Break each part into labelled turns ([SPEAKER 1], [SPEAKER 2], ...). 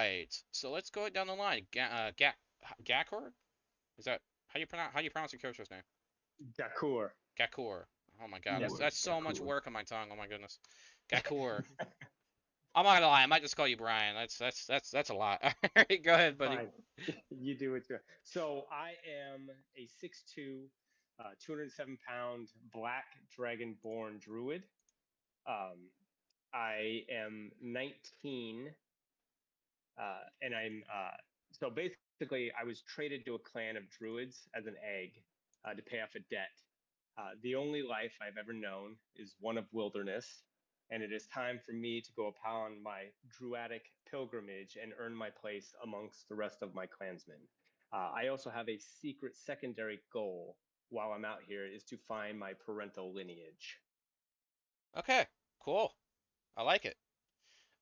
[SPEAKER 1] right. So let's go down the line. Gakor? Is that how do you pronounce your character's name?
[SPEAKER 2] Dakur.
[SPEAKER 1] Gakor. Oh my god,
[SPEAKER 2] Yep.
[SPEAKER 1] that's so much
[SPEAKER 3] Cool.
[SPEAKER 1] work on my tongue. Oh my goodness. Gakor. I'm not gonna lie, I might just call you Brian. That's a lot. Alright, go ahead, buddy.
[SPEAKER 2] Fine. You do it. So I am a 6'2", 207-pound black dragonborn druid. Um, I am 19, and so basically I was traded to a clan of druids as an egg to pay off a debt. The only life I've ever known is one of wilderness, and it is time for me to go upon my druidic pilgrimage and earn my place amongst the rest of my clansmen. I also have a secret secondary goal while I'm out here is to find my parental lineage.
[SPEAKER 1] Okay, cool. I like it.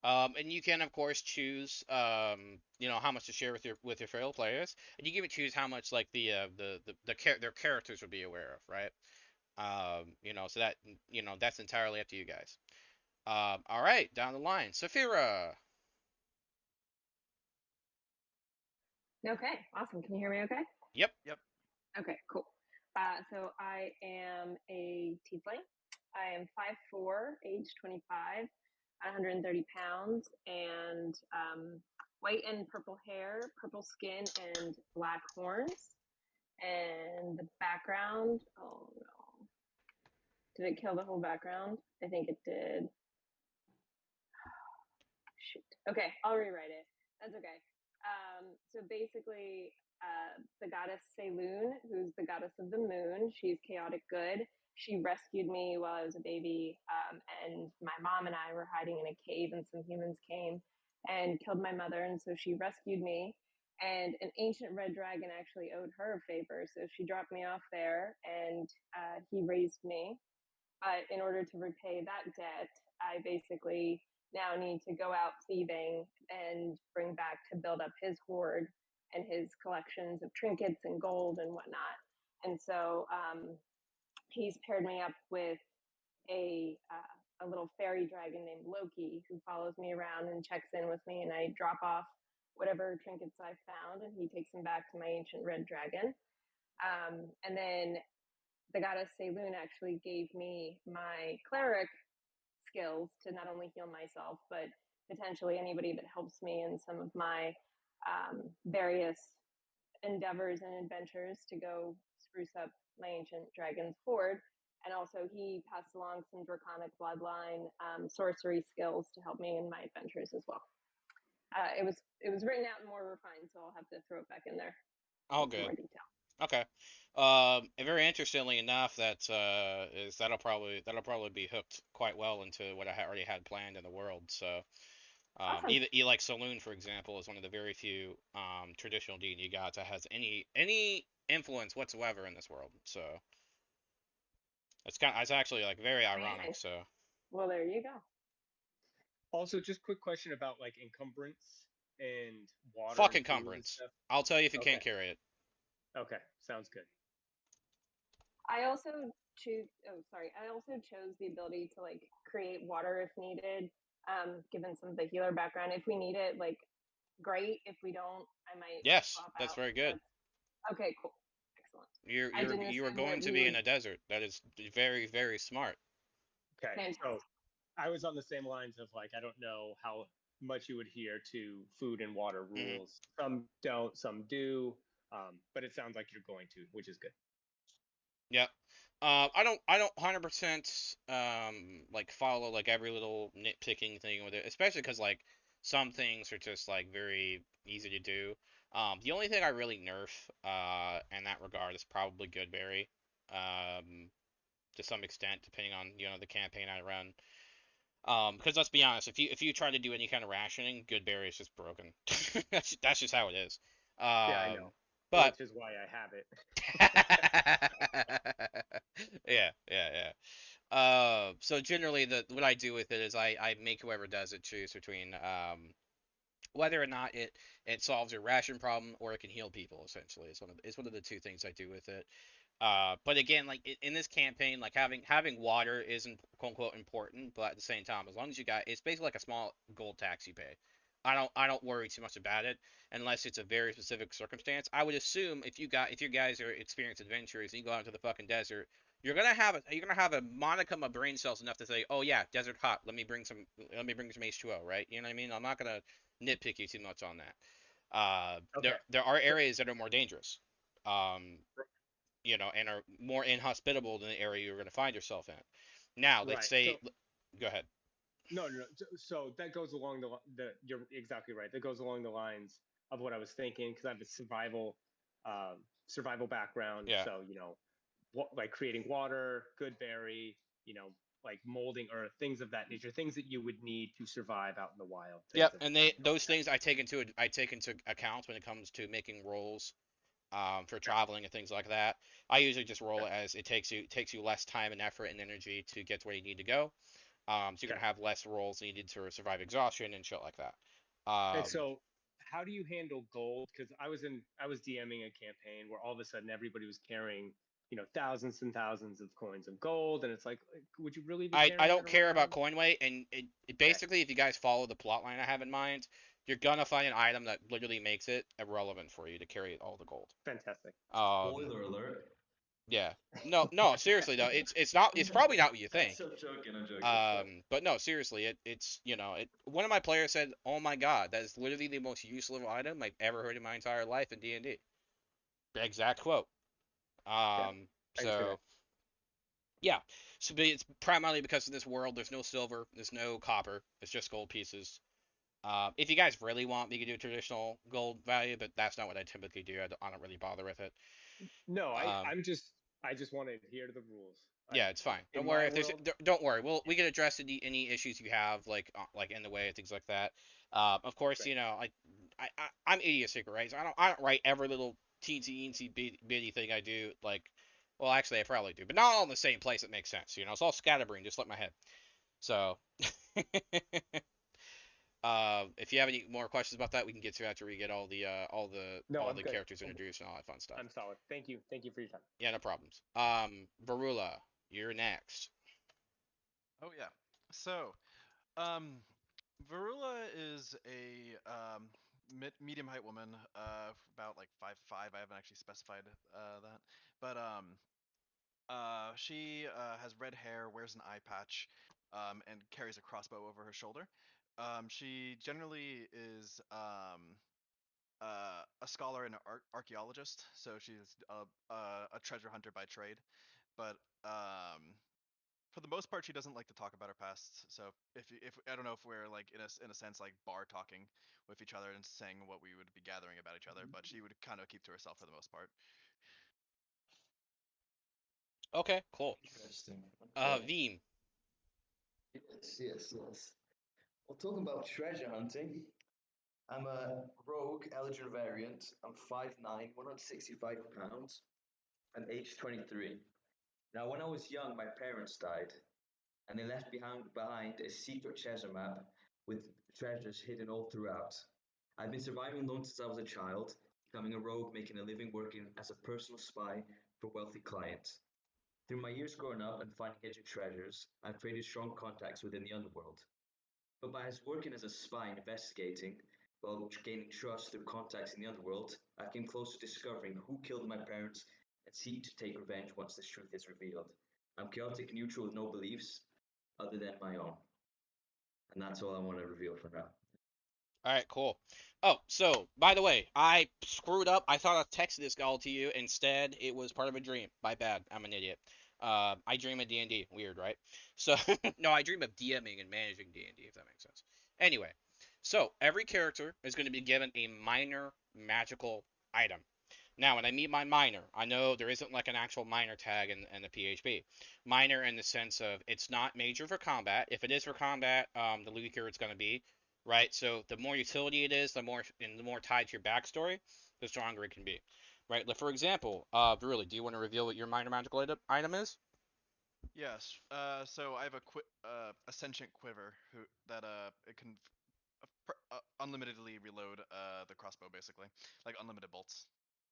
[SPEAKER 1] And you can of course choose how much to share with your fellow players, and you can even choose how much like their characters would be aware of, right? So that that's entirely up to you guys. All right, down the line, Saphira.
[SPEAKER 4] Okay, awesome. Can you hear me okay?
[SPEAKER 1] Yep.
[SPEAKER 3] Yep.
[SPEAKER 4] Okay, cool. So I am a tiefling. I am 5'4", age 25, 130 pounds, and white and purple hair, purple skin, and black horns. And the background, oh no. Did it kill the whole background? I think it did. Shoot. Okay, I'll rewrite it. That's okay. So basically, the goddess Saloon, who's the goddess of the moon, she's chaotic good. She rescued me while I was a baby, and my mom and I were hiding in a cave, and some humans came and killed my mother, and so she rescued me. And an ancient red dragon actually owed her a favor, so she dropped me off there, and he raised me. But in order to repay that debt, I basically now need to go out thieving and bring back to build up his hoard and his collections of trinkets and gold and whatnot. And so he's paired me up with a little fairy dragon named Loki who follows me around and checks in with me, and I drop off whatever trinkets I found, and he takes them back to my ancient red dragon. And then the goddess Saloon actually gave me my cleric skills to not only heal myself, but potentially anybody that helps me in some of my various endeavors and adventures to go spruce up my ancient dragon's hoard. And also, he passed along some draconic bloodline sorcery skills to help me in my adventures as well. It was written out and more refined, so I'll have to throw it back in there
[SPEAKER 1] All
[SPEAKER 4] with some
[SPEAKER 1] good.
[SPEAKER 4] more detail.
[SPEAKER 1] Okay. And very interestingly enough, that that'll probably be hooked quite well into what I already had planned in the world. So,
[SPEAKER 4] Awesome.
[SPEAKER 1] either like Saloon, for example, is one of the very few traditional D&D gods that has any influence whatsoever in this world. So it's actually like very ironic.
[SPEAKER 4] Amazing.
[SPEAKER 1] So
[SPEAKER 4] Well, there you go.
[SPEAKER 2] Also, just quick question about like encumbrance and water
[SPEAKER 1] fuck
[SPEAKER 2] and food and
[SPEAKER 1] encumbrance.
[SPEAKER 2] stuff.
[SPEAKER 1] I'll tell you if you
[SPEAKER 2] Okay.
[SPEAKER 1] can't carry it.
[SPEAKER 2] Okay. Sounds good.
[SPEAKER 4] I also choose. Oh, sorry. I also chose the ability to like create water if needed. Given some of the healer background, if we need it, like great. If we don't, I might
[SPEAKER 1] Yes,
[SPEAKER 4] swap
[SPEAKER 1] that's
[SPEAKER 4] out.
[SPEAKER 1] very good.
[SPEAKER 4] That's okay. Cool. Excellent.
[SPEAKER 1] You're
[SPEAKER 4] I
[SPEAKER 1] you're
[SPEAKER 4] didn't
[SPEAKER 1] you are
[SPEAKER 4] assume
[SPEAKER 1] going
[SPEAKER 4] that
[SPEAKER 1] to
[SPEAKER 4] we
[SPEAKER 1] be in
[SPEAKER 4] would.
[SPEAKER 1] a desert. That is very very smart.
[SPEAKER 2] Okay. So
[SPEAKER 4] Fantastic.
[SPEAKER 2] I was on the same lines of like, I don't know how much you would adhere to food and water
[SPEAKER 1] Hmm.
[SPEAKER 2] rules. Some don't, some do. But it sounds like you're going to, which is good.
[SPEAKER 1] Yep. I don't 100% like follow like every little nitpicking thing with it, especially because like some things are just like very easy to do. The only thing I really nerf in that regard is probably Goodberry, um, to some extent, depending on the campaign I run. Because let's be honest, if you try to do any kind of rationing, Goodberry is just broken. That's just how it is.
[SPEAKER 2] Yeah, I know.
[SPEAKER 1] But
[SPEAKER 2] Which is why I have it.
[SPEAKER 1] yeah, yeah, yeah. So generally, the what I do with it is I make whoever does it choose between whether or not it solves your ration problem or it can heal people. Essentially, it's one of the two things I do with it. But again, like in this campaign, like having water isn't quote unquote important, but at the same time, as long as you got, it's basically like a small gold tax you pay. I don't worry too much about it unless it's a very specific circumstance. I would assume if you guys are experienced adventurers and you go out into the fucking desert, you're gonna have a modicum of brain cells enough to say, oh yeah, desert hot. Let me bring some H2O, right? You know what I mean? I'm not gonna nitpick you too much on that.
[SPEAKER 2] Okay.
[SPEAKER 1] There are
[SPEAKER 2] So,
[SPEAKER 1] areas that are more dangerous, um, and are more inhospitable than the area you're gonna find yourself in. Now, let's
[SPEAKER 2] right.
[SPEAKER 1] say, go ahead.
[SPEAKER 2] No, no, no. So that goes along you're exactly right. That goes along the lines of what I was thinking because I have a um, survival background.
[SPEAKER 1] Yeah.
[SPEAKER 2] So like creating water, good berry, like molding earth, things of that nature, things that you would need to survive out in the wild, things
[SPEAKER 1] Yep,
[SPEAKER 2] of
[SPEAKER 1] and
[SPEAKER 2] like
[SPEAKER 1] those
[SPEAKER 2] that.
[SPEAKER 1] things I take into account when it comes to making rolls for
[SPEAKER 2] Yeah.
[SPEAKER 1] traveling and things like that. I usually just roll
[SPEAKER 2] Okay.
[SPEAKER 1] it as it takes you less time and effort and energy to get to where you need to go. So you're
[SPEAKER 2] Okay.
[SPEAKER 1] gonna have less rolls needed to survive exhaustion and shit like that.
[SPEAKER 2] And
[SPEAKER 1] Um,
[SPEAKER 2] so, how do you handle gold? Because I was DMing a campaign where all of a sudden everybody was carrying, thousands and thousands of coins of gold, and it's like, would you really be
[SPEAKER 1] I
[SPEAKER 2] carrying that
[SPEAKER 1] don't care about
[SPEAKER 2] around?
[SPEAKER 1] coin weight, and it
[SPEAKER 2] Okay,
[SPEAKER 1] basically, if you guys follow the plot line I have in mind, you're gonna find an item that literally makes it irrelevant for you to carry all the gold.
[SPEAKER 2] fantastic.
[SPEAKER 1] Um,
[SPEAKER 3] Spoiler alert.
[SPEAKER 1] yeah. No, seriously though, it's not. It's probably not what you think.
[SPEAKER 3] I'm joking. I'm joking. Of course.
[SPEAKER 1] But no, seriously, it's one of my players said, "Oh my God, that is literally the most useless item I've ever heard in my entire life in D&D." Exact quote.
[SPEAKER 2] Yeah, I can see that.
[SPEAKER 1] So yeah, so but it's primarily because in this world there's no silver, there's no copper, it's just gold pieces. If you guys really want, we could do a traditional gold value, but that's not what I typically do. I don't really bother with it.
[SPEAKER 2] No,
[SPEAKER 1] Um,
[SPEAKER 2] I just want to adhere to the rules.
[SPEAKER 1] Yeah, it's fine. Don't
[SPEAKER 2] In
[SPEAKER 1] worry
[SPEAKER 2] my
[SPEAKER 1] if there's
[SPEAKER 2] world,
[SPEAKER 1] don't worry. We can address any issues you have like in the way and things like that. Of course,
[SPEAKER 2] great,
[SPEAKER 1] I'm idiosyncratic, right? So I don't write every little teensy bitty thing I do well actually I probably do, but not all in the same place. It makes sense, It's all scatterbrained, just like my head. So if you have any more questions about that, we can get to after we get
[SPEAKER 2] no,
[SPEAKER 1] all
[SPEAKER 2] I'm
[SPEAKER 1] the
[SPEAKER 2] good.
[SPEAKER 1] characters introduced and all that fun stuff.
[SPEAKER 2] I'm solid. Thank you for your time.
[SPEAKER 1] Yeah, no problems. Varula, you're next.
[SPEAKER 5] Oh yeah. So, um, Varula is a medium height woman, about like 5'5". I haven't actually specified that, but she has red hair, wears an eye patch, and carries a crossbow over her shoulder. She generally is a scholar and an archaeologist, so she's a treasure hunter by trade. But for the most part, she doesn't like to talk about her past. So if I don't know if we're like in a sense like bar talking with each other and saying what we would be gathering about each other, but she would kind of keep to herself for the most part.
[SPEAKER 1] Okay, cool.
[SPEAKER 3] Interesting. Okay.
[SPEAKER 1] Veem.
[SPEAKER 3] Yes, yes, yes. Well, talking about treasure hunting, I'm a rogue Eldrin variant. I'm 5'9", 165 pounds, and age 23. Now, when I was young, my parents died, and they left behind a secret treasure map with treasures hidden all throughout. I've been surviving alone since I was a child, becoming a rogue, making a living working as a personal spy for wealthy clients. Through my years growing up and finding hidden treasures, I've created strong contacts within the underworld. But by working as a spy and investigating, while gaining trust through contacts in the underworld, I came close to discovering who killed my parents and seek to take revenge once this truth is revealed. I'm chaotic neutral with no beliefs other than my own. And that's all I want to reveal for now.
[SPEAKER 1] All right, cool. Oh, so by the way, I screwed up. I thought I texted this all to you. Instead, it was part of a dream. My bad. I'm an idiot. I dream of D&D. Weird, right? So no, I dream of DMing and managing D&D, if that makes sense. Anyway, so every character is going to be given a minor magical item. Now, when I meet my minor, I know there isn't like an actual minor tag in the PHP. Minor in the sense of it's not major for combat. If it is for combat, the weaker it's going to be, right? So the more utility it is, the more tied to your backstory, the stronger it can be, right? Like for example, really, do you want to reveal what your minor magical item is?
[SPEAKER 5] Yes. So I have a sentient quiver that it can unlimitedly reload the crossbow, basically, like unlimited bolts.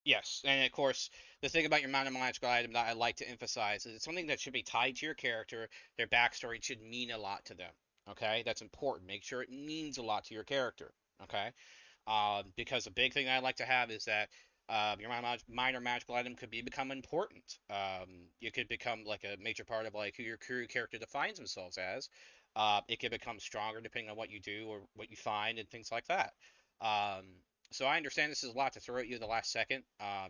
[SPEAKER 1] Yes, and of course, the thing about your minor magical item that I like to emphasize is it's something that should be tied to your character. Their backstory should mean a lot to them. Okay, that's important. Make sure it means a lot to your character. Okay. Because a big thing that I like to have is that your minor magical item could become important. You could become like a major part of like who your crew character defines themselves as. It could become stronger depending on what you do or what you find and things like that. Um, so I understand this is a lot to throw at you at the last second.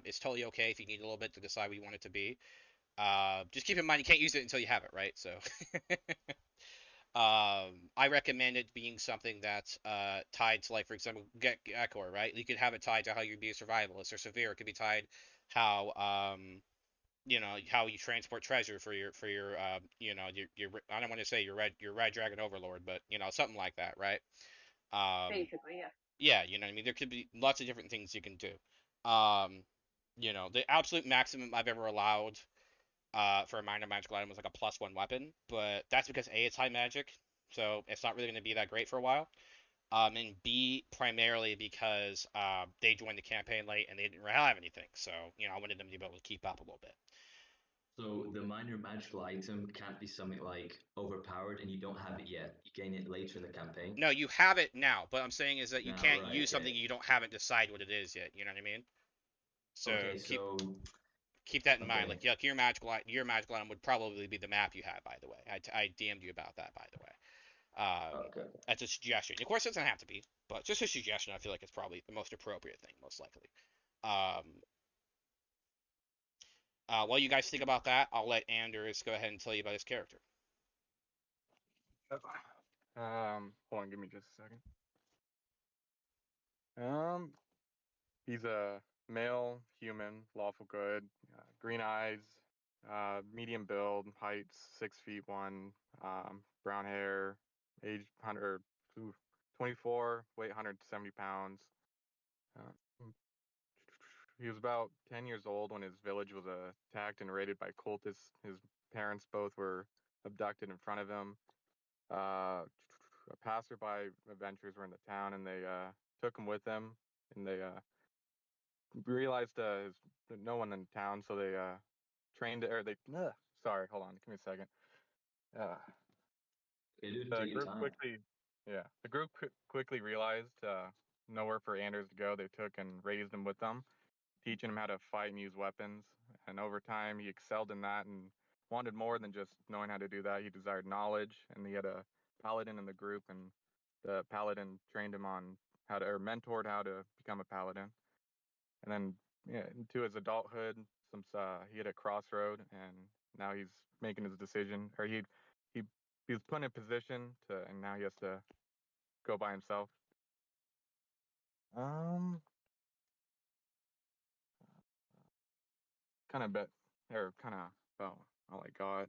[SPEAKER 1] It's totally okay if you need a little bit to decide what you want it to be. Just keep in mind you can't use it until you have it, right? So I recommend it being something that's tied to, like, for example, Gekor, right? You could have it tied to how you be a survivalist, or Severe. It could be tied how how you transport treasure for your your I don't want to say your red dragon overlord, but something like that, right?
[SPEAKER 4] Basically, yeah.
[SPEAKER 1] Yeah, you know what I mean. There could be lots of different things you can do. Um, the absolute maximum I've ever allowed for a minor magical item was like a +1 weapon, but that's because A, it's high magic, so it's not really going to be that great for a while. And B, primarily because they joined the campaign late and they didn't really have anything, so I wanted them to be able to keep up a little bit.
[SPEAKER 3] So the minor magical item can't be something like overpowered and you don't have it yet. You gain it later in the campaign.
[SPEAKER 1] No, you have it now, but I'm saying is that you
[SPEAKER 3] Now,
[SPEAKER 1] can't
[SPEAKER 3] right,
[SPEAKER 1] use something
[SPEAKER 3] okay.
[SPEAKER 1] you don't haven't decided what it is yet. You know what I mean? So
[SPEAKER 3] Okay,
[SPEAKER 1] keep
[SPEAKER 3] so
[SPEAKER 1] keep that in mind.
[SPEAKER 3] okay.
[SPEAKER 1] Like, your magical item would probably be the map you have. By the way, I DM'd you about that. By the way.
[SPEAKER 3] Okay.
[SPEAKER 1] That's a suggestion. Of course, it doesn't have to be, but just a suggestion. I feel like it's probably the most appropriate thing, most likely. Um, while you guys think about that, I'll let Anders go ahead and tell you about his character.
[SPEAKER 6] Hold on, give me just a second. He's a male human, lawful good, green eyes, medium build, height 6'1", brown hair, age 24, weight 170 pounds. Uh, he was about 10 years old when his village was attacked and raided by cultists. His parents both were abducted in front of him. A passerby adventurers were in the town and they took him with them, and they realized no one in town, so they trained or they. Sorry, hold on, give me a second. Uh,
[SPEAKER 3] Okay, dude,
[SPEAKER 6] the
[SPEAKER 3] take your
[SPEAKER 6] group
[SPEAKER 3] time.
[SPEAKER 6] quickly, yeah, the group quickly realized nowhere for Anders to go. They took and raised him with them, teaching him how to fight and use weapons. And over time, he excelled in that and wanted more than just knowing how to do that. He desired knowledge, and he had a paladin in the group, and the paladin trained him on how to, or mentored how to become a paladin. And then, yeah, into his adulthood, he hit a crossroad, and now he's making his decision, or he was put in a position to, and now he has to go by himself. Um, kind of bet, or kind of about all I got.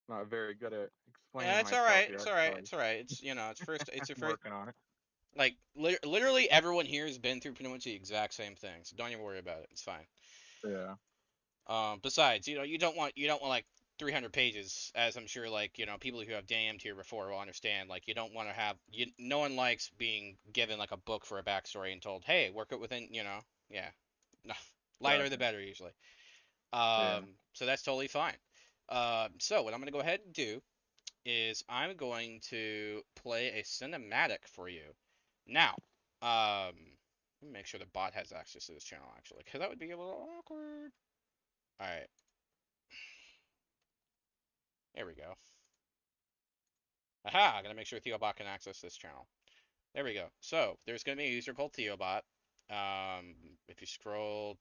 [SPEAKER 6] Not very good at
[SPEAKER 1] Yeah,
[SPEAKER 6] explaining
[SPEAKER 1] it's all
[SPEAKER 6] myself
[SPEAKER 1] right. It's
[SPEAKER 6] yet,
[SPEAKER 1] all right.
[SPEAKER 6] so
[SPEAKER 1] It's all right. It's your
[SPEAKER 6] I'm
[SPEAKER 1] first.
[SPEAKER 6] working on it.
[SPEAKER 1] Like, literally, everyone here has been through pretty much the exact same thing, so don't even worry about it. It's fine.
[SPEAKER 6] Yeah.
[SPEAKER 1] Besides, you don't want like 300 pages, as I'm sure like people who have DM'd here before will understand. Like, you don't want to have no one likes being given like a book for a backstory and told, hey, work it within yeah, no, lighter the
[SPEAKER 6] Gotcha.
[SPEAKER 1] better usually.
[SPEAKER 6] Yeah.
[SPEAKER 1] So that's totally fine. So what I'm gonna go ahead and do is I'm going to play a cinematic for you. Now, let me make sure the bot has access to this channel actually, because that would be a little awkward. All right, there we go. Aha! I gotta make sure TheoBot can access this channel. There we go. So there's gonna be a user called TheoBot. If you scroll,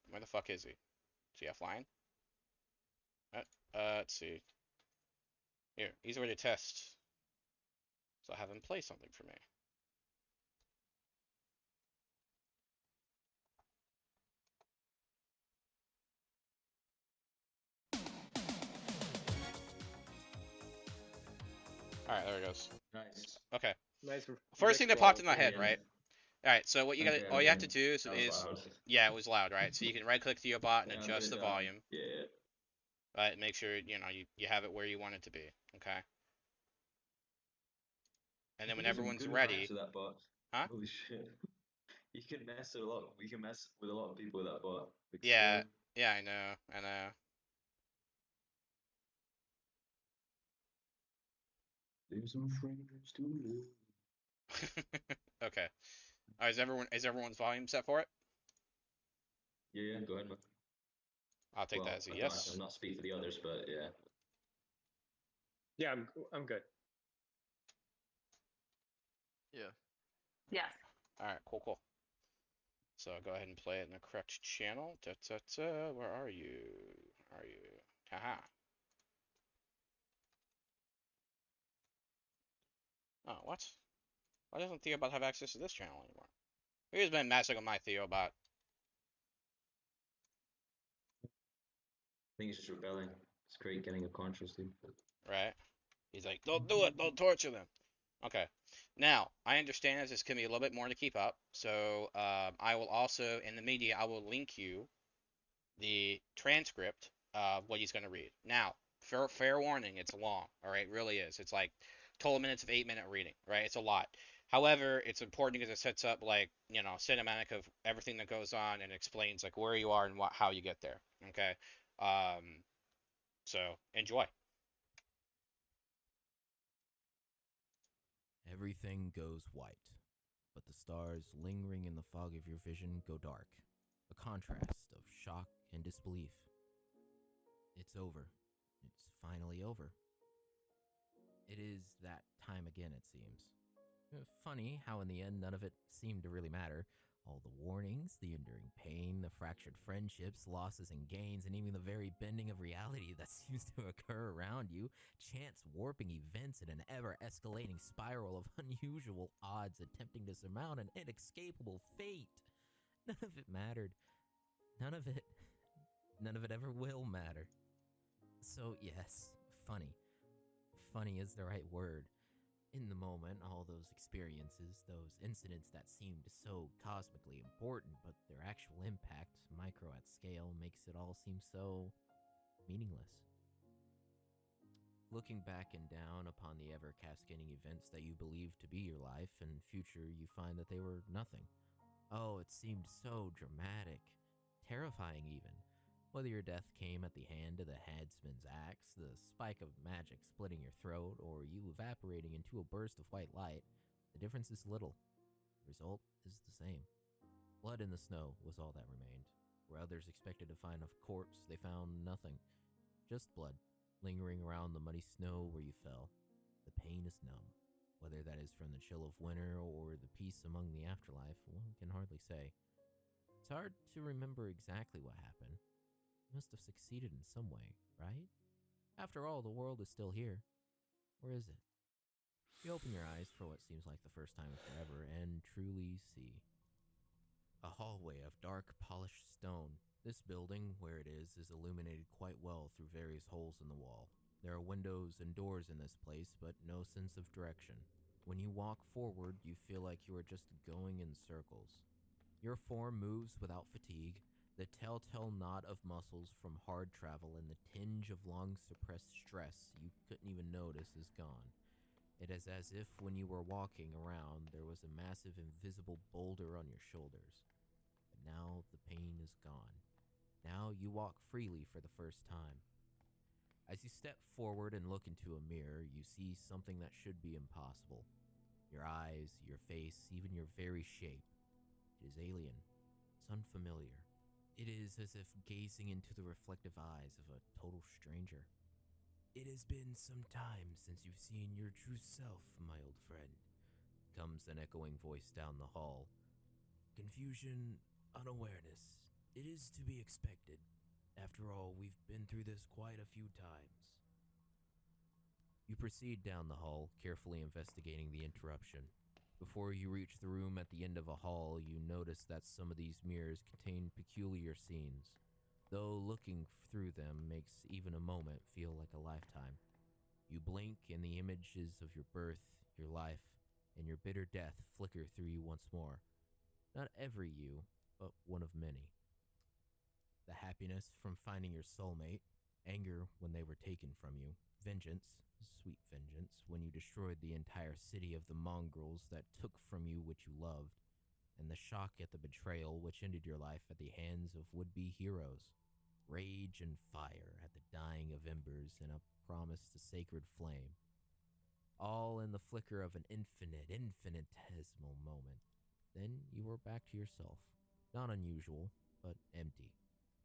[SPEAKER 1] where the fuck is he? Is he offline? Let's see. Here, he's ready to test. So I'll have him play something for me. All right, there he goes.
[SPEAKER 3] Nice.
[SPEAKER 1] Okay.
[SPEAKER 2] Nice.
[SPEAKER 1] First thing
[SPEAKER 2] Rick
[SPEAKER 1] that popped in my
[SPEAKER 2] quality.
[SPEAKER 1] head, right? All right. So
[SPEAKER 3] Okay,
[SPEAKER 1] all you have to
[SPEAKER 3] okay.
[SPEAKER 1] do
[SPEAKER 3] That was loud.
[SPEAKER 1] yeah, it was loud, right? So you can right click TheoBot and
[SPEAKER 3] Yeah, I'll turn
[SPEAKER 1] adjust
[SPEAKER 3] it
[SPEAKER 1] the
[SPEAKER 3] down.
[SPEAKER 1] volume,
[SPEAKER 3] Yeah.
[SPEAKER 1] right? Make sure you have it where you want it to be. Okay. And then when
[SPEAKER 3] There's some
[SPEAKER 1] everyone's
[SPEAKER 3] good hacks
[SPEAKER 1] ready,
[SPEAKER 3] with that bot.
[SPEAKER 1] huh?
[SPEAKER 3] Holy shit. You can mess with a lot. We can mess with a lot of people with that bot. Like
[SPEAKER 1] Yeah,
[SPEAKER 3] skill.
[SPEAKER 1] yeah, I know, I know.
[SPEAKER 3] There's some friends to love.
[SPEAKER 1] Okay. Is everyone's volume set for it?
[SPEAKER 7] Yeah, go ahead, man.
[SPEAKER 1] I'll take that
[SPEAKER 7] Well,
[SPEAKER 1] as a
[SPEAKER 7] I don't,
[SPEAKER 1] yes.
[SPEAKER 7] I'm not speak for the others, but yeah.
[SPEAKER 2] Yeah, I'm good.
[SPEAKER 5] Yeah.
[SPEAKER 4] Yes.
[SPEAKER 1] All right, cool. So go ahead and play it in the correct channel. Where are you? Where are you? Haha. Oh, what? Why doesn't Theobot have access to this channel anymore? Who's been messing with my Theobot?
[SPEAKER 7] I think he's just rebelling. It's great getting a conscious dude.
[SPEAKER 1] Right? He's like, don't do it. Don't torture them. Okay. Now, I understand this can be a little bit more to keep up. So I will also, in the media, I will link you the transcript of what he's going to read. Now, fair warning, it's long. All right, it really is. It's like 12 minutes of 8-minute reading, right? It's a lot. However, it's important because it sets up like, cinematic of everything that goes on and explains like where you are and how you get there. Okay. So enjoy.
[SPEAKER 8] Everything goes white, but the stars lingering in the fog of your vision go dark, a contrast of shock and disbelief. It's over. It's finally over. It is that time again, it seems. Funny how in the end none of it seemed to really matter. All the warnings, the enduring pain, the fractured friendships, losses and gains, and even the very bending of reality that seems to occur around you, chance warping events in an ever-escalating spiral of unusual odds attempting to surmount an inescapable fate. None of it mattered. None of it ever will matter. So yes, funny. Funny is the right word. In the moment, all those experiences, those incidents that seemed so cosmically important, but their actual impact, micro at scale, makes it all seem so meaningless. Looking back and down upon the ever cascading events that you believed to be your life and future, you find that they were nothing. Oh, it seemed so dramatic, terrifying even. Whether your death came at the hand of the headsman's axe, the spike of magic splitting your throat, or you evaporating into a burst of white light, the difference is little. The result is the same. Blood in the snow was all that remained. Where others expected to find a corpse, they found nothing. Just blood, lingering around the muddy snow where you fell. The pain is numb. Whether that is from the chill of winter or the peace among the afterlife, one can hardly say. It's hard to remember exactly what happened. Must have succeeded in some way, right? After all, the world is still here. Or is it? You open your eyes for what seems like the first time in forever and truly see. A hallway of dark, polished stone. This building, where it is illuminated quite well through various holes in the wall. There are windows and doors in this place, but no sense of direction. When you walk forward, you feel like you are just going in circles. Your form moves without fatigue. The telltale knot of muscles from hard travel and the tinge of long-suppressed stress you couldn't even notice is gone. It is as if when you were walking around, there was a massive invisible boulder on your shoulders. But now the pain is gone. Now you walk freely for the first time. As you step forward and look into a mirror, you see something that should be impossible. Your eyes, your face, even your very shape. It is alien. It's unfamiliar. It is as if gazing into the reflective eyes of a total stranger. It has been some time since you've seen your true self, my old friend, comes an echoing voice down the hall. Confusion, unawareness. It is to be expected. After all, we've been through this quite a few times. You proceed down the hall, carefully investigating the interruption. Before you reach the room at the end of a hall, you notice that some of these mirrors contain peculiar scenes, though looking through them makes even a moment feel like a lifetime. You blink and the images of your birth, your life, and your bitter death flicker through you once more. Not every you, but one of many. The happiness from finding your soulmate, anger when they were taken from you, vengeance, sweet vengeance, when you destroyed the entire city of the mongrels that took from you what you loved, and the shock at the betrayal which ended your life at the hands of would-be heroes. Rage and fire at the dying of embers and a promise to sacred flame. all in the flicker of an infinitesimal moment. Then you were back to yourself. Not unusual, but empty.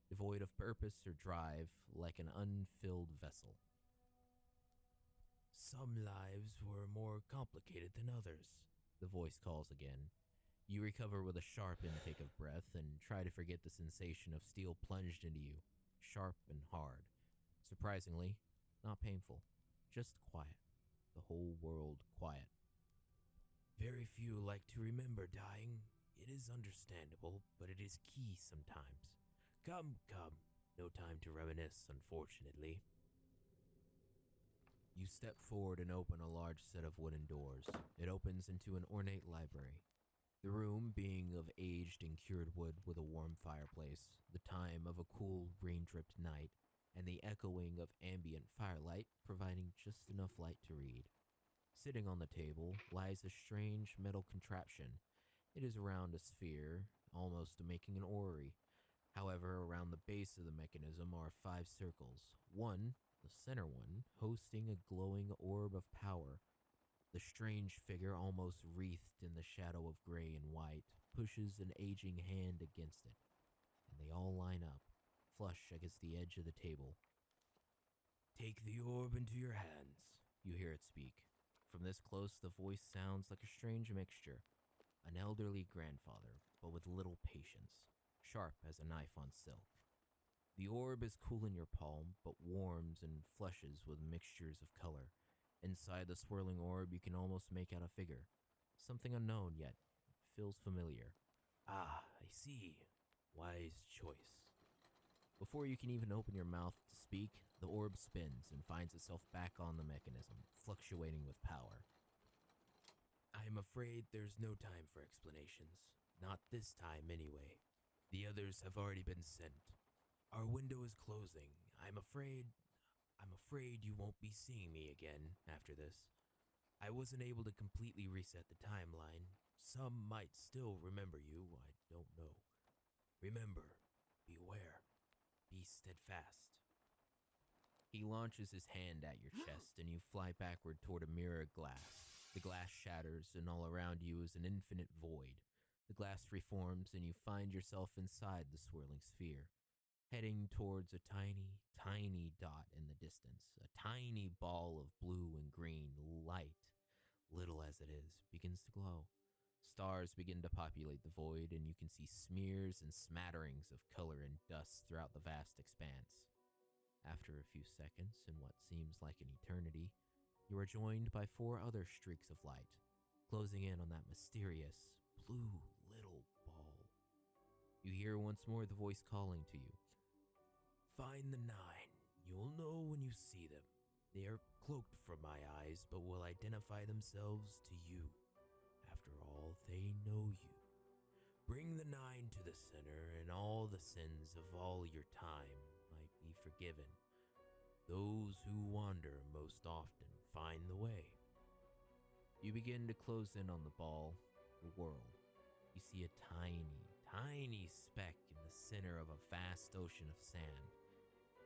[SPEAKER 8] Devoid of purpose or drive, like an unfilled vessel. Some lives were more complicated than others, the voice calls again. You recover with a sharp intake of breath and try to forget the sensation of steel plunged into you, sharp and hard. Surprisingly, not painful, just quiet. The whole world quiet. Very few like to remember dying. It is understandable, but it is key sometimes. Come, come. No time to reminisce, unfortunately. You step forward and open a large set of wooden doors. It opens into an ornate library. The room being of aged and cured wood with a warm fireplace, the time of a cool, rain-dripped night, and the echoing of ambient firelight providing just enough light to read. Sitting on the table lies a strange metal contraption. It is around a sphere, almost making an orrery. However, around the base of the mechanism are 5 circles, one, the center one, hosting a glowing orb of power. The strange figure, almost wreathed in the shadow of gray and white, pushes an aging hand against it, and they all line up, flush against the edge of the table. Take the orb into your hands, you hear it speak. From this close, the voice sounds like a strange mixture. An elderly grandfather, but with little patience, sharp as a knife on silk. The orb is cool in your palm, but warms and flushes with mixtures of color. Inside the swirling orb, you can almost make out a figure. Something unknown, yet feels familiar. Ah, I see. Wise choice. Before you can even open your mouth to speak, the orb spins and finds itself back on the mechanism, fluctuating with power. I'm afraid there's no time for explanations. Not this time, anyway. The others have already been sent. Our window is closing. I'm afraid you won't be seeing me again after this. I wasn't able to completely reset the timeline. Some might still remember you, I don't know. Remember, beware, be steadfast. He launches his hand at your chest and you fly backward toward a mirror of glass. The glass shatters and all around you is an infinite void. The glass reforms and you find yourself inside the swirling sphere, heading towards a tiny, tiny dot in the distance. A tiny ball of blue and green light, little as it is, begins to glow. Stars begin to populate the void, and you can see smears and smatterings of color and dust throughout the vast expanse. After a few seconds, in what seems like an eternity, you are joined by 4 other streaks of light, closing in on that mysterious, blue little ball. You hear once more the voice calling to you. Find the 9. You'll know when you see them. They are cloaked from my eyes, but will identify themselves to you. After all, they know you. Bring the 9 to the center, and all the sins of all your time might be forgiven. Those who wander most often find the way. You begin to close in on the ball, the world. You see a tiny, tiny speck in the center of a vast ocean of sand.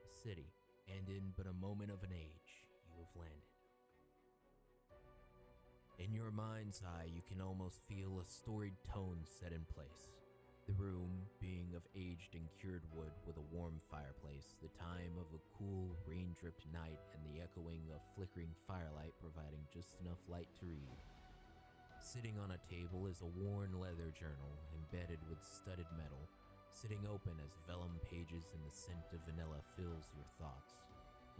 [SPEAKER 8] A city, and in but a moment of an age, you have landed. In your mind's eye, you can almost feel a storied tone set in place. The room being of aged and cured wood with a warm fireplace, the time of a cool, rain-dripped night, and the echoing of flickering firelight providing just enough light to read. Sitting on a table is a worn leather journal embedded with studded metal, sitting open as vellum pages and the scent of vanilla fills your thoughts.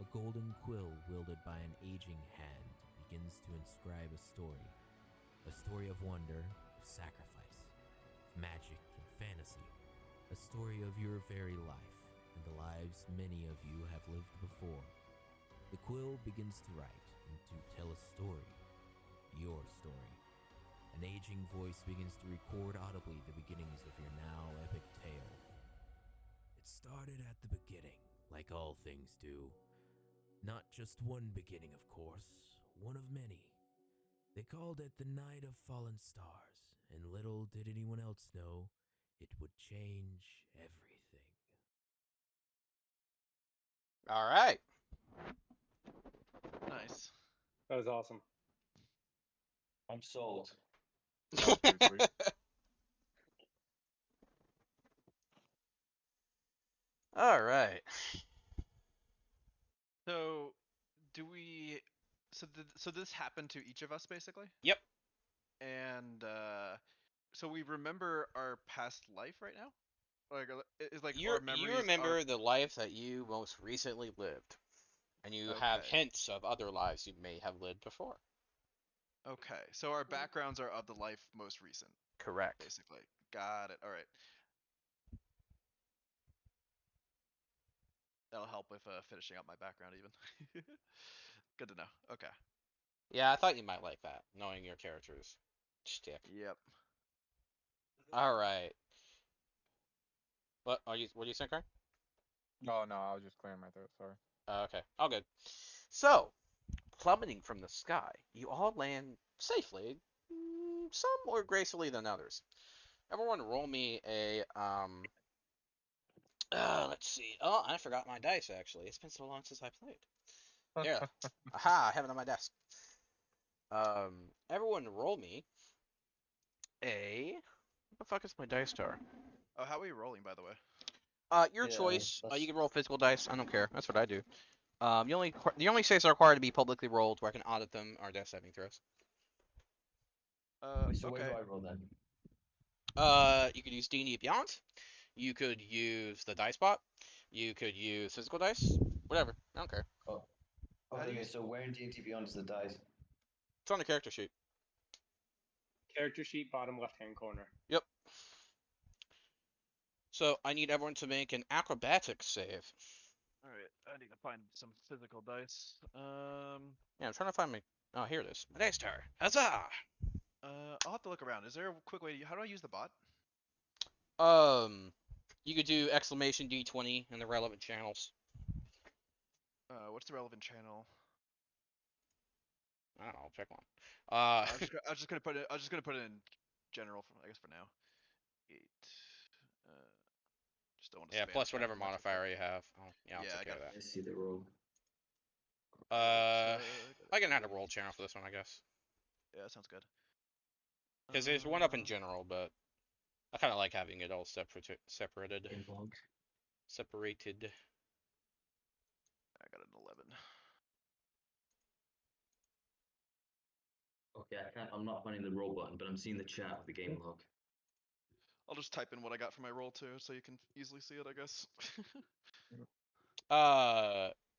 [SPEAKER 8] A golden quill wielded by an aging hand begins to inscribe a story of wonder, of sacrifice, of magic and fantasy, a story of your very life and the lives many of you have lived before. The quill begins to write and to tell a story, your story. An aging voice begins to record audibly the beginnings of your now epic tale. It started at the beginning, like all things do. Not just one beginning, of course, one of many. They called it the Night of Fallen Stars, and little did anyone else know it would change everything.
[SPEAKER 1] All right.
[SPEAKER 5] Nice.
[SPEAKER 2] That was awesome.
[SPEAKER 3] I'm sold.
[SPEAKER 6] Seriously.
[SPEAKER 1] All right.
[SPEAKER 5] So, do we? So this happened to each of us basically,
[SPEAKER 1] Yep.
[SPEAKER 5] and so we remember our past life right now. Like, is like our
[SPEAKER 1] You
[SPEAKER 5] memories
[SPEAKER 1] remember the life that you most recently lived, and you have
[SPEAKER 5] Okay.
[SPEAKER 1] hints of other lives you may have lived before.
[SPEAKER 5] Okay, so our backgrounds are of the life most recent,
[SPEAKER 1] Correct.
[SPEAKER 5] basically. Got it. All right. That'll help with finishing up my background even. Good to know. Okay.
[SPEAKER 1] Yeah, I thought you might like that, knowing your character's shtick.
[SPEAKER 5] Yep.
[SPEAKER 1] All right. What are you saying, Karen?
[SPEAKER 6] Oh no, I was just clearing my throat. Sorry.
[SPEAKER 1] Okay, all good. So, plummeting from the sky, you all land safely, some more gracefully than others. Everyone, roll me a let's see. Oh, I forgot my dice actually. It's been so long since I played. There. Aha, I have it on my desk. Everyone, roll me a. What the fuck is my dice star?
[SPEAKER 5] Oh, how are we rolling, by the way?
[SPEAKER 1] Your
[SPEAKER 3] Yeah,
[SPEAKER 1] choice. You
[SPEAKER 3] that's-
[SPEAKER 1] can roll physical dice. I don't care. That's what I do. The only saves are required to be publicly rolled, where I can audit them, are death saving throws.
[SPEAKER 3] Wait, so where
[SPEAKER 5] Okay.
[SPEAKER 3] do I roll then?
[SPEAKER 1] You could use D&D Beyond. You could use the dice bot. You could use physical dice. Whatever. I don't care.
[SPEAKER 3] Oh,
[SPEAKER 5] How do
[SPEAKER 3] okay.
[SPEAKER 5] you-
[SPEAKER 3] So where in D&T Beyond is the dice?
[SPEAKER 1] It's on the character sheet.
[SPEAKER 2] Character sheet, bottom left-hand corner.
[SPEAKER 1] Yep. So I need everyone to make an acrobatics save.
[SPEAKER 5] All right. I need to find some physical dice.
[SPEAKER 1] Yeah, I'm trying to find my. Oh, here it is. My dice star. Huzzah!
[SPEAKER 5] I'll have to look around. Is there a quick way? How do I use the bot?
[SPEAKER 1] You could do exclamation D20 in the relevant channels.
[SPEAKER 5] What's the relevant channel?
[SPEAKER 1] I don't know. Pick one.
[SPEAKER 5] I was just gonna put it. I was just gonna put it in general, I guess, for now. 8. Uh, just don't want to.
[SPEAKER 1] Yeah,
[SPEAKER 5] spam
[SPEAKER 1] plus
[SPEAKER 5] chat
[SPEAKER 1] whatever
[SPEAKER 5] too much with it.
[SPEAKER 1] modifier you have. Oh, yeah, I'll
[SPEAKER 5] Yeah,
[SPEAKER 1] take
[SPEAKER 5] I
[SPEAKER 1] care of
[SPEAKER 5] got.
[SPEAKER 1] that.
[SPEAKER 3] I see the roll.
[SPEAKER 1] I can add a roll channel for this one, I guess.
[SPEAKER 5] Yeah, that sounds good.
[SPEAKER 1] Because there's one up in
[SPEAKER 5] Uh,
[SPEAKER 1] general, but I kind of like having it all separated.
[SPEAKER 3] Game log.
[SPEAKER 1] Separated.
[SPEAKER 5] I got an 11.
[SPEAKER 7] Okay, I'm not finding the roll button, but I'm seeing the chat of the game log.
[SPEAKER 5] I'll just type in what I got for my roll too, so you can easily see it, I guess.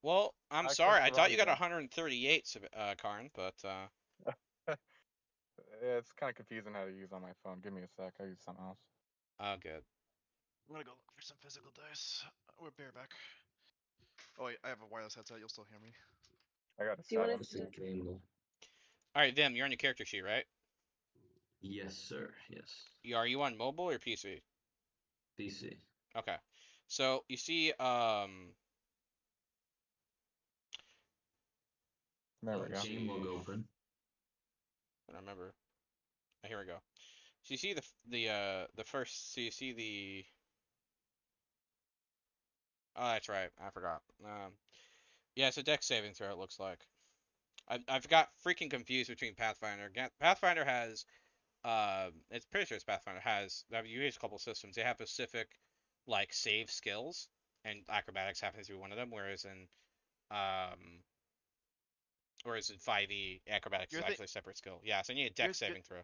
[SPEAKER 1] Well, I'm
[SPEAKER 6] I
[SPEAKER 1] sorry.
[SPEAKER 6] clicked
[SPEAKER 1] I
[SPEAKER 6] the
[SPEAKER 1] thought you
[SPEAKER 6] wrong
[SPEAKER 1] got
[SPEAKER 6] button.
[SPEAKER 1] 138, Karn, but
[SPEAKER 6] It's kind of confusing how to use on my phone. Give me a sec. I'll use something else.
[SPEAKER 1] oh, good.
[SPEAKER 5] I'm gonna go look for some physical dice. We're bareback. Oh wait, I have a wireless headset. You'll still hear me.
[SPEAKER 6] I got a
[SPEAKER 4] Do you want
[SPEAKER 6] 7.
[SPEAKER 4] us
[SPEAKER 3] It's
[SPEAKER 4] to
[SPEAKER 3] a game log.
[SPEAKER 1] All right, Vim, you're on your character sheet, right?
[SPEAKER 3] Yes, sir. Yes.
[SPEAKER 1] Are you on mobile or PC?
[SPEAKER 3] PC.
[SPEAKER 1] Okay. So you see,
[SPEAKER 6] There we
[SPEAKER 3] Got
[SPEAKER 6] go.
[SPEAKER 3] game log open.
[SPEAKER 1] I don't remember. Oh, here we go. So you see the first. So you see the. Oh, that's right. I forgot. Yeah, it's a dex saving throw. It looks like. I've got freaking confused between Pathfinder. Pathfinder has. It's pretty sure it's Pathfinder has. I've used a couple systems. They have specific, like, save skills, and acrobatics happens to be one of them. Whereas in 5e, acrobatics
[SPEAKER 5] You're
[SPEAKER 1] is
[SPEAKER 5] thi-
[SPEAKER 1] actually a separate skill. Yeah, so you need a
[SPEAKER 5] You're,
[SPEAKER 1] dex saving throw.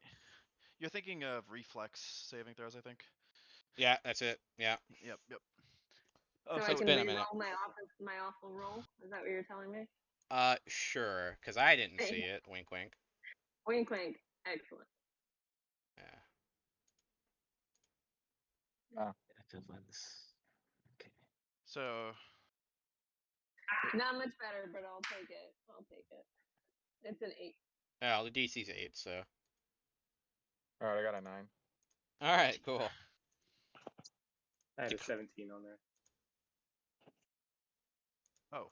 [SPEAKER 5] you're thinking of reflex saving throws, I think.
[SPEAKER 1] Yeah, that's it. Yeah.
[SPEAKER 5] Yep.
[SPEAKER 4] so I
[SPEAKER 1] so it's
[SPEAKER 4] can
[SPEAKER 1] been a minute.
[SPEAKER 4] re-roll my awful roll? Is that what you're telling me?
[SPEAKER 1] Sure, because I didn't see it. Wink, wink.
[SPEAKER 4] Wink, wink. Excellent.
[SPEAKER 1] Yeah.
[SPEAKER 3] I can't find this. Okay.
[SPEAKER 5] So
[SPEAKER 4] Not much better, but I'll take it. I'll take it. It's an 8.
[SPEAKER 1] Oh, the DC's 8, so.
[SPEAKER 6] All right, I got a 9.
[SPEAKER 1] All right, cool.
[SPEAKER 2] I had a 17 on there.
[SPEAKER 5] oh.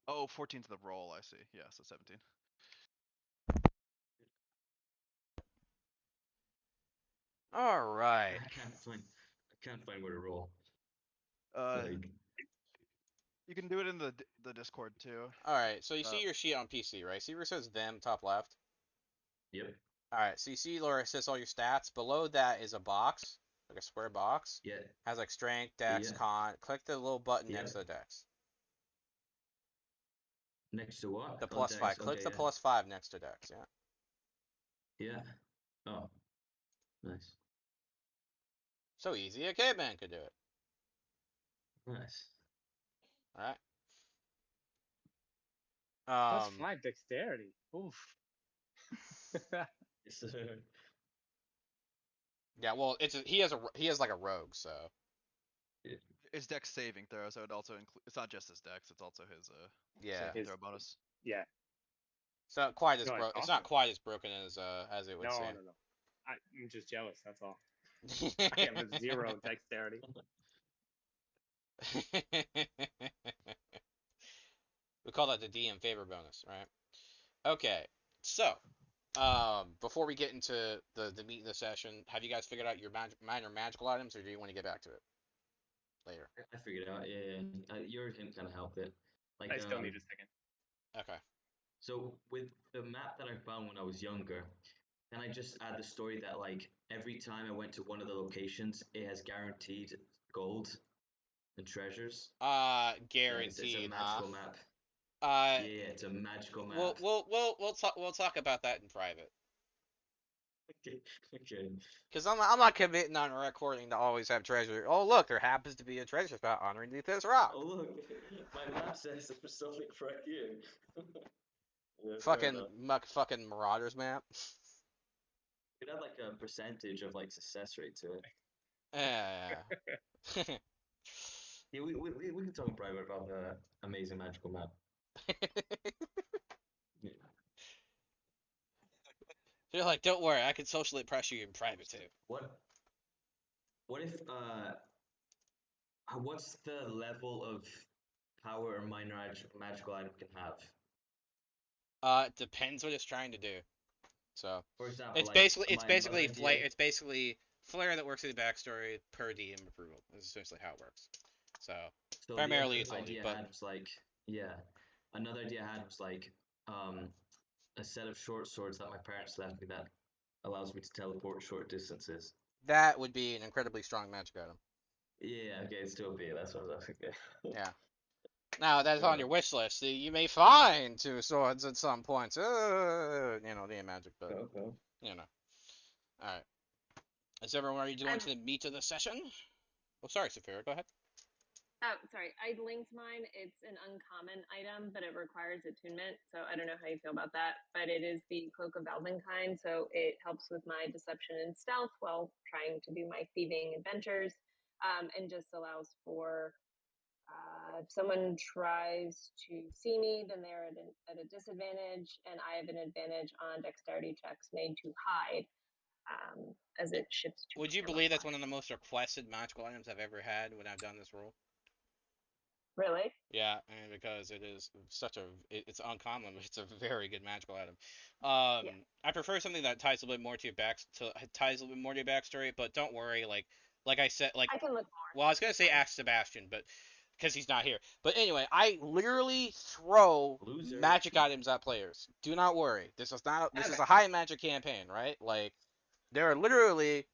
[SPEAKER 5] Oh, 14's the roll, I see. Yeah, so 17.
[SPEAKER 1] All right.
[SPEAKER 3] I can't find where to roll.
[SPEAKER 5] Uh,
[SPEAKER 3] Like,
[SPEAKER 5] You can do it in the Discord too.
[SPEAKER 1] All right, so you
[SPEAKER 5] Uh,
[SPEAKER 1] see your sheet on PC, right? See where it says them top left?
[SPEAKER 7] Yep.
[SPEAKER 1] All right, so you see where it says all your stats. Below that is a box, like a square box.
[SPEAKER 7] Yeah.
[SPEAKER 1] Has like strength, dex,
[SPEAKER 7] Yeah.
[SPEAKER 1] con. Click the little button next to
[SPEAKER 7] Yep.
[SPEAKER 1] the dex.
[SPEAKER 7] Next to what?
[SPEAKER 1] The
[SPEAKER 7] Oh,
[SPEAKER 1] +5.
[SPEAKER 7] Dex.
[SPEAKER 1] Click
[SPEAKER 7] Okay,
[SPEAKER 1] the
[SPEAKER 7] yeah.
[SPEAKER 1] +5 next to dex. Yeah.
[SPEAKER 7] Yeah. Oh, nice.
[SPEAKER 1] So easy, a caveman could do it.
[SPEAKER 7] Nice.
[SPEAKER 1] All right.
[SPEAKER 2] +5 dexterity. Oof.
[SPEAKER 7] Yes, sir.
[SPEAKER 1] Yeah. Well, he has like a rogue, so
[SPEAKER 5] his dex saving throw, so it also includes. It's not just his dex; it's also his
[SPEAKER 1] yeah.
[SPEAKER 5] saving throw bonus.
[SPEAKER 2] Yeah.
[SPEAKER 1] It's not quite as
[SPEAKER 2] No, it's
[SPEAKER 1] It's not
[SPEAKER 2] awesome.
[SPEAKER 1] quite as broken as it would
[SPEAKER 2] No,
[SPEAKER 1] seem.
[SPEAKER 2] no. I'm just jealous. That's all. I have a 0 dexterity.
[SPEAKER 1] We call that the DM favor bonus, right? Okay, so before we get into the meat of the session, have you guys figured out your minor magical items, or do you want to get back to it later?
[SPEAKER 7] I figured it out. Yeah. Your hint kind of helped it. Like,
[SPEAKER 2] I still need a second.
[SPEAKER 1] Okay.
[SPEAKER 7] So with the map that I found when I was younger, can I just add the story that like every time I went to one of the locations, it has guaranteed gold and treasures? It's a
[SPEAKER 1] Guaranteed, huh?
[SPEAKER 7] magical map.
[SPEAKER 1] Uh,
[SPEAKER 7] Yeah, it's a magical
[SPEAKER 1] we'll
[SPEAKER 7] map.
[SPEAKER 1] we'll we'll we'll talk about that in private.
[SPEAKER 7] Okay, okay.
[SPEAKER 1] Because I'm not committing on recording to always have treasure. Oh look, there happens to be a treasure spot underneath this rock.
[SPEAKER 7] Oh look, my map says there's something right here. Yeah, fair
[SPEAKER 1] Fucking
[SPEAKER 7] enough.
[SPEAKER 1] fucking Marauders map.
[SPEAKER 7] Could add like a percentage of like success rate to it.
[SPEAKER 1] Yeah.
[SPEAKER 7] Yeah, we can talk in private about the amazing magical map. Yeah.
[SPEAKER 1] They're like, don't worry, I can socially pressure you in private too.
[SPEAKER 7] What if what's the level of power a minor magical item can have?
[SPEAKER 1] It depends what it's trying to do. So
[SPEAKER 7] For example,
[SPEAKER 1] it's
[SPEAKER 7] like
[SPEAKER 1] basically
[SPEAKER 7] my idea.
[SPEAKER 1] it's basically flare that works in the backstory per DM approval. Is essentially how it works. So
[SPEAKER 7] So
[SPEAKER 1] primarily
[SPEAKER 7] the
[SPEAKER 1] it's
[SPEAKER 7] other
[SPEAKER 1] only,
[SPEAKER 7] idea I
[SPEAKER 1] but
[SPEAKER 7] had was like, yeah, another idea I had was like a set of short swords that my parents left me that allows me to teleport short distances.
[SPEAKER 1] that would be an incredibly strong magic item.
[SPEAKER 7] Yeah, okay, it's still B. That's what I was thinking.
[SPEAKER 1] Yeah. Now that's
[SPEAKER 7] Fair
[SPEAKER 1] on
[SPEAKER 7] enough.
[SPEAKER 1] your wish list. You may find two swords at some points. DM magic, but
[SPEAKER 7] Okay.
[SPEAKER 1] you know. All right. Is everyone ready to go into the meat of the session? Oh, sorry, Saphira. Go ahead.
[SPEAKER 4] Oh, sorry. I linked mine. It's an uncommon item, but it requires attunement. So I don't know how you feel about that. But it is the Cloak of Elvenkind. So it helps with my deception and stealth while trying to do my thieving adventures. And just allows for if someone tries to see me, then they're at a disadvantage, and I have an advantage on dexterity checks made to hide as it shifts to
[SPEAKER 1] Would you believe that's
[SPEAKER 4] camouflage.
[SPEAKER 1] one of the most requested magical items I've ever had when I've done this role?
[SPEAKER 4] Really?
[SPEAKER 1] Yeah, and because it is it's uncommon, but it's a very good magical item.
[SPEAKER 4] Yeah.
[SPEAKER 1] I prefer something that ties a little bit more to your ties a little bit more to your backstory, but don't worry, like I said, like,
[SPEAKER 4] I can look more.
[SPEAKER 1] well, I was gonna
[SPEAKER 4] It's
[SPEAKER 1] say
[SPEAKER 4] fine.
[SPEAKER 1] ask Sebastian, but because he's not here. But anyway, I literally throw
[SPEAKER 7] Loser.
[SPEAKER 1] magic items at players. Do not worry. This is
[SPEAKER 2] Damn
[SPEAKER 1] a high magic campaign, right? Like, there are literally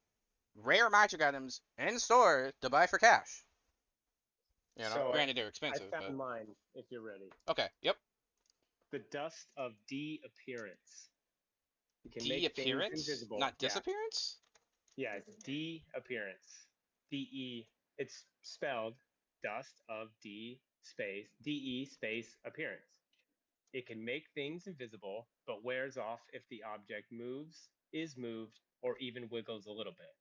[SPEAKER 1] rare magic items in store to buy for cash. You know,
[SPEAKER 2] So
[SPEAKER 1] granted they're
[SPEAKER 2] I
[SPEAKER 1] expensive, but
[SPEAKER 2] found mine if you're ready.
[SPEAKER 1] okay. Yep.
[SPEAKER 2] The dust of de-appearance. You can make things
[SPEAKER 1] De-appearance,
[SPEAKER 2] invisible.
[SPEAKER 1] not
[SPEAKER 2] Yeah.
[SPEAKER 1] disappearance.
[SPEAKER 2] Yeah, it's de-appearance. D-E. It's spelled dust of D-E space appearance. It can make things invisible, but wears off if the object moves, is moved, or even wiggles a little bit.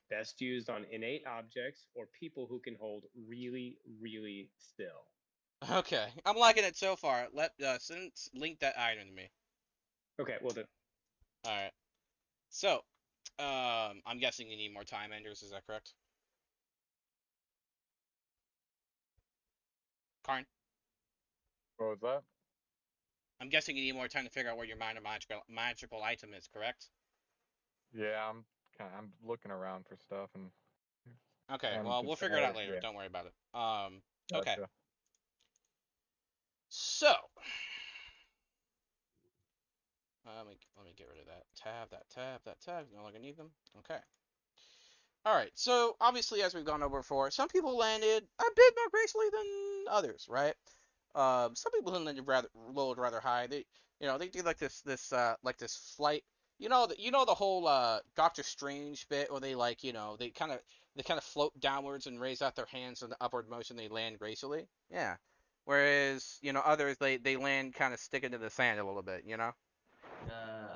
[SPEAKER 2] Best used on innate objects or people who can hold really, really still.
[SPEAKER 1] Okay, I'm liking it so far. Link that item to me.
[SPEAKER 2] Okay, well,
[SPEAKER 1] All right. So, I'm guessing you need more time enders. Is that correct? Karn?
[SPEAKER 6] What was that?
[SPEAKER 1] I'm guessing you need more time to figure out where your minor magical item is, correct?
[SPEAKER 6] Yeah, I'm looking around for stuff and
[SPEAKER 1] Okay,
[SPEAKER 6] and
[SPEAKER 1] well, we'll figure it out later.
[SPEAKER 6] yeah,
[SPEAKER 1] Don't worry about it. Okay.
[SPEAKER 6] gotcha.
[SPEAKER 1] So, let me get rid of that tab. No longer need them. Okay. All right. So obviously, as we've gone over before, some people landed a bit more gracefully than others, right? Some people landed rather high. They do like this flight. The whole Doctor Strange bit where they they kind of float downwards and raise out their hands in the upward motion. They land gracefully. Yeah. Whereas others they land kind of sticking to the sand a little bit.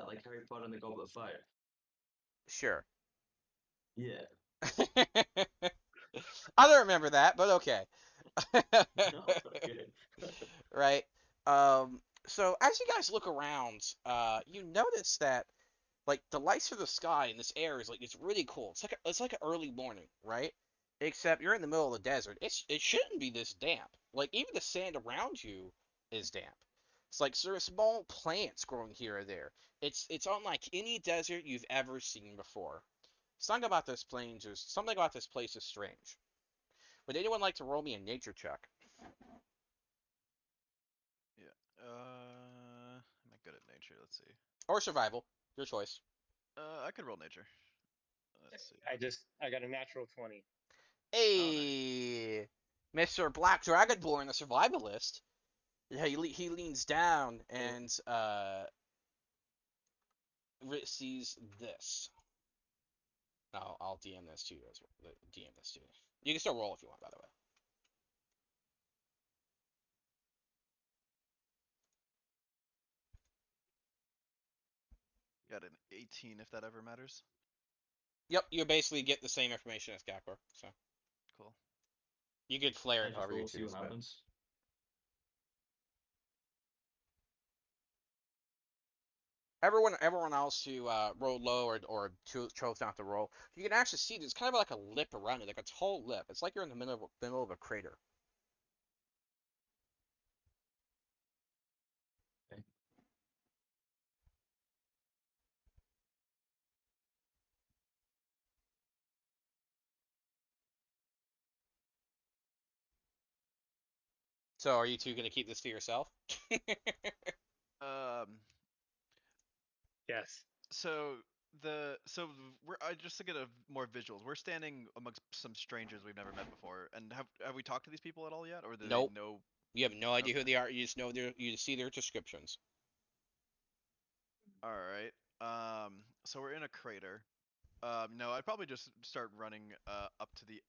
[SPEAKER 7] Like Harry Potter and the Goblet of Fire.
[SPEAKER 1] Sure.
[SPEAKER 7] Yeah.
[SPEAKER 1] I don't remember that, but okay.
[SPEAKER 7] No, okay.
[SPEAKER 1] Right. So as you guys look around, you notice that like the lights of the sky in this air is like it's really cool. It's like an early morning, right? Except you're in the middle of the desert. It shouldn't be this damp. Like even the sand around you is damp. It's like there are small plants growing here or there. It's unlike any desert you've ever seen before. Something about this place is strange. Would anyone like to roll me a nature check?
[SPEAKER 5] Yeah. Am I good at nature? Let's see.
[SPEAKER 1] Or survival? Your choice.
[SPEAKER 5] I could roll nature. Let's see.
[SPEAKER 2] I got a natural 20.
[SPEAKER 1] Hey, Mr. Black Dragonborn, the survivalist. He leans down and sees this. I'll DM this to you as well. DM this to you. You can still roll if you want, by the way.
[SPEAKER 5] Got an 18 if that ever matters.
[SPEAKER 1] Yep, you basically get the same information as Gakor, so
[SPEAKER 5] Cool.
[SPEAKER 1] you could flare
[SPEAKER 7] I
[SPEAKER 1] it
[SPEAKER 7] just
[SPEAKER 1] however you
[SPEAKER 7] roll, see
[SPEAKER 1] choose.
[SPEAKER 7] what
[SPEAKER 1] But
[SPEAKER 7] happens.
[SPEAKER 1] everyone else who rolled low chose not to roll, you can actually see there's kind of like a lip around it, like a tall lip. It's like you're in the middle of a crater.
[SPEAKER 7] Okay.
[SPEAKER 1] So are you two gonna keep this to yourself?
[SPEAKER 5] Um.
[SPEAKER 2] Yes.
[SPEAKER 5] So we're I just to get a more visuals. We're standing amongst some strangers we've never met before, and have we talked to these people at all yet, or do
[SPEAKER 1] Nope.
[SPEAKER 5] they know?
[SPEAKER 1] You have no idea who
[SPEAKER 5] Okay.
[SPEAKER 1] they are. You just know you see their descriptions.
[SPEAKER 5] All right. So we're in a crater. No, I'd probably just start running up to the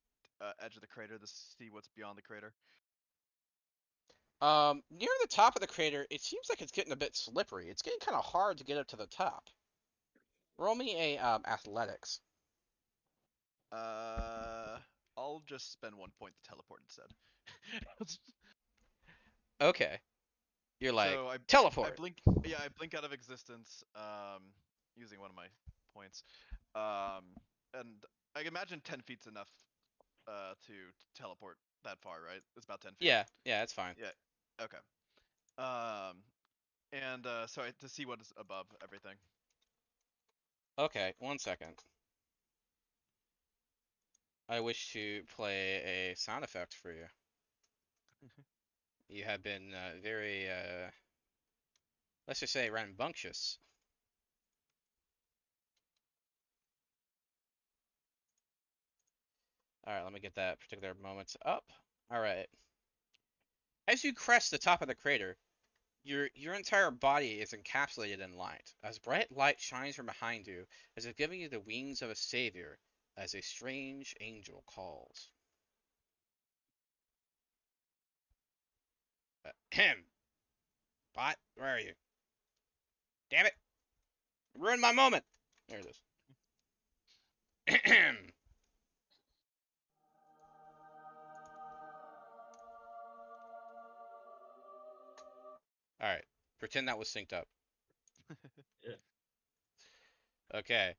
[SPEAKER 5] edge of the crater to see what's beyond the crater.
[SPEAKER 1] Near the top of the crater, it seems like it's getting a bit slippery. It's getting kind of hard to get up to the top. Roll me a athletics.
[SPEAKER 5] I'll just spend 1 point to teleport instead.
[SPEAKER 1] Okay. You're like
[SPEAKER 5] So I
[SPEAKER 1] teleport.
[SPEAKER 5] blink. Yeah, I blink out of existence. Using one of my points. And I imagine 10 feet's enough. To teleport that far, right? It's about 10 feet.
[SPEAKER 1] Yeah, that's fine.
[SPEAKER 5] Yeah. Okay. And so to see what is above everything.
[SPEAKER 1] Okay, 1 second. I wish to play a sound effect for you. You have been very, let's just say, rambunctious. All right, let me get that particular moment up. All right. As you crest the top of the crater, your entire body is encapsulated in light, as bright light shines from behind you, as if giving you the wings of a savior, as a strange angel calls. Ahem. Bot, where are you? Damn it! Ruined my moment! There it is. Ahem. Alright, pretend that was synced up.
[SPEAKER 7] Yeah.
[SPEAKER 1] Okay.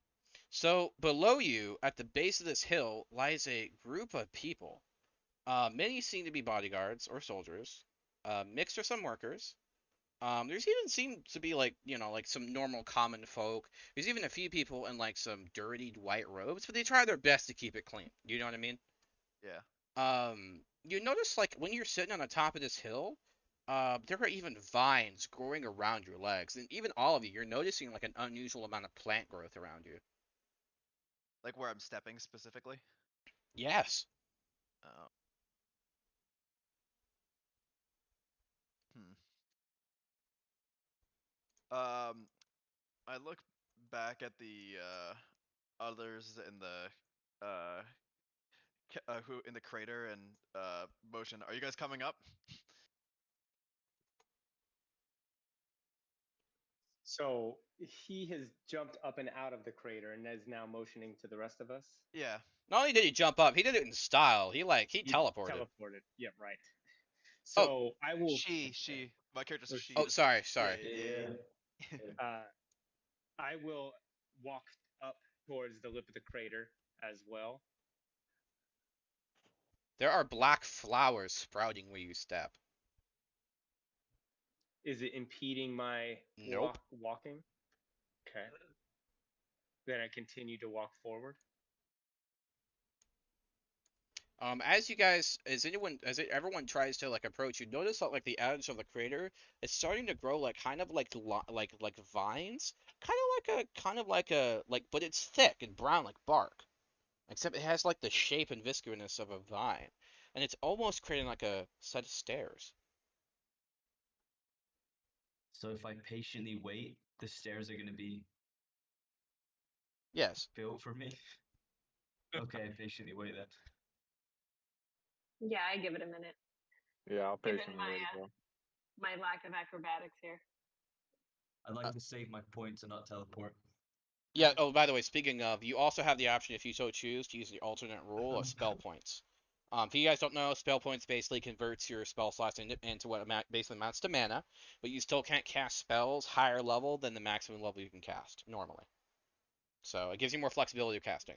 [SPEAKER 1] So, below you, at the base of this hill, lies a group of people. Many seem to be bodyguards or soldiers. Mixed with some workers. There's even seem to be like some normal common folk. There's even a few people in like some dirty white robes, but they try their best to keep it clean. You know what I mean?
[SPEAKER 5] Yeah.
[SPEAKER 1] You notice like when you're sitting on the top of this hill, there are even vines growing around your legs, and even all of you, you're noticing like an unusual amount of plant growth around you.
[SPEAKER 5] Like where I'm stepping specifically.
[SPEAKER 1] Yes.
[SPEAKER 5] Oh. I look back at the others in the who in the crater and motion. Are you guys coming up?
[SPEAKER 2] So he has jumped up and out of the crater and is now motioning to the rest of us.
[SPEAKER 5] Yeah.
[SPEAKER 1] Not only did he jump up, he did it in style. He
[SPEAKER 2] He
[SPEAKER 1] teleported.
[SPEAKER 2] teleported. Yeah, right.
[SPEAKER 1] Oh,
[SPEAKER 2] So I will.
[SPEAKER 5] She. My character's
[SPEAKER 2] Oh,
[SPEAKER 5] a she.
[SPEAKER 1] Oh, sorry.
[SPEAKER 7] Yeah.
[SPEAKER 2] I will walk up towards the lip of the crater as well.
[SPEAKER 1] There are black flowers sprouting where you step.
[SPEAKER 2] Is it impeding my
[SPEAKER 1] Nope.
[SPEAKER 2] walking? Okay. Then I continue to walk forward.
[SPEAKER 1] As everyone tries to like approach you, notice that like the edge of the crater is starting to grow like kind of like like vines, but it's thick and brown like bark, except it has like the shape and viscousness of a vine, and it's almost creating like a set of stairs.
[SPEAKER 7] So if I patiently wait, the stairs are gonna be
[SPEAKER 1] Yes.
[SPEAKER 7] built for me. Okay, patiently wait then.
[SPEAKER 4] Yeah, I give it a minute.
[SPEAKER 6] Yeah, I'll
[SPEAKER 4] Given
[SPEAKER 6] patiently
[SPEAKER 4] my
[SPEAKER 6] wait as well.
[SPEAKER 4] my lack of acrobatics here.
[SPEAKER 7] I'd like
[SPEAKER 1] Uh,
[SPEAKER 7] to save my points and not teleport.
[SPEAKER 1] Yeah. Oh, by the way, speaking of, you also have the option, if you so choose, to use the alternate rule of spell points. If you guys don't know, spell points basically converts your spell slots into what basically amounts to mana, but you still can't cast spells higher level than the maximum level you can cast normally. So it gives you more flexibility of casting.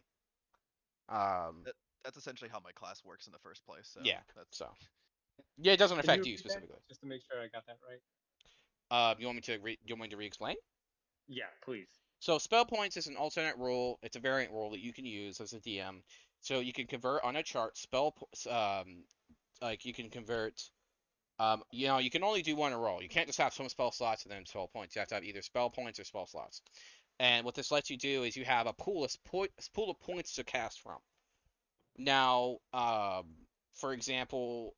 [SPEAKER 5] That's essentially how my class works in the first place. So
[SPEAKER 1] Yeah.
[SPEAKER 5] that's
[SPEAKER 1] So yeah, it doesn't
[SPEAKER 2] Can
[SPEAKER 1] affect
[SPEAKER 2] you
[SPEAKER 1] you
[SPEAKER 2] repeat that,
[SPEAKER 1] specifically.
[SPEAKER 2] just to make sure I got that right?
[SPEAKER 1] You want me to re-explain?
[SPEAKER 2] Yeah, please.
[SPEAKER 1] So spell points is an alternate rule. It's a variant rule that you can use as a DM. So you can convert on a chart like you can convert. You can only do one in a roll. You can't just have some spell slots and then spell points. You have to have either spell points or spell slots. And what this lets you do is you have a pool of points to cast from. Now, for example,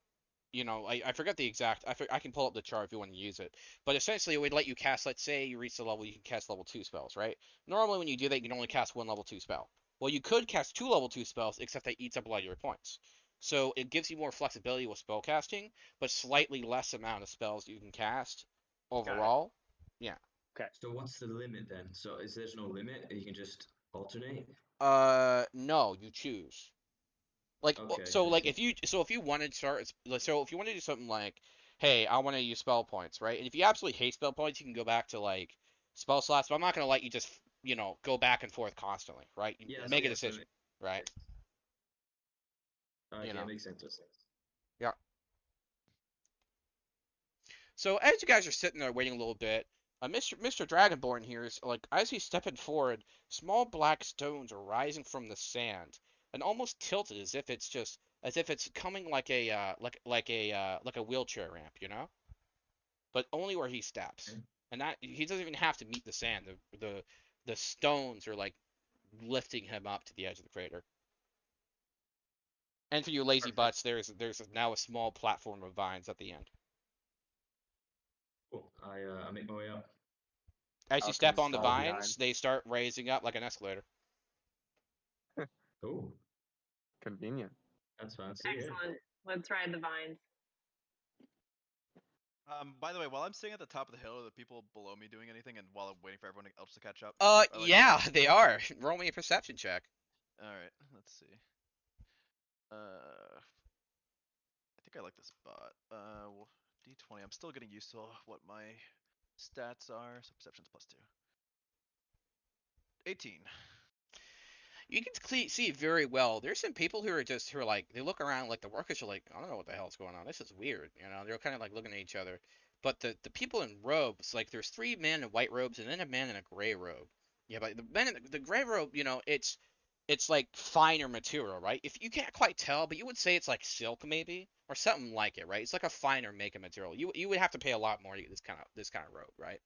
[SPEAKER 1] I forget the exact. I can pull up the chart if you want to use it. But essentially, it would let you cast. Let's say you reach the level, you can cast level 2 spells, right? Normally, when you do that, you can only cast one level 2 spell. Well, you could cast 2 level 2 spells, except that eats up a lot of your points. So it gives you more flexibility with spell casting, but slightly less amount of spells you can cast overall. Yeah.
[SPEAKER 2] Okay.
[SPEAKER 7] So what's the limit then? So is there's no limit? You can just alternate?
[SPEAKER 1] No, you choose. Like
[SPEAKER 7] Okay,
[SPEAKER 1] so
[SPEAKER 7] I
[SPEAKER 1] like
[SPEAKER 7] see.
[SPEAKER 1] if you wanted to if you want to do something like, hey, I want to use spell points, right? And if you absolutely hate spell points, you can go back to like spell slots, but I'm not gonna let you just go back and forth constantly, right? You
[SPEAKER 7] Yeah,
[SPEAKER 1] make a
[SPEAKER 7] yeah, so
[SPEAKER 1] decision, right? You
[SPEAKER 7] yeah,
[SPEAKER 1] know.
[SPEAKER 7] makes sense.
[SPEAKER 1] Yeah. So as you guys are sitting there waiting a little bit, Mr. Dragonborn here is like as he's stepping forward, small black stones are rising from the sand and almost tilted as if it's coming like a like a wheelchair ramp, but only where he steps.
[SPEAKER 7] Okay.
[SPEAKER 1] And that he doesn't even have to meet the sand. The stones are like lifting him up to the edge of the crater. And for you lazy
[SPEAKER 2] Perfect.
[SPEAKER 1] butts, there's now a small platform of vines at the end.
[SPEAKER 7] Cool. I make my way up.
[SPEAKER 1] As you
[SPEAKER 6] Falcons
[SPEAKER 1] step on the
[SPEAKER 6] fall behind.
[SPEAKER 1] vines, they start raising up like an escalator.
[SPEAKER 7] Oh,
[SPEAKER 6] Convenient.
[SPEAKER 7] that's fancy. Yeah.
[SPEAKER 4] Excellent. Let's ride the vines.
[SPEAKER 5] By the way, while I'm sitting at the top of the hill, are the people below me doing anything? And while I'm waiting for everyone else to catch up?
[SPEAKER 1] Yeah, they are. Roll me a perception check.
[SPEAKER 5] All right, let's see. I think I like this bot. D20. I'm still getting used to what my stats are. So perception's +2. 18.
[SPEAKER 1] You can see very well. There's some people who are like they look around like the workers are like, I don't know what the hell's going on. This is weird. They're kind of like looking at each other. But the people in robes, like there's 3 men in white robes and then a man in a gray robe. Yeah, but the men in the gray robe, it's like finer material, right? If you can't quite tell, but you would say it's like silk maybe or something like it, right? It's like a finer makeup material. You would have to pay a lot more to get this kind of robe, right?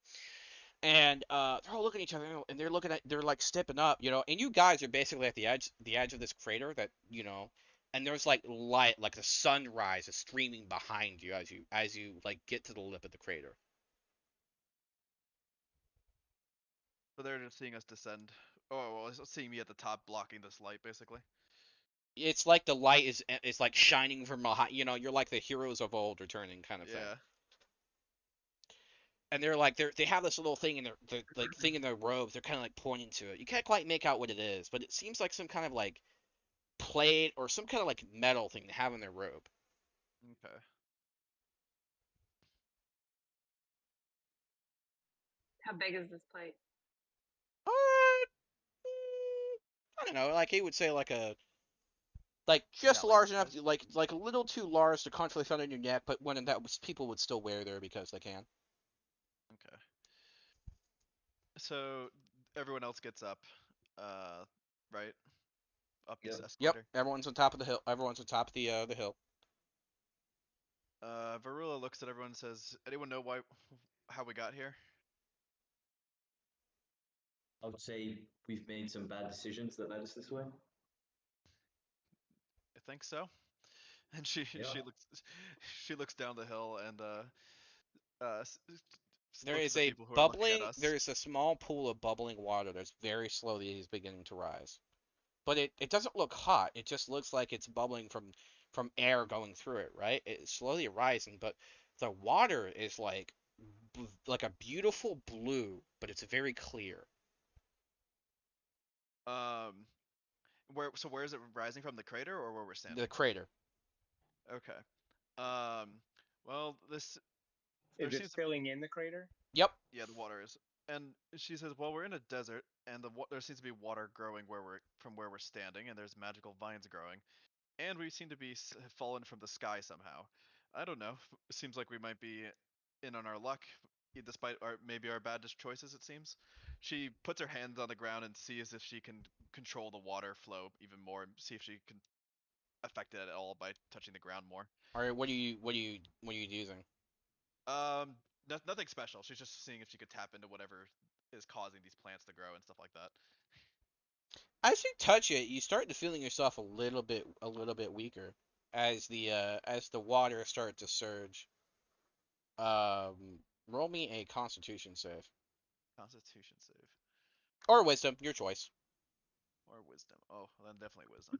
[SPEAKER 1] And they're all looking at each other and they're like stepping up, and you guys are basically at the edge of this crater that, and there's like light, like the sunrise is streaming behind you as you like get to the lip of the crater.
[SPEAKER 5] So they're just seeing us descend. Oh, well, it's seeing me at the top blocking this light, basically.
[SPEAKER 1] It's like the light is like shining from behind, you're like the heroes of old returning kind of thing.
[SPEAKER 5] Yeah.
[SPEAKER 1] And they're like they have this little thing in their like thing in their robes. They're kind of like pointing to it. You can't quite make out what it is, but it seems like some kind of like plate or some kind of like metal thing they have in their robe.
[SPEAKER 5] Okay.
[SPEAKER 4] How big is this plate?
[SPEAKER 1] I don't know. Like he would say like just
[SPEAKER 5] Belly
[SPEAKER 1] large enough,
[SPEAKER 5] size.
[SPEAKER 1] like a little too large to comfortably fit on your neck, but when that was people would still wear there because they can.
[SPEAKER 5] Okay. So everyone else gets up, right? Up this
[SPEAKER 3] Yep.
[SPEAKER 1] Yep.
[SPEAKER 5] escalator.
[SPEAKER 1] Everyone's on top of the hill. Everyone's on top of the hill.
[SPEAKER 5] Varula looks at everyone and says, "Anyone know how we got here?"
[SPEAKER 7] I would say we've made some bad decisions that led us this way.
[SPEAKER 5] I think so. And she
[SPEAKER 7] Yeah.
[SPEAKER 5] she looks down the hill and
[SPEAKER 1] There
[SPEAKER 5] looks
[SPEAKER 1] is
[SPEAKER 5] at the
[SPEAKER 1] a
[SPEAKER 5] people who are looking at
[SPEAKER 1] bubbling.
[SPEAKER 5] us.
[SPEAKER 1] There is a small pool of bubbling water that's very slowly is beginning to rise, but it doesn't look hot. It just looks like it's bubbling from air going through it, right? It's slowly rising, but the water is like a beautiful blue, but it's very clear.
[SPEAKER 5] Where is it rising from, the crater or where we're standing?
[SPEAKER 1] The crater.
[SPEAKER 5] Okay. Well,
[SPEAKER 2] Is it filling in the crater?
[SPEAKER 1] Yep.
[SPEAKER 5] Yeah, the water is. And she says, "Well, we're in a desert, and there seems to be water growing from where we're standing, and there's magical vines growing, and we seem to be fallen from the sky somehow. I don't know. It seems like we might be in on our luck, despite maybe our bad choices. It seems." She puts her hands on the ground and sees if she can control the water flow even more, and see if she can affect it at all by touching the ground more.
[SPEAKER 1] All right. What are you using?
[SPEAKER 5] Nothing special. She's just seeing if she could tap into whatever is causing these plants to grow and stuff like that.
[SPEAKER 1] As you touch it, you start to feeling yourself a little bit weaker as the water starts to surge. Roll me a Constitution save
[SPEAKER 5] Constitution save.
[SPEAKER 1] or Wisdom, your choice.
[SPEAKER 5] Or wisdom. Oh, well, then definitely wisdom.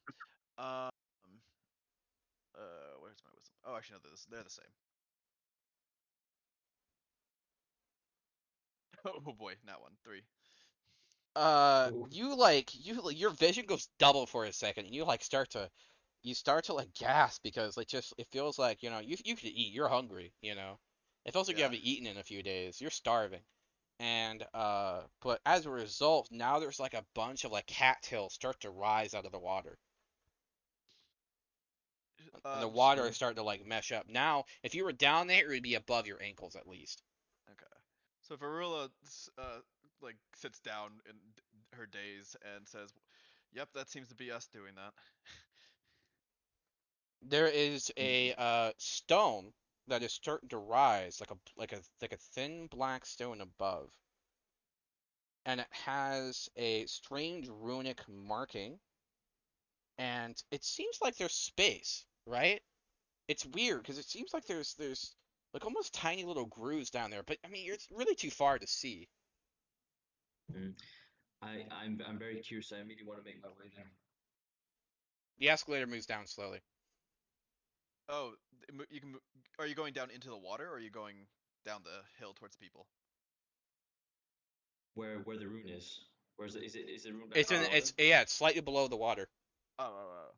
[SPEAKER 5] Where's my wisdom? Oh, actually, no, they're the same. Oh boy, not one. 3.
[SPEAKER 1] Your vision goes double for a second, and you start to like gasp because it feels like you could eat. You're hungry. It feels like you
[SPEAKER 5] Yeah.
[SPEAKER 1] haven't eaten in a few days. You're starving. And but as a result, now there's like a bunch of like cattails start to rise out of the water. And the water is starting to like mesh up. Now, if you were down there, it would be above your ankles at least.
[SPEAKER 5] Okay. So Varula like sits down in her daze and says, "Yep, that seems to be us doing that."
[SPEAKER 1] There is a stone that is starting to rise like a thin black stone above. And it has a strange runic marking. And it seems like there's space, right? It's weird because it seems like there's like almost tiny little grooves down there, but I mean it's really too far to see.
[SPEAKER 7] I'm very curious. I really want to make my way there.
[SPEAKER 1] The escalator moves down slowly.
[SPEAKER 5] Oh, you can. Are you going down into the water, or are you going down the hill towards people?
[SPEAKER 7] Where the rune is? Where's it? Is the rune?
[SPEAKER 1] It's slightly below the water.
[SPEAKER 5] Oh.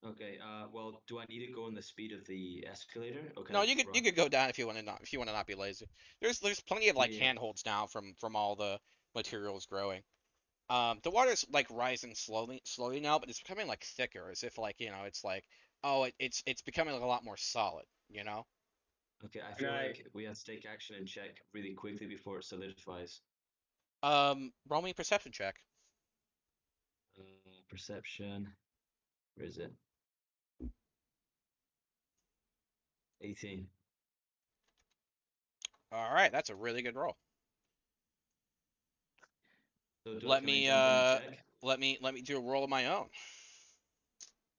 [SPEAKER 7] Okay. Well, do I need to go in the speed of the escalator? Okay.
[SPEAKER 1] No, you could go down if you want to not be lazy. There's plenty of like handholds now from all the materials growing. The water's like rising slowly now, but it's becoming like thicker, as if like it's like it's becoming like a lot more solid.
[SPEAKER 7] Okay, I feel like we have to take action and check really quickly before it solidifies.
[SPEAKER 1] Roll me a perception check.
[SPEAKER 7] perception. Where is it? 18.
[SPEAKER 1] All right, that's a really good roll.
[SPEAKER 7] So
[SPEAKER 1] Let
[SPEAKER 7] can I
[SPEAKER 1] me
[SPEAKER 7] jump in and check?
[SPEAKER 1] let me do a roll of my own.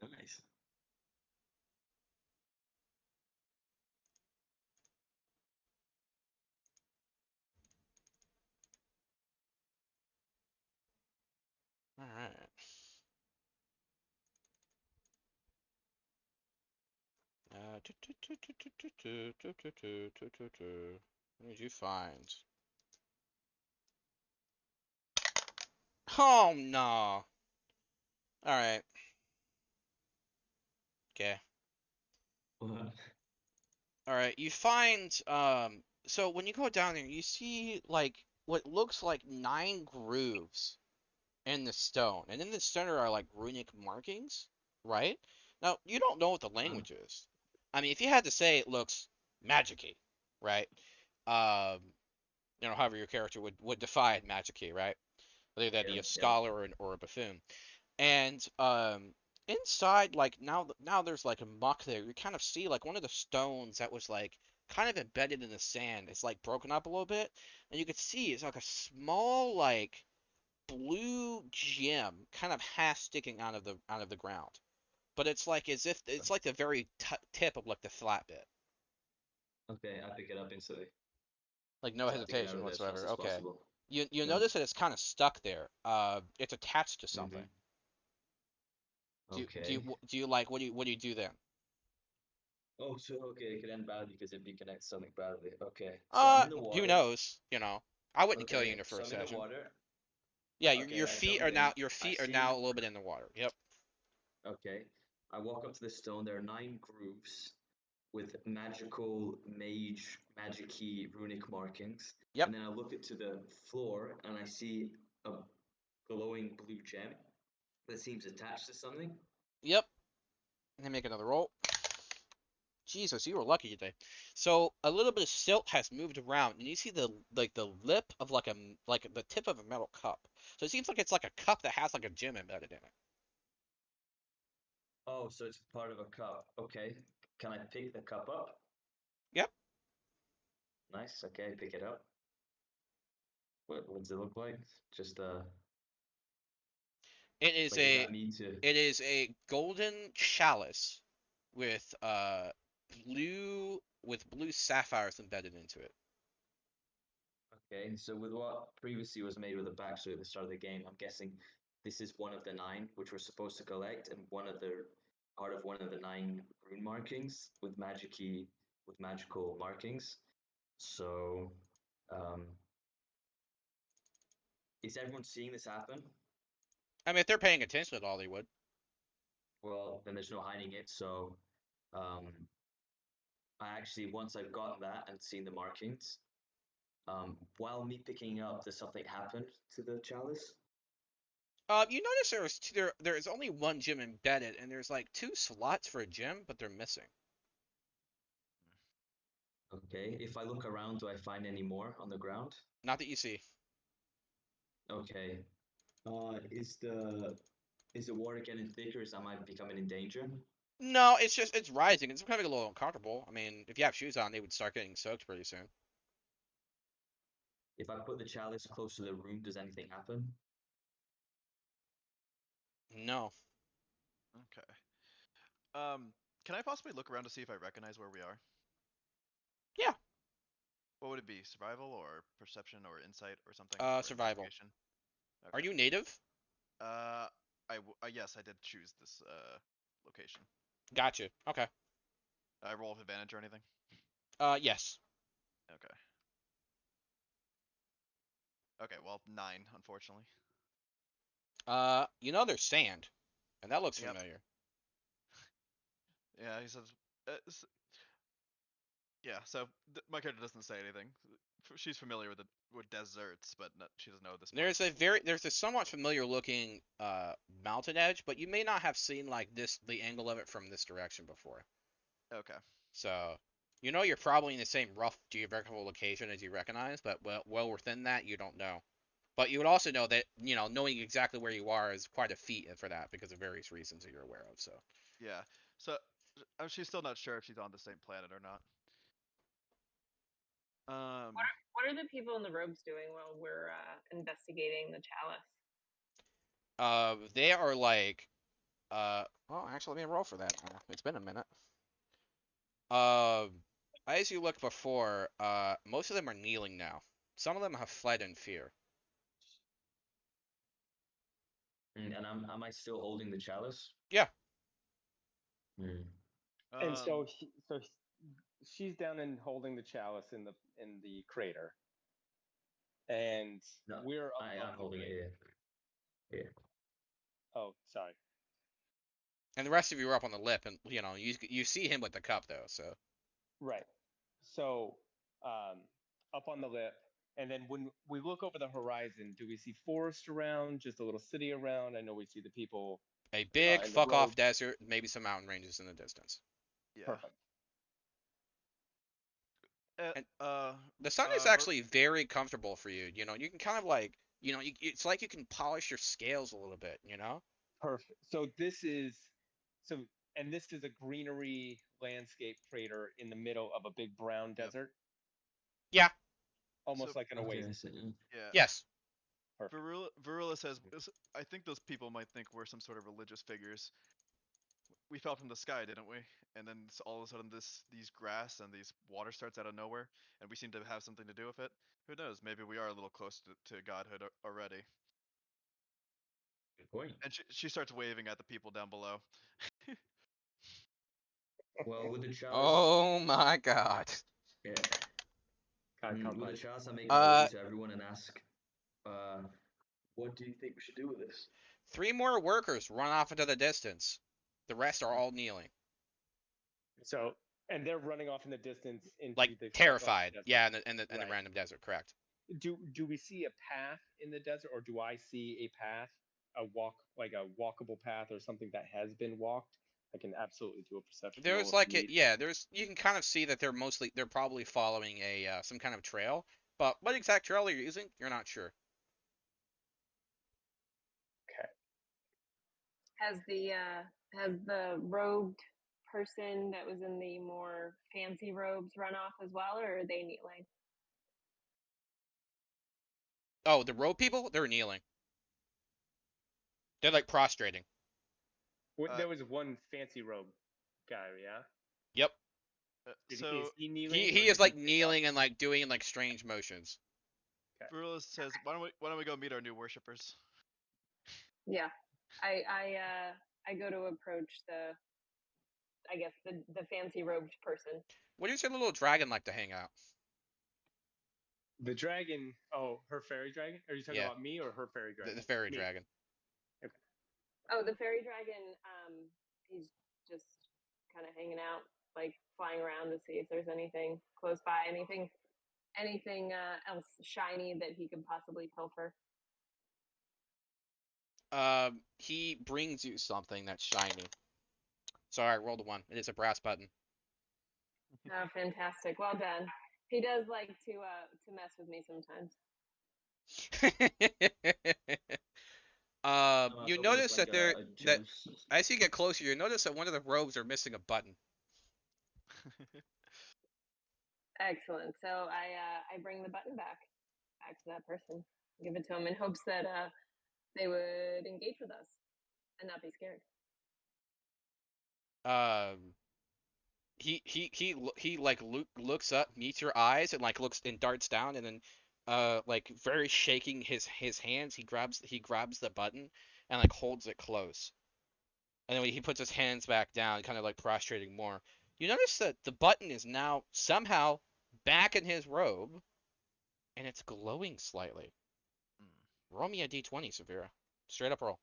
[SPEAKER 7] Nice.
[SPEAKER 1] All right. What did you find? Oh no. All right. Okay.
[SPEAKER 7] What?
[SPEAKER 1] All right. You find so when you go down there, you see like what looks like 9 grooves in the stone, and in the center are like runic markings, right? Now you don't know what the language is. I mean, if you had to say, it looks magicy, right? Um, however your character would define magicy, right? Whether that be
[SPEAKER 7] Yeah,
[SPEAKER 1] a scholar or a buffoon. And inside, like now there's like a muck there. You kind of see like one of the stones that was like kind of embedded in the sand. It's like broken up a little bit, and you could see it's like a small like blue gem kind of half sticking out of the ground. But it's like as if it's like the very tip of like the flat bit.
[SPEAKER 7] Okay, I pick it up instantly.
[SPEAKER 1] Like no
[SPEAKER 7] Try to get out
[SPEAKER 1] hesitation
[SPEAKER 7] of there as fast
[SPEAKER 1] whatsoever.
[SPEAKER 7] as
[SPEAKER 1] Okay.
[SPEAKER 7] possible.
[SPEAKER 1] You
[SPEAKER 7] Yeah.
[SPEAKER 1] notice that it's kind of stuck there. It's attached to something.
[SPEAKER 7] Okay.
[SPEAKER 1] Do you like what do you do then?
[SPEAKER 7] Oh, so okay, it could end badly because it reconnects something badly. Okay, so I'm in the
[SPEAKER 1] Who
[SPEAKER 7] water.
[SPEAKER 1] knows? I wouldn't kill you in
[SPEAKER 7] Okay,
[SPEAKER 1] your
[SPEAKER 7] so
[SPEAKER 1] first
[SPEAKER 7] I'm in the
[SPEAKER 1] session.
[SPEAKER 7] water.
[SPEAKER 1] Yeah,
[SPEAKER 7] Okay, I jump in.
[SPEAKER 1] your
[SPEAKER 7] I
[SPEAKER 1] feet are now
[SPEAKER 7] see.
[SPEAKER 1] a little bit in the water. Yep.
[SPEAKER 7] Okay, I walk up to the stone. There are 9 grooves with magical magic-y runic markings.
[SPEAKER 1] Yep.
[SPEAKER 7] And then I look to the floor and I see a glowing blue gem that seems attached to something.
[SPEAKER 1] Yep. And then make another roll. Jesus, you were lucky today. So a little bit of silt has moved around, and you see the lip of like the tip of a metal cup. So it seems like it's like a cup that has like a gem embedded in it.
[SPEAKER 7] Oh, so it's part of a cup. Okay, can I pick the cup up?
[SPEAKER 1] Yep.
[SPEAKER 7] Nice. Okay, pick it up. What does it look like? Just
[SPEAKER 1] It is
[SPEAKER 7] like is that me to?
[SPEAKER 1] it is a golden chalice with blue sapphires embedded into it.
[SPEAKER 7] Okay, so with what previously was made with a backstory at the start of the game, I'm guessing this is one of the 9 which we're supposed to collect, and part of one of the 9 rune markings with magical markings. So, um, is everyone seeing this happen?
[SPEAKER 1] I mean, if they're paying attention at all, they would.
[SPEAKER 7] Well, then there's no hiding it. So, um, I actually once I've gotten that and seen the markings, while me picking up, does something happen to the chalice?
[SPEAKER 1] You notice there is only one gem embedded, and there's like 2 slots for a gem, but they're missing.
[SPEAKER 7] Okay, if I look around, do I find any more on the ground?
[SPEAKER 1] Not that you see.
[SPEAKER 7] Okay. Is the water getting thicker? Am I becoming in danger?
[SPEAKER 1] No, it's rising. It's becoming a little uncomfortable. I mean, if you have shoes on, they would start getting soaked pretty soon.
[SPEAKER 7] If I put the chalice close to the room, does anything happen?
[SPEAKER 1] No.
[SPEAKER 5] Okay. Can I possibly look around to see if I recognize where we are?
[SPEAKER 1] Yeah.
[SPEAKER 5] What would it be? Survival or perception or insight or something?
[SPEAKER 1] Survival.
[SPEAKER 5] Investigation?
[SPEAKER 1] Are
[SPEAKER 5] Okay.
[SPEAKER 1] you native?
[SPEAKER 5] Yes, I did choose this location.
[SPEAKER 1] Gotcha. Okay.
[SPEAKER 5] I roll with advantage or anything?
[SPEAKER 1] Yes.
[SPEAKER 5] Okay. Okay, well, 9, unfortunately.
[SPEAKER 1] There's sand, and that looks
[SPEAKER 5] Yep.
[SPEAKER 1] familiar.
[SPEAKER 5] Yeah, he says. Yeah, so my character doesn't say anything. She's familiar with deserts, but she doesn't know this place.
[SPEAKER 1] There's a somewhat familiar looking mountain edge, but you may not have seen like the angle of it from this direction before.
[SPEAKER 5] Okay.
[SPEAKER 1] So, you're probably in the same rough geographical location as you recognize, but well within that you don't know. But you would also know that, knowing exactly where you are is quite a feat for that because of various reasons that you're aware of. So
[SPEAKER 5] Yeah. So she's still not sure if she's on the same planet or not.
[SPEAKER 4] What are the people in the robes doing while we're investigating the chalice?
[SPEAKER 1] they are like, well, actually, let me roll for that. It's been a minute. As you looked before, most of them are kneeling now. Some of them have fled in fear.
[SPEAKER 7] And am I still holding the chalice?
[SPEAKER 1] Yeah.
[SPEAKER 7] Hmm.
[SPEAKER 2] And so
[SPEAKER 5] Um,
[SPEAKER 2] she's down and holding the chalice in the crater, and
[SPEAKER 7] No,
[SPEAKER 2] we're up
[SPEAKER 7] I
[SPEAKER 2] above
[SPEAKER 7] am
[SPEAKER 2] the
[SPEAKER 7] holding
[SPEAKER 2] crater.
[SPEAKER 7] it. Yeah.
[SPEAKER 2] Oh, sorry.
[SPEAKER 1] And the rest of you are up on the lip, and you see him with the cup though. So
[SPEAKER 2] Right. So up on the lip, and then when we look over the horizon, do we see forest around? Just a little city around? I know we see the people
[SPEAKER 1] a big
[SPEAKER 2] in the
[SPEAKER 1] fuck off
[SPEAKER 2] robe.
[SPEAKER 1] desert, maybe some mountain ranges in the distance.
[SPEAKER 5] yeah.
[SPEAKER 2] Perfect.
[SPEAKER 1] And
[SPEAKER 5] Uh,
[SPEAKER 1] the sun is
[SPEAKER 5] Ver-
[SPEAKER 1] actually very comfortable for you. You can kind of like, it's like you can polish your scales a little bit.
[SPEAKER 2] Perfect. So, and this is a greenery landscape crater in the middle of a big brown
[SPEAKER 5] yep.
[SPEAKER 2] desert,
[SPEAKER 1] Yeah.
[SPEAKER 2] almost
[SPEAKER 5] So
[SPEAKER 2] like an
[SPEAKER 7] Okay, I
[SPEAKER 2] oasis.
[SPEAKER 7] see.
[SPEAKER 5] yeah.
[SPEAKER 1] Yes.
[SPEAKER 2] Perfect.
[SPEAKER 5] Varula says, I think those people might think we're some sort of religious figures. We fell from the sky, didn't we? And then all of a sudden these grass and these water starts out of nowhere, and we seem to have something to do with it. Who knows? Maybe we are a little close to godhood already.
[SPEAKER 7] Good point.
[SPEAKER 5] And she starts waving at the people down below.
[SPEAKER 7] Well, with the chalice,
[SPEAKER 1] Oh my God.
[SPEAKER 7] yeah.
[SPEAKER 2] Kind of
[SPEAKER 7] With the
[SPEAKER 2] complex.
[SPEAKER 7] chalice, I make my way
[SPEAKER 1] Uh,
[SPEAKER 7] to everyone and ask, what do you think we should do with this?
[SPEAKER 1] 3 more workers run off into the distance. The rest are all kneeling,
[SPEAKER 2] So, and they're running off in the distance
[SPEAKER 1] like
[SPEAKER 2] into the fuck off
[SPEAKER 1] terrified.
[SPEAKER 2] desert.
[SPEAKER 1] Yeah, in the
[SPEAKER 2] Right.
[SPEAKER 1] random desert, correct?
[SPEAKER 2] Do we see a path in the desert, or do I see a path, like a walkable path, or something that has been walked? I can absolutely do a perception roll
[SPEAKER 1] There's
[SPEAKER 2] if
[SPEAKER 1] like
[SPEAKER 2] you need.
[SPEAKER 1] yeah, you can kind of see that they're probably following a some kind of trail, but what exact trail they're using, you're not sure.
[SPEAKER 2] Okay.
[SPEAKER 4] Has the robed person that was in the more fancy robes run off as well, or are they kneeling?
[SPEAKER 1] Oh, the road people, they're kneeling. They're like prostrating.
[SPEAKER 5] Uh,
[SPEAKER 2] There was one fancy robe guy, yeah.
[SPEAKER 1] Yep.
[SPEAKER 2] Is
[SPEAKER 5] so
[SPEAKER 2] he kneeling,
[SPEAKER 1] He
[SPEAKER 2] or
[SPEAKER 1] is
[SPEAKER 2] did he
[SPEAKER 1] like
[SPEAKER 2] stand up?
[SPEAKER 1] kneeling and like doing like strange motions.
[SPEAKER 2] Okay.
[SPEAKER 5] Varula says, why don't we go meet our new worshippers?
[SPEAKER 4] Yeah, I go to approach the fancy robed person.
[SPEAKER 1] What does your little dragon like to hang out?
[SPEAKER 2] The dragon. Oh, her fairy dragon. Are you talking
[SPEAKER 1] Yeah,
[SPEAKER 2] about me or her fairy
[SPEAKER 1] the
[SPEAKER 2] dragon?
[SPEAKER 1] fairy
[SPEAKER 2] Me.
[SPEAKER 1] dragon.
[SPEAKER 2] Okay.
[SPEAKER 4] Oh, the fairy dragon. He's just kind of hanging out, like flying around to see if there's anything close by, anything else shiny that he could possibly pilfer.
[SPEAKER 1] He brings you something that's shiny. Sorry, I rolled a 1. It is a brass button.
[SPEAKER 4] Oh, fantastic! Well done. He does like to mess with me sometimes.
[SPEAKER 7] I was
[SPEAKER 1] You
[SPEAKER 7] hoping it's
[SPEAKER 1] notice
[SPEAKER 7] like
[SPEAKER 1] that there
[SPEAKER 7] a
[SPEAKER 1] that
[SPEAKER 7] Joe's.
[SPEAKER 1] as you get closer, you notice that one of the robes are missing a button.
[SPEAKER 4] Excellent. So I bring the button back to that person, give it to him in hopes that they would engage with us and not be scared.
[SPEAKER 1] Um, he like looks up, meets your eyes, and like looks and darts down, and then like very shaking his hands, he grabs the button and like holds it close, and then when he puts his hands back down, kind of like prostrating more. You notice that the button is now somehow back in his robe, and it's glowing slightly. Roll me a d20, Severa. Straight up roll.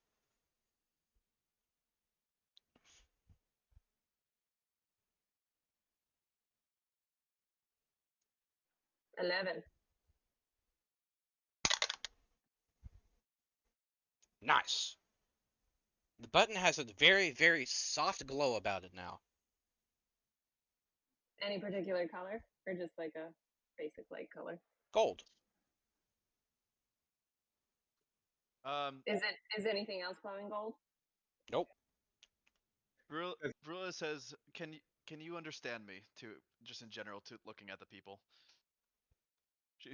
[SPEAKER 4] 11.
[SPEAKER 1] Nice. The button has a very, very soft glow about it now.
[SPEAKER 4] Any particular color, or just like a basic light color?
[SPEAKER 1] Gold.
[SPEAKER 4] Is anything else glowing gold?
[SPEAKER 1] Nope.
[SPEAKER 5] Vrula says, can you understand me to just in general to looking at the people?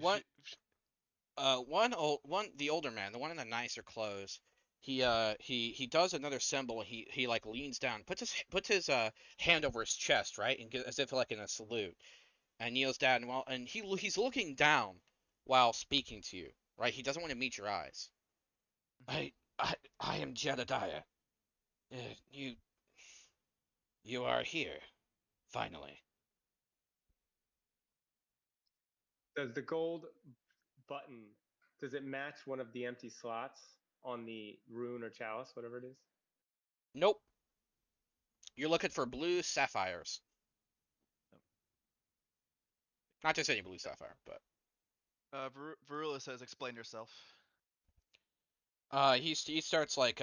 [SPEAKER 1] What? The older man, the one in the nicer clothes, he does another symbol. He like leans down, puts his hand over his chest, right, and as if like in a salute, and kneels down. And he's looking down while speaking to you, right? He doesn't want to meet your eyes. I am Jedediah. You are here, finally.
[SPEAKER 2] Does the gold button, does it match one of the empty slots on the rune or chalice, whatever it is?
[SPEAKER 1] Nope. You're looking for blue sapphires. Not just any blue sapphire, but
[SPEAKER 5] Varula says, explain yourself.
[SPEAKER 1] he starts like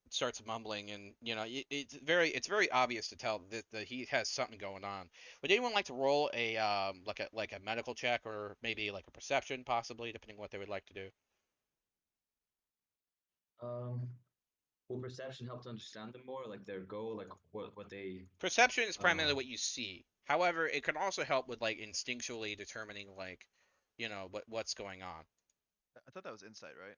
[SPEAKER 1] starts mumbling, and it's very obvious to tell that he has something going on. Would anyone like to roll a like a medical check, or maybe like a perception, possibly, depending on what they would like to do?
[SPEAKER 7] Will perception help to understand them more, like their goal, like what they?
[SPEAKER 1] Perception is primarily
[SPEAKER 7] Uh,
[SPEAKER 1] what you see. However, it can also help with like instinctually determining like, what's going on.
[SPEAKER 5] I thought that was insight, right?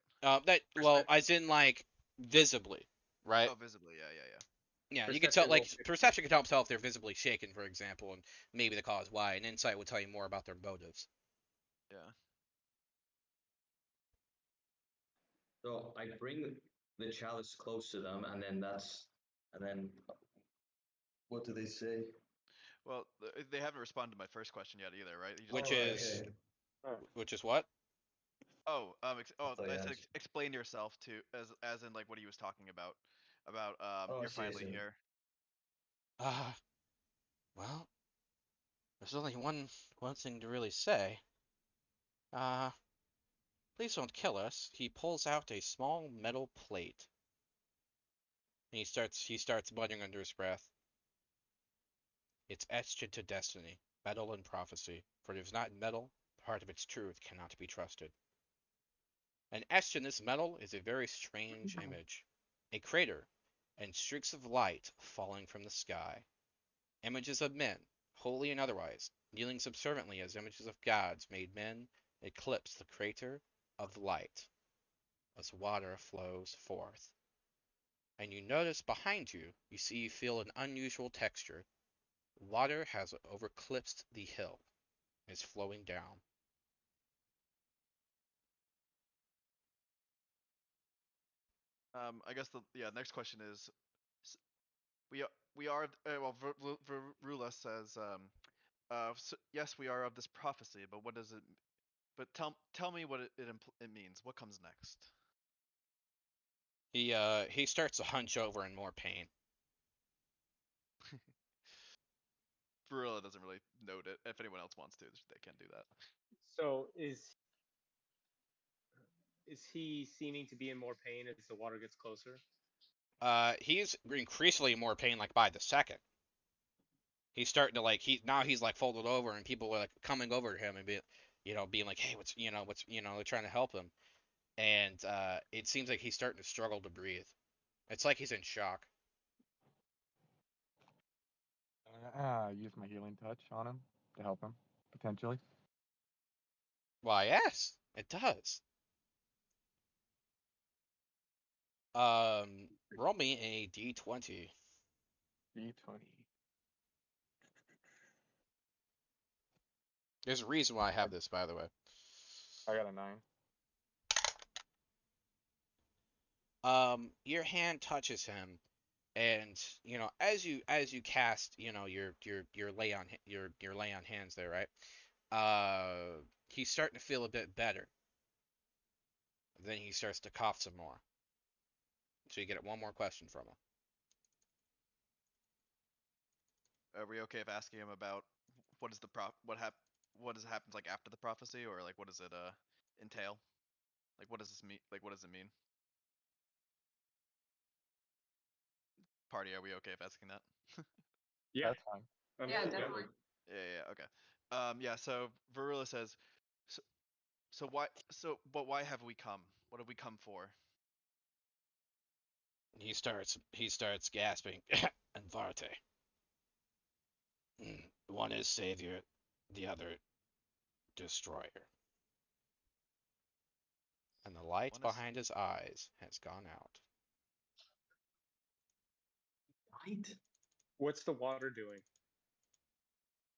[SPEAKER 1] As in like visibly, right?
[SPEAKER 5] Oh, visibly, yeah.
[SPEAKER 1] Yeah, you can tell like perception can help tell if they're visibly shaken, for example, and maybe the cause why. And insight would tell you more about their motives.
[SPEAKER 5] Yeah.
[SPEAKER 7] So I bring the chalice close to them, and then what do they say?
[SPEAKER 5] Well, they haven't responded to my first question yet either, right?
[SPEAKER 1] Which is what?
[SPEAKER 5] I said explain yourself to as in like what he was talking about you're finally here.
[SPEAKER 1] Well, there's only one thing to really say. Please don't kill us. He pulls out a small metal plate. And he starts muttering under his breath. It's etched into destiny, metal and prophecy. For it is not metal, part of its truth cannot be trusted. And etched in this metal is a very strange image. A crater, and streaks of light falling from the sky. Images of men, holy and otherwise, kneeling subserviently as images of gods made men, eclipse the crater of light as water flows forth. And you notice behind you, you feel an unusual texture. Water has overclipped the hill, is flowing down.
[SPEAKER 5] I guess the next question is, we are well. Rula says, so, yes, we are of this prophecy, but what does it? But tell me what it means. What comes next?
[SPEAKER 1] He starts to hunch over in more pain.
[SPEAKER 5] Varilla doesn't really note it. If anyone else wants to, they can do that.
[SPEAKER 2] So is he seeming to be in more pain as the water gets closer?
[SPEAKER 1] He's increasingly more pain, like by the second. He's starting to like he's like folded over, and people are like coming over to him and being like, hey, they're trying to help him, and it seems like he's starting to struggle to breathe. It's like he's in shock.
[SPEAKER 6] Use my healing touch on him to help him potentially.
[SPEAKER 1] Why, yes, it does. Roll me a d20.
[SPEAKER 6] D20.
[SPEAKER 1] There's a reason why I have this, by the way.
[SPEAKER 6] I got a 9.
[SPEAKER 1] Your hand touches him, and as you cast your lay on hands there, right? He's starting to feel a bit better. Then he starts to cough some more. So you get one more question from him.
[SPEAKER 5] Are we okay if asking him about what is the what happens like after the prophecy, or like what does it entail? Like what does this mean? Like what does it mean? Party, are we okay if asking that?
[SPEAKER 2] Yeah,
[SPEAKER 6] that's fine.
[SPEAKER 4] Yeah, definitely.
[SPEAKER 5] Yeah, okay. Yeah. So Varula says, but why have we come? What have we come for?
[SPEAKER 1] He starts gasping. And Varte. One is savior, the other destroyer. And the light
[SPEAKER 5] One is
[SPEAKER 1] behind his eyes has gone out.
[SPEAKER 3] Right?
[SPEAKER 2] What's the water doing?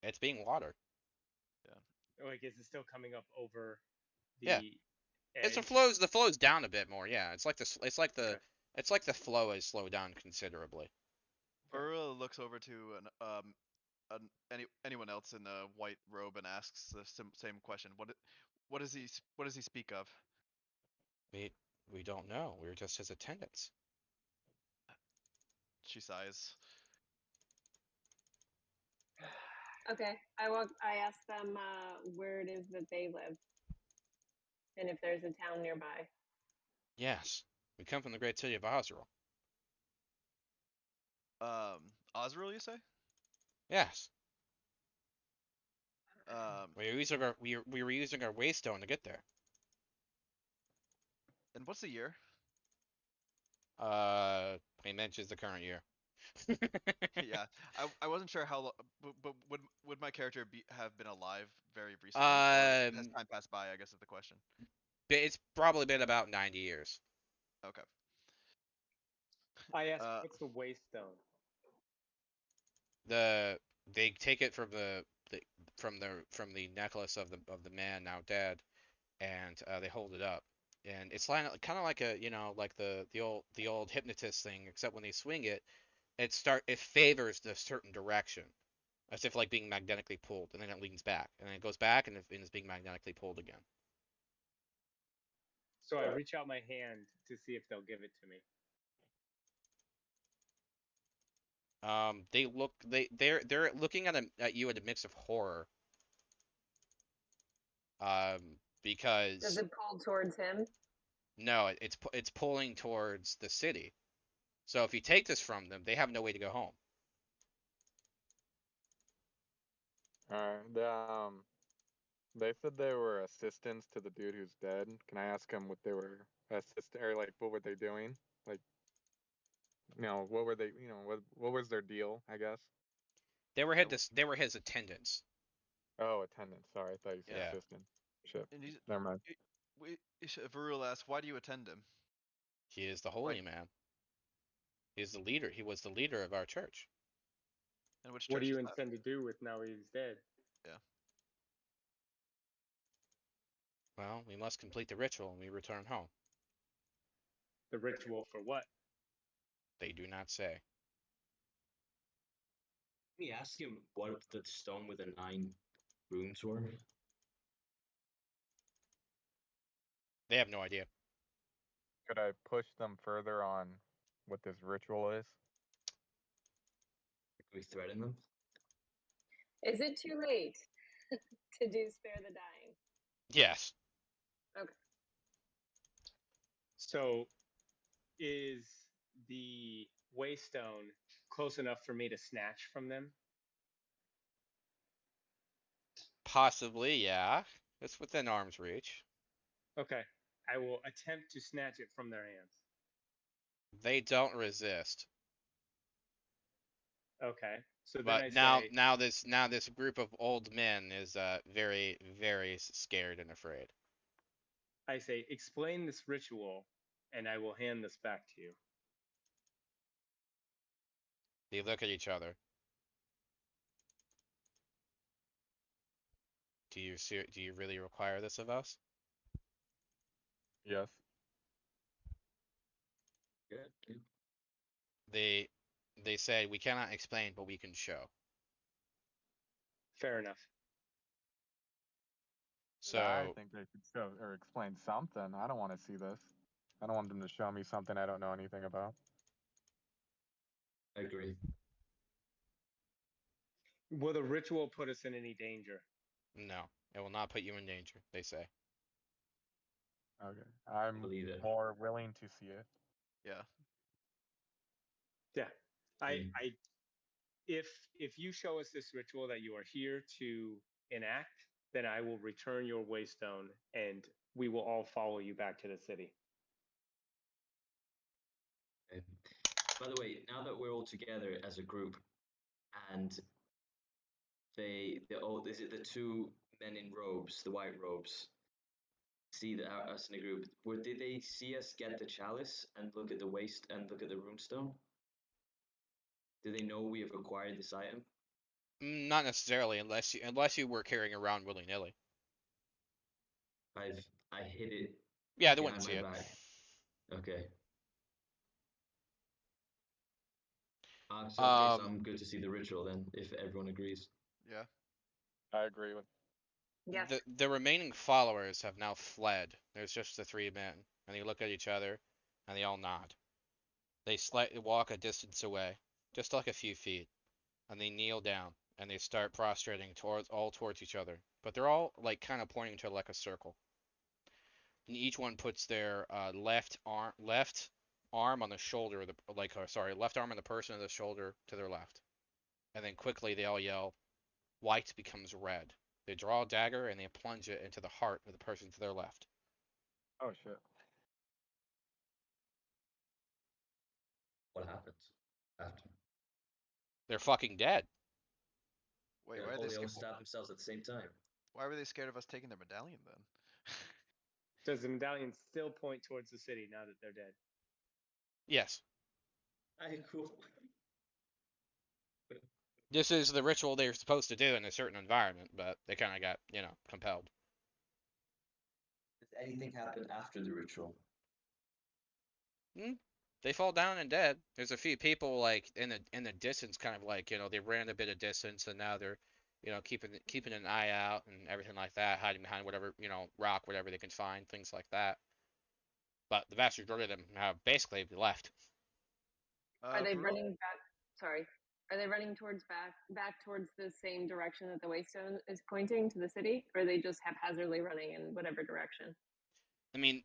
[SPEAKER 1] It's being watered.
[SPEAKER 2] Like, is it still coming up over
[SPEAKER 1] Yeah.
[SPEAKER 2] the
[SPEAKER 1] It's
[SPEAKER 2] edge?
[SPEAKER 1] the flow's down a bit more. Yeah, it's like
[SPEAKER 2] Okay.
[SPEAKER 1] the flow has slowed down considerably.
[SPEAKER 5] Burrow looks over to anyone else in a white robe and asks the same question. What does he speak of?
[SPEAKER 1] We don't know. We're just his attendants.
[SPEAKER 5] She sighs.
[SPEAKER 4] Okay, I asked them where it is that they live, and if there's a town nearby.
[SPEAKER 1] Yes, we come from the great city of Osriel.
[SPEAKER 5] Osriel, you say?
[SPEAKER 1] Yes,
[SPEAKER 5] Um,
[SPEAKER 1] we were using our waystone to get there.
[SPEAKER 5] and what's the year?
[SPEAKER 1] He mentions the current year.
[SPEAKER 5] Yeah, I wasn't sure how, but would my character have been alive very recently, or has time passed by? I guess is the question.
[SPEAKER 1] It's probably been about 90 years.
[SPEAKER 5] Okay.
[SPEAKER 2] I asked, what's the waystone?
[SPEAKER 1] They take it from from the necklace of the man now dead, and they hold it up, and it's kind of like like the old hypnotist thing, except when they swing it, it favors the certain direction, as if like being magnetically pulled, and then it leans back, and then it goes back, and it's being magnetically pulled again.
[SPEAKER 2] So I reach out my hand to see if they'll give it to me.
[SPEAKER 1] They're looking at you at a mix of horror. Because
[SPEAKER 4] Does it pull towards him?
[SPEAKER 1] no, it's pulling towards the city. So if you take this from them, they have no way to go home.
[SPEAKER 6] They said they were assistants to the dude who's dead. Can I ask them what they were assistant or like what were they doing? Like, what were they? What was their deal? I guess.
[SPEAKER 1] They were his attendants.
[SPEAKER 6] Oh, attendant. Sorry, I thought you said
[SPEAKER 1] Yeah.
[SPEAKER 6] assistant. Shit.
[SPEAKER 5] And
[SPEAKER 6] Never mind.
[SPEAKER 5] Varul asks, why do you attend him?
[SPEAKER 1] He is the holy man. He's the leader. He was the leader of our church.
[SPEAKER 5] And which church
[SPEAKER 2] What do you
[SPEAKER 5] is that?
[SPEAKER 2] intend to do with now he's dead?
[SPEAKER 5] Yeah.
[SPEAKER 1] Well, we must complete the ritual and we return home.
[SPEAKER 2] The ritual for what?
[SPEAKER 1] They do not say.
[SPEAKER 7] Let me ask him what the stone with the 9 runes were.
[SPEAKER 1] They have no idea.
[SPEAKER 6] Could I push them further on what this ritual is?
[SPEAKER 7] Can we threaten them?
[SPEAKER 4] Is it too late to do spare the dying?
[SPEAKER 1] Yes.
[SPEAKER 4] Okay.
[SPEAKER 2] So, is the waystone close enough for me to snatch from them?
[SPEAKER 1] Possibly, yeah. It's within arm's reach.
[SPEAKER 2] Okay. I will attempt to snatch it from their hands.
[SPEAKER 1] They don't resist.
[SPEAKER 2] Okay. So then
[SPEAKER 1] But
[SPEAKER 2] I say,
[SPEAKER 1] now this group of old men is very very scared and afraid.
[SPEAKER 2] explain this ritual, and I will hand this back to you.
[SPEAKER 1] They look at each other. Do you really require this of us?
[SPEAKER 6] Yes.
[SPEAKER 7] Good.
[SPEAKER 1] They say we cannot explain, but we can show.
[SPEAKER 2] Fair enough.
[SPEAKER 1] So
[SPEAKER 6] I think they should show or explain something. I don't want to see this. I don't want them to show me something I don't know anything about.
[SPEAKER 7] I agree.
[SPEAKER 2] Will the ritual put us in any danger?
[SPEAKER 1] no, it will not put you in danger, they say.
[SPEAKER 6] Okay. I'm
[SPEAKER 7] Believe it.
[SPEAKER 6] more willing to see it.
[SPEAKER 5] Yeah.
[SPEAKER 2] Yeah.
[SPEAKER 7] Mm.
[SPEAKER 2] If you show us this ritual that you are here to enact, then I will return your waystone and we will all follow you back to the city.
[SPEAKER 7] Okay. By the way, now that we're all together as a group, and is it the two men in robes, the white robes, see us in a group? Did they see us get the chalice and look at the waste and look at the runestone? Do they know we have acquired this item?
[SPEAKER 1] Not necessarily, unless you were carrying around willy nilly.
[SPEAKER 7] I hid it
[SPEAKER 1] Yeah, they wouldn't
[SPEAKER 7] behind
[SPEAKER 1] see
[SPEAKER 7] my
[SPEAKER 1] it.
[SPEAKER 7] back. Okay. So okay, so I'm good to see the ritual then, if everyone agrees.
[SPEAKER 5] Yeah.
[SPEAKER 6] I agree with.
[SPEAKER 4] Yes.
[SPEAKER 1] The remaining followers have now fled. There's just the three men, and they look at each other, and they all nod. They slightly walk a distance away, just like a few feet, and they kneel down, and they start prostrating towards each other. But they're all like kind of pointing to like a circle. And each one puts their left arm on the shoulder of the left arm on the person on the shoulder to their left. And then quickly they all yell, "White becomes red." They draw a dagger and they plunge it into the heart of the person to their left.
[SPEAKER 6] Oh shit.
[SPEAKER 7] What happens after?
[SPEAKER 1] They're fucking dead.
[SPEAKER 5] Wait,
[SPEAKER 7] Yeah,
[SPEAKER 5] why are
[SPEAKER 7] oh,
[SPEAKER 5] they
[SPEAKER 7] they all
[SPEAKER 5] scared?
[SPEAKER 7] stab themselves at the same time.
[SPEAKER 5] Why were they scared of us taking their medallion then?
[SPEAKER 2] Does the medallion still point towards the city now that they're dead?
[SPEAKER 1] Yes.
[SPEAKER 7] I cool.
[SPEAKER 1] This is the ritual they're supposed to do in a certain environment, but they kind of got, compelled.
[SPEAKER 7] Does anything happen after the ritual?
[SPEAKER 1] They fall down and dead. There's a few people like in the distance, kind of like they ran a bit of distance, and now they're keeping an eye out and everything like that, hiding behind whatever rock, whatever they can find, things like that. But the vast majority of them have basically left.
[SPEAKER 4] Are they
[SPEAKER 5] Varul-
[SPEAKER 4] running back? Sorry. Are they running towards back towards the same direction that the waystone is pointing to the city, or are they just haphazardly running in whatever direction?
[SPEAKER 1] I mean,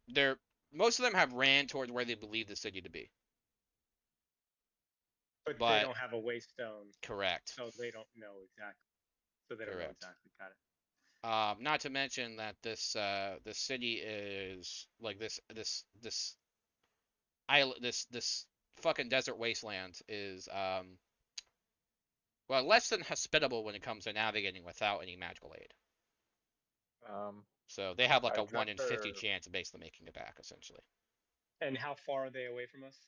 [SPEAKER 1] most of them have ran towards where they believe the city to be.
[SPEAKER 2] But
[SPEAKER 1] But
[SPEAKER 2] they don't have a waystone,
[SPEAKER 1] correct.
[SPEAKER 2] so they don't know exactly. So they don't know
[SPEAKER 1] Correct.
[SPEAKER 2] exactly. Got it.
[SPEAKER 1] Not to mention that this city is like this island, this fucking desert wasteland is well, less than hospitable when it comes to navigating without any magical aid. So they have like
[SPEAKER 6] I
[SPEAKER 1] a 1 in
[SPEAKER 6] checked
[SPEAKER 1] 50
[SPEAKER 6] their-
[SPEAKER 1] chance of basically making it back, essentially.
[SPEAKER 2] And how far are they away from us?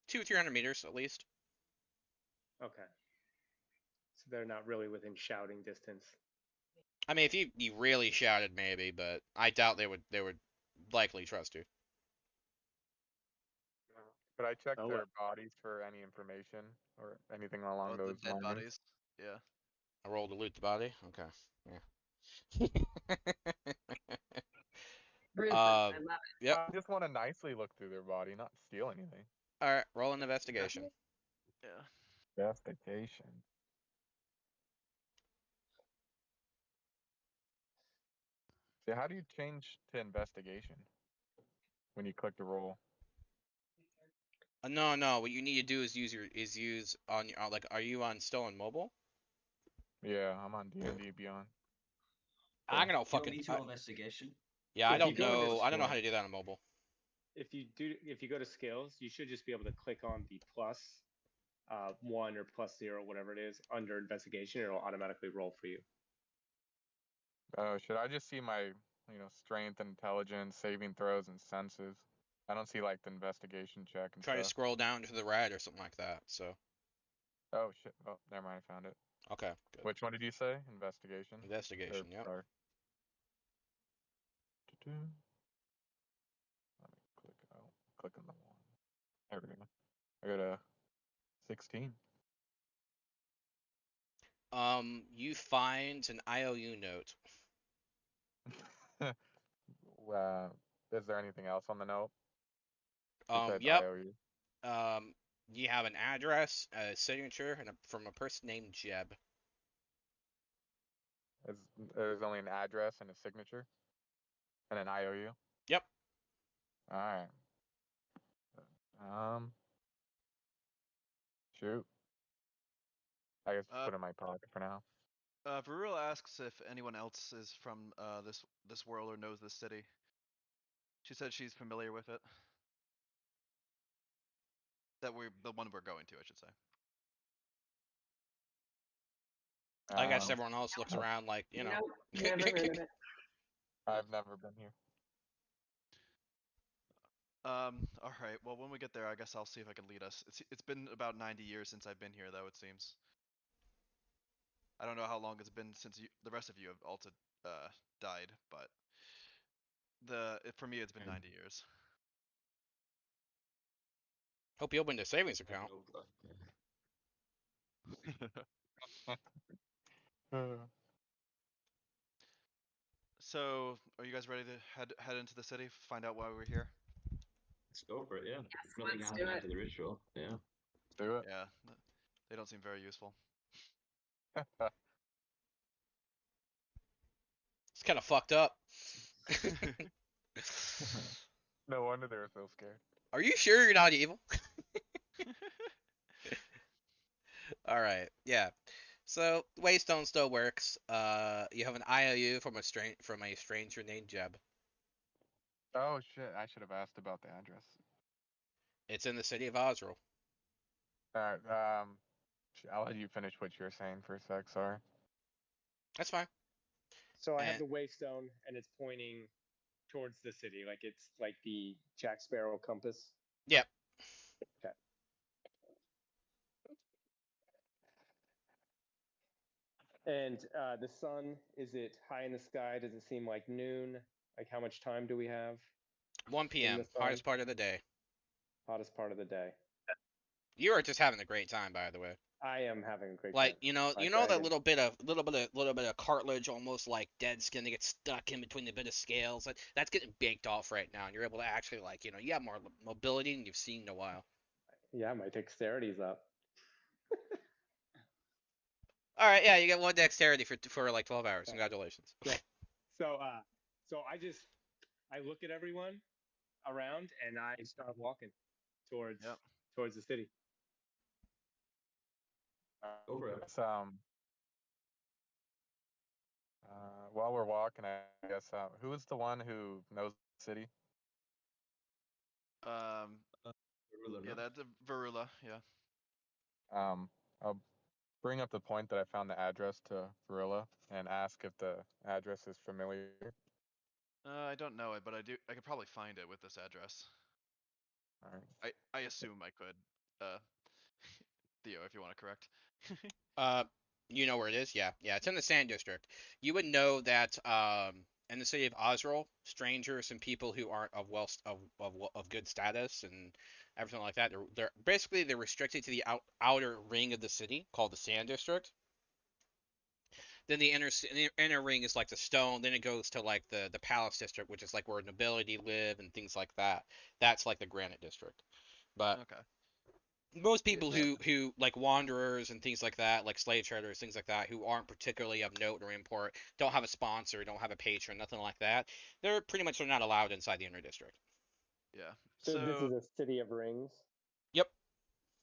[SPEAKER 1] 200-300 meters at least.
[SPEAKER 2] Okay. So they're not really within shouting distance.
[SPEAKER 1] I mean, if you really shouted, maybe, but I doubt they would likely trust you.
[SPEAKER 6] But I checked
[SPEAKER 2] Oh,
[SPEAKER 6] their
[SPEAKER 2] well.
[SPEAKER 6] bodies for any information or anything along
[SPEAKER 5] Oh,
[SPEAKER 6] those
[SPEAKER 5] the dead
[SPEAKER 6] lines.
[SPEAKER 5] bodies. Yeah.
[SPEAKER 1] I rolled to loot the body. Okay. Yeah.
[SPEAKER 4] Ruthless. I love it.
[SPEAKER 1] Yep.
[SPEAKER 6] I just want to nicely look through their body, not steal anything.
[SPEAKER 1] All right. Roll an investigation.
[SPEAKER 5] Yeah.
[SPEAKER 6] Investigation. So how do you change to investigation when you click the roll?
[SPEAKER 1] No. What you need to do is use on your like. Are you still on mobile?
[SPEAKER 6] Yeah, I'm on D&D Beyond.
[SPEAKER 1] I'm gonna
[SPEAKER 7] Do you want
[SPEAKER 1] fucking.
[SPEAKER 7] me to roll investigation?
[SPEAKER 1] Yeah, I
[SPEAKER 2] If you
[SPEAKER 1] don't
[SPEAKER 2] go to
[SPEAKER 1] know. I don't know how
[SPEAKER 2] Discord-
[SPEAKER 1] to do that on mobile.
[SPEAKER 2] If you go to skills, you should just be able to click on the plus 1 or plus 0, whatever it is, under investigation. It'll automatically roll for you.
[SPEAKER 6] Oh, should I just see my, strength, intelligence, saving throws, and senses? I don't see like the investigation check and
[SPEAKER 1] Try to
[SPEAKER 6] stuff.
[SPEAKER 1] scroll down to the right or something like that. So.
[SPEAKER 6] Oh shit! Oh, never mind. I found it.
[SPEAKER 1] Okay. Good.
[SPEAKER 6] Which one did you say? Investigation.
[SPEAKER 1] Investigation. Yep.
[SPEAKER 6] Sorry. Let me click out. Click on the one. There we go. I got a 16.
[SPEAKER 1] You find an IOU note.
[SPEAKER 6] Is there anything else on the note? Besides
[SPEAKER 1] Yep.
[SPEAKER 6] IOU?
[SPEAKER 1] You have an address, a signature, and from a person named Jeb.
[SPEAKER 6] There's only an address and a signature? And an IOU?
[SPEAKER 1] Yep.
[SPEAKER 6] Alright. Shoot. I guess just put it in my pocket for now.
[SPEAKER 5] Varul asks if anyone else is from this world or knows this city. She said she's familiar with it. the one we're going to, I should say.
[SPEAKER 1] I guess
[SPEAKER 6] Um,
[SPEAKER 1] everyone else looks around like, you know.
[SPEAKER 4] Nope, never heard of it.
[SPEAKER 6] I've never been here.
[SPEAKER 5] All right. Well, when we get there, I guess I'll see if I can lead us. It's been about 90 years since I've been here, though. It seems. I don't know how long it's been since the rest of you have also died, but for me it's been 90 years.
[SPEAKER 1] Hope you opened a savings account.
[SPEAKER 5] So, are you guys ready to head into the city? Find out why we're here?
[SPEAKER 7] Let's go for it. Yeah.
[SPEAKER 4] Yes,
[SPEAKER 7] Nothing
[SPEAKER 4] let's do
[SPEAKER 7] happened
[SPEAKER 4] it.
[SPEAKER 7] after the ritual. Yeah.
[SPEAKER 6] Do it.
[SPEAKER 5] Yeah, they don't seem very useful.
[SPEAKER 1] It's kind of fucked up.
[SPEAKER 6] No wonder they were so scared.
[SPEAKER 1] Are you sure you're not evil? All right, yeah. So Waystone still works. You have an IOU from a stranger named Jeb.
[SPEAKER 6] Oh shit! I should have asked about the address.
[SPEAKER 1] It's in the city of Osriel.
[SPEAKER 6] All right. I'll let you finish what you're saying for a sec. Sorry.
[SPEAKER 1] That's fine.
[SPEAKER 2] So I have
[SPEAKER 1] And-
[SPEAKER 2] the waystone, and it's pointing towards the city, like it's like the Jack Sparrow compass.
[SPEAKER 1] Yep.
[SPEAKER 2] Okay. And the sun, is it high in the sky? Does it seem like noon? Like how much time do we have?
[SPEAKER 1] 1 p.m.
[SPEAKER 2] the sun.
[SPEAKER 1] Hottest part of the day.
[SPEAKER 2] Hottest part of the day.
[SPEAKER 1] You are just having a great time, by the way.
[SPEAKER 2] I am having a great
[SPEAKER 1] Like
[SPEAKER 2] time.
[SPEAKER 1] you know
[SPEAKER 2] My
[SPEAKER 1] that
[SPEAKER 2] dragon.
[SPEAKER 1] little bit of cartilage, almost like dead skin that gets stuck in between the bit of scales. Like, that's getting baked off right now, and you're able to actually you have more mobility than you've seen in a while.
[SPEAKER 2] Yeah, my dexterity's up.
[SPEAKER 1] All right, yeah, you get 1 dexterity for like 12 hours. Congratulations.
[SPEAKER 2] Yeah. So I look at everyone around and I start walking towards
[SPEAKER 5] Yep.
[SPEAKER 2] towards the city.
[SPEAKER 7] Over it.
[SPEAKER 6] It's, while we're walking, I guess, who is the one who knows the city?
[SPEAKER 7] Ruler,
[SPEAKER 5] Yeah,
[SPEAKER 7] no?
[SPEAKER 5] that's Varula. Yeah.
[SPEAKER 6] I'll bring up the point that I found the address to Varilla and ask if the address is familiar.
[SPEAKER 5] I don't know it, but I could probably find it with this address.
[SPEAKER 6] All right.
[SPEAKER 5] I assume I could. Theo, if you want to correct.
[SPEAKER 1] You know where it is? Yeah, it's in the Sand District. You would know that in the city of Osriel, strangers and people who aren't of wealth of good status and everything like that, they're restricted to the outer ring of the city called the Sand District. Then the inner ring is like the stone. Then it goes to like the Palace District, which is like where nobility live and things like that. That's like the Granite District. But
[SPEAKER 5] Okay.
[SPEAKER 1] most people
[SPEAKER 7] Yeah.
[SPEAKER 1] who like wanderers and things like that, like slave traders, things like that, who aren't particularly of note or import, don't have a sponsor, don't have a patron, nothing like that, they're not allowed inside the inner district.
[SPEAKER 5] Yeah.
[SPEAKER 2] So this is a city of rings.
[SPEAKER 1] Yep.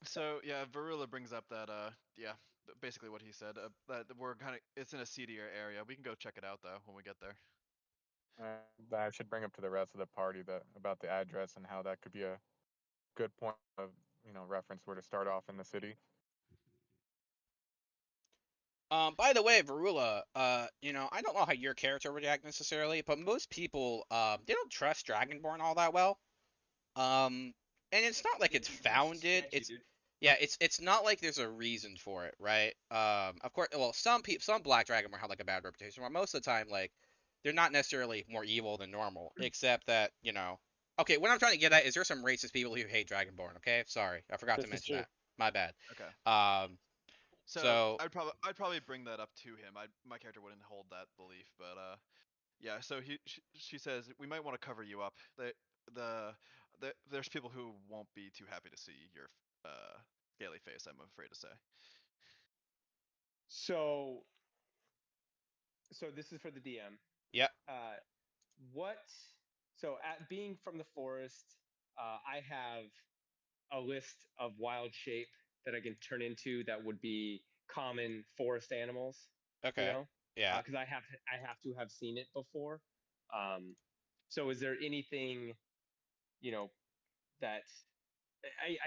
[SPEAKER 5] So yeah, Varula brings up that yeah, basically what he said, that we're it's in a seedier area. We can go check it out though when we get there.
[SPEAKER 6] I should bring up to the rest of the party about the address and how that could be a good point of reference where to start off in the city.
[SPEAKER 1] By the way, Varula, I don't know how your character would react necessarily, but most people, they don't trust Dragonborn all that well. And it's not like it's founded. It's not like there's a reason for it, right? Of course, well, some Black Dragonborn have like a bad reputation, but most of the time, like, they're not necessarily more evil than normal, except that, Okay, what I'm trying to get at is there's some racist people who hate Dragonborn. Okay, sorry, I forgot to mention that. My bad.
[SPEAKER 5] Okay. So I'd probably bring that up to him. My character wouldn't hold that belief, but yeah. So she says we might want to cover you up. There's people who won't be too happy to see your scaly face, I'm afraid to say.
[SPEAKER 2] So this is for the DM.
[SPEAKER 1] Yep.
[SPEAKER 2] At being from the forest, I have a list of wild shape that I can turn into that would be common forest animals.
[SPEAKER 1] Okay. Yeah.
[SPEAKER 2] Because I have to have seen it before. So is there anything, that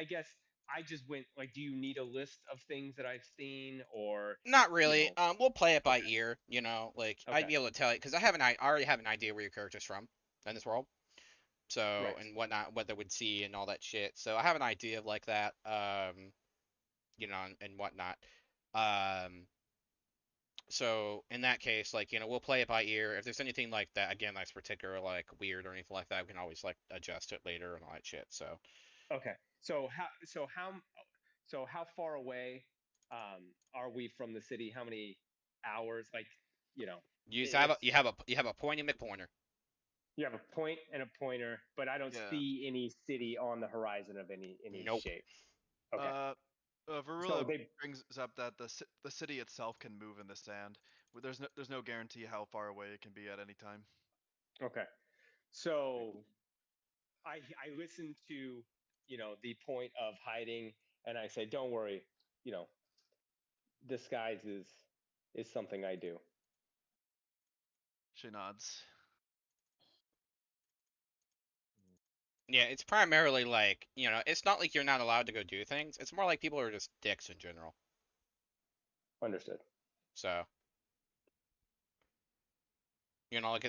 [SPEAKER 2] I guess I just went like, do you need a list of things that I've seen, or
[SPEAKER 1] Not
[SPEAKER 2] you
[SPEAKER 1] really.
[SPEAKER 2] know?
[SPEAKER 1] We'll play it by
[SPEAKER 2] Okay.
[SPEAKER 1] ear. Like I'd
[SPEAKER 2] Okay.
[SPEAKER 1] be able to tell you because I already have an idea where your character's from in this world. So
[SPEAKER 2] Right.
[SPEAKER 1] and whatnot, what they would see and all that shit. So I have an idea of like that. And whatnot. Um, so in that case, like we'll play it by ear. If there's anything like that, again, that's particular like weird or anything like that, we can always like adjust it later and all that shit. So
[SPEAKER 2] Okay. So how far away are we from the city? How many hours? Like, you know, if
[SPEAKER 1] you have a pointy McPointer.
[SPEAKER 2] you have a point and a pointer, but I don't
[SPEAKER 5] Yeah.
[SPEAKER 2] see any city on the horizon of any
[SPEAKER 1] Nope.
[SPEAKER 2] shape. Okay.
[SPEAKER 5] Varula
[SPEAKER 2] So they
[SPEAKER 5] brings up that the city itself can move in the sand. There's no guarantee how far away it can be at any time.
[SPEAKER 2] okay. So I listen to, the point of hiding, and I say, don't worry, you know, disguise is something I do.
[SPEAKER 5] She nods.
[SPEAKER 1] Yeah, it's primarily like it's not like you're not allowed to go do things. It's more like people are just dicks in general.
[SPEAKER 2] Understood.
[SPEAKER 1] So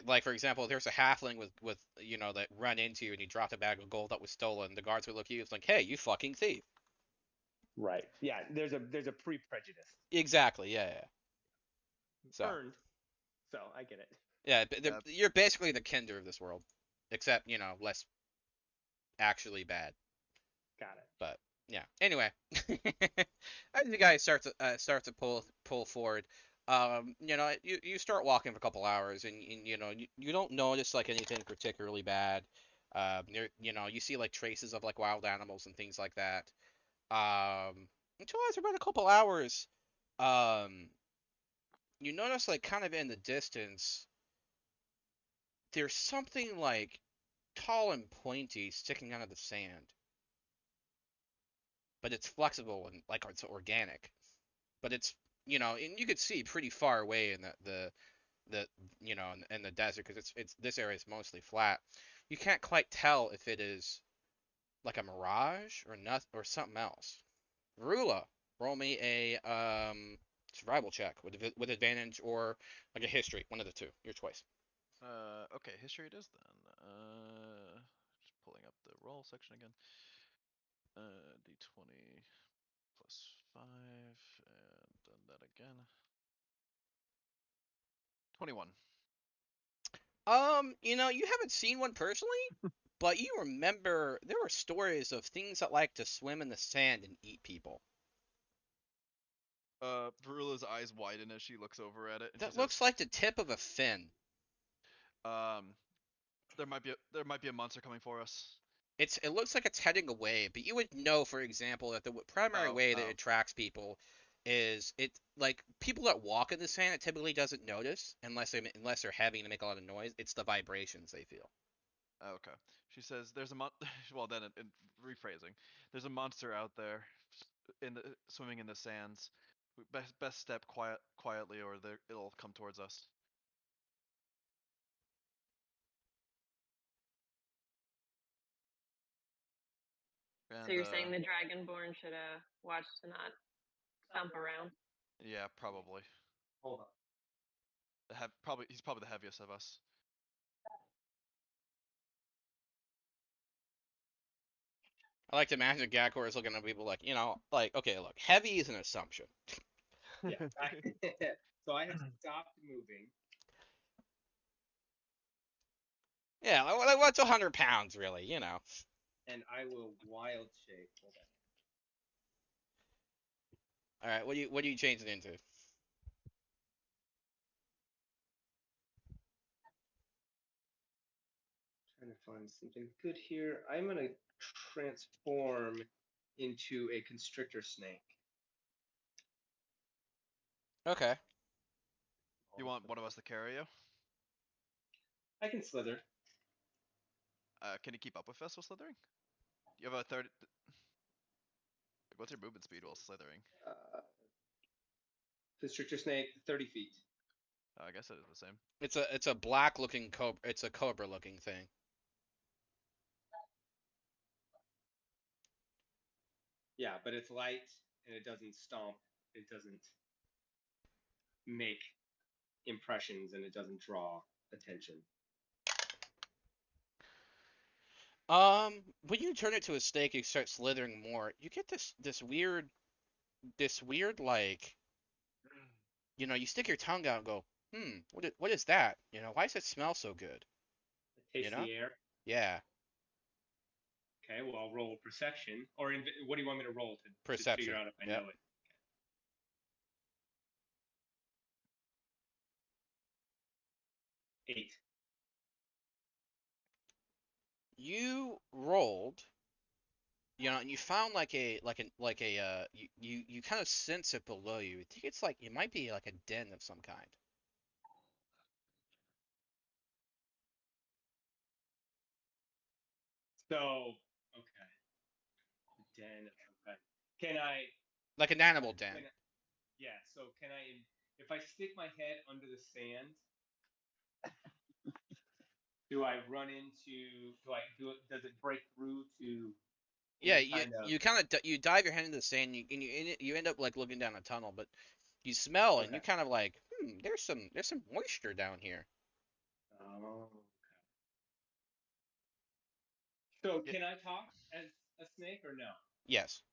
[SPEAKER 1] like for example, if there's a halfling with that run into you and you dropped a bag of gold that was stolen, the guards would look at you. It's like, hey, you fucking thief.
[SPEAKER 2] Right. Yeah. There's a pre-prejudice.
[SPEAKER 1] Exactly. Yeah. Yeah. So
[SPEAKER 2] Earned. So I get it.
[SPEAKER 1] yeah,
[SPEAKER 5] Yeah.
[SPEAKER 1] you're basically the Kinder of this world, except less actually bad.
[SPEAKER 2] Got it.
[SPEAKER 1] But yeah. Anyway, as you guys start to pull forward, you start walking for a couple hours, and you don't notice like anything particularly bad. You see like traces of like wild animals and things like that. Until after about a couple hours, um, you notice like kind of in the distance, there's something like tall and pointy sticking out of the sand, but it's flexible and like it's organic. But it's and you could see pretty far away in the in the desert because it's this area is mostly flat. You can't quite tell if it is like a mirage or not or something else. Rula, roll me a survival check with advantage or like a history, one of the two, your choice.
[SPEAKER 5] Okay, history it is then. Just pulling up the roll section again. D20 plus 5, and done that again. 21.
[SPEAKER 1] You haven't seen one personally, but you remember there were stories of things that like to swim in the sand and eat people.
[SPEAKER 5] Varula's eyes widen as she looks over at it, and she
[SPEAKER 1] That
[SPEAKER 5] says,
[SPEAKER 1] looks like the tip of a fin.
[SPEAKER 5] there might be a monster coming for us."
[SPEAKER 1] It looks like it's heading away, but you would know, for example, that the primary way that it attracts people is it like people that walk in the sand. It typically doesn't notice unless they're heavy and they make a lot of noise. It's the vibrations they feel.
[SPEAKER 5] Okay. She says, "There's a well, then in rephrasing, there's a monster out there, swimming in the sands. Best step quietly, or it'll come towards us."
[SPEAKER 4] So
[SPEAKER 5] And
[SPEAKER 4] you're saying the Dragonborn should watch to not stomp around?
[SPEAKER 5] yeah, probably.
[SPEAKER 2] Hold on.
[SPEAKER 5] He's probably the heaviest of us.
[SPEAKER 1] I like to imagine Gakor is looking at people like, like, okay, look, heavy is an assumption.
[SPEAKER 2] Yeah. So I have stopped moving.
[SPEAKER 1] Yeah, like what's 100 pounds, really,
[SPEAKER 2] And I will wild shape. Hold on.
[SPEAKER 1] All right, what do you change it into?
[SPEAKER 2] Trying to find something good here. I'm gonna transform into a constrictor snake.
[SPEAKER 1] Okay.
[SPEAKER 5] You want one of us to carry you?
[SPEAKER 2] I can slither.
[SPEAKER 5] Can you keep up with us while slithering? You have a 30. What's your movement speed while slithering?
[SPEAKER 2] Constrictor snake, 30 feet.
[SPEAKER 5] I guess it is the same.
[SPEAKER 1] It's a black looking cobra. It's a cobra looking thing.
[SPEAKER 2] Yeah, but it's light and it doesn't stomp. It doesn't make impressions and it doesn't draw attention.
[SPEAKER 1] When you turn it to a snake, you start slithering more. You get this weird like, you stick your tongue out and go, what is that? Why does it smell so good?
[SPEAKER 2] Taste
[SPEAKER 1] You know?
[SPEAKER 2] the air.
[SPEAKER 1] Yeah,
[SPEAKER 2] Okay, well, I'll roll perception. Or what do you want me to roll to figure
[SPEAKER 1] perception.
[SPEAKER 2] out if I
[SPEAKER 1] Yep.
[SPEAKER 2] know it? 8.
[SPEAKER 1] You rolled, and you found you kind of sense it below you. I think it's like it might be like a den of some kind.
[SPEAKER 2] So, okay. Den of some kind. Can I?
[SPEAKER 1] Like an animal den.
[SPEAKER 2] Yeah. So can I? If I stick my head under the sand, do I run into? Do I do it? Does it break through to
[SPEAKER 1] Yeah,
[SPEAKER 2] any
[SPEAKER 1] you
[SPEAKER 2] kind of?
[SPEAKER 1] you kind of you dive your head into the sand, and you end up like looking down a tunnel, but you smell and
[SPEAKER 2] Okay.
[SPEAKER 1] you kind of like, there's some moisture down here.
[SPEAKER 2] Oh. So
[SPEAKER 5] Yeah.
[SPEAKER 2] can I talk as a snake or no?
[SPEAKER 1] Yes.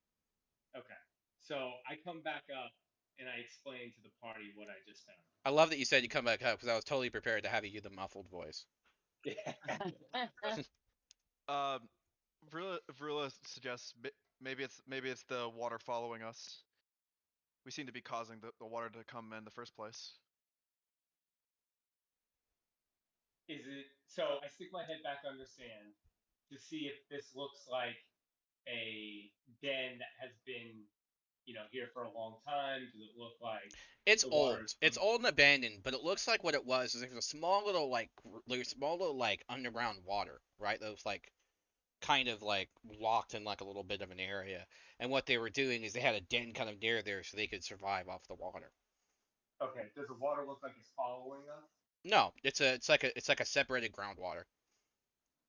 [SPEAKER 2] Okay. So I come back up and I explain to the party what I just found.
[SPEAKER 1] I love that you said you come back up because I was totally prepared to have you do the muffled voice.
[SPEAKER 5] Vrula suggests maybe it's the water following us. We seem to be causing the water to come in the first place.
[SPEAKER 2] Is it so? I stick my head back under sand to see if this looks like a den that has been, here for a long time. Does it look like
[SPEAKER 1] It's
[SPEAKER 2] the
[SPEAKER 1] old.
[SPEAKER 2] water's
[SPEAKER 1] It's old and abandoned, but it looks like what it was is there's a small little like underground water, right? That was like kind of like locked in like a little bit of an area. And what they were doing is they had a den kind of near there so they could survive off the water.
[SPEAKER 2] okay? Does the water look like it's following us?
[SPEAKER 1] No, it's like a separated groundwater.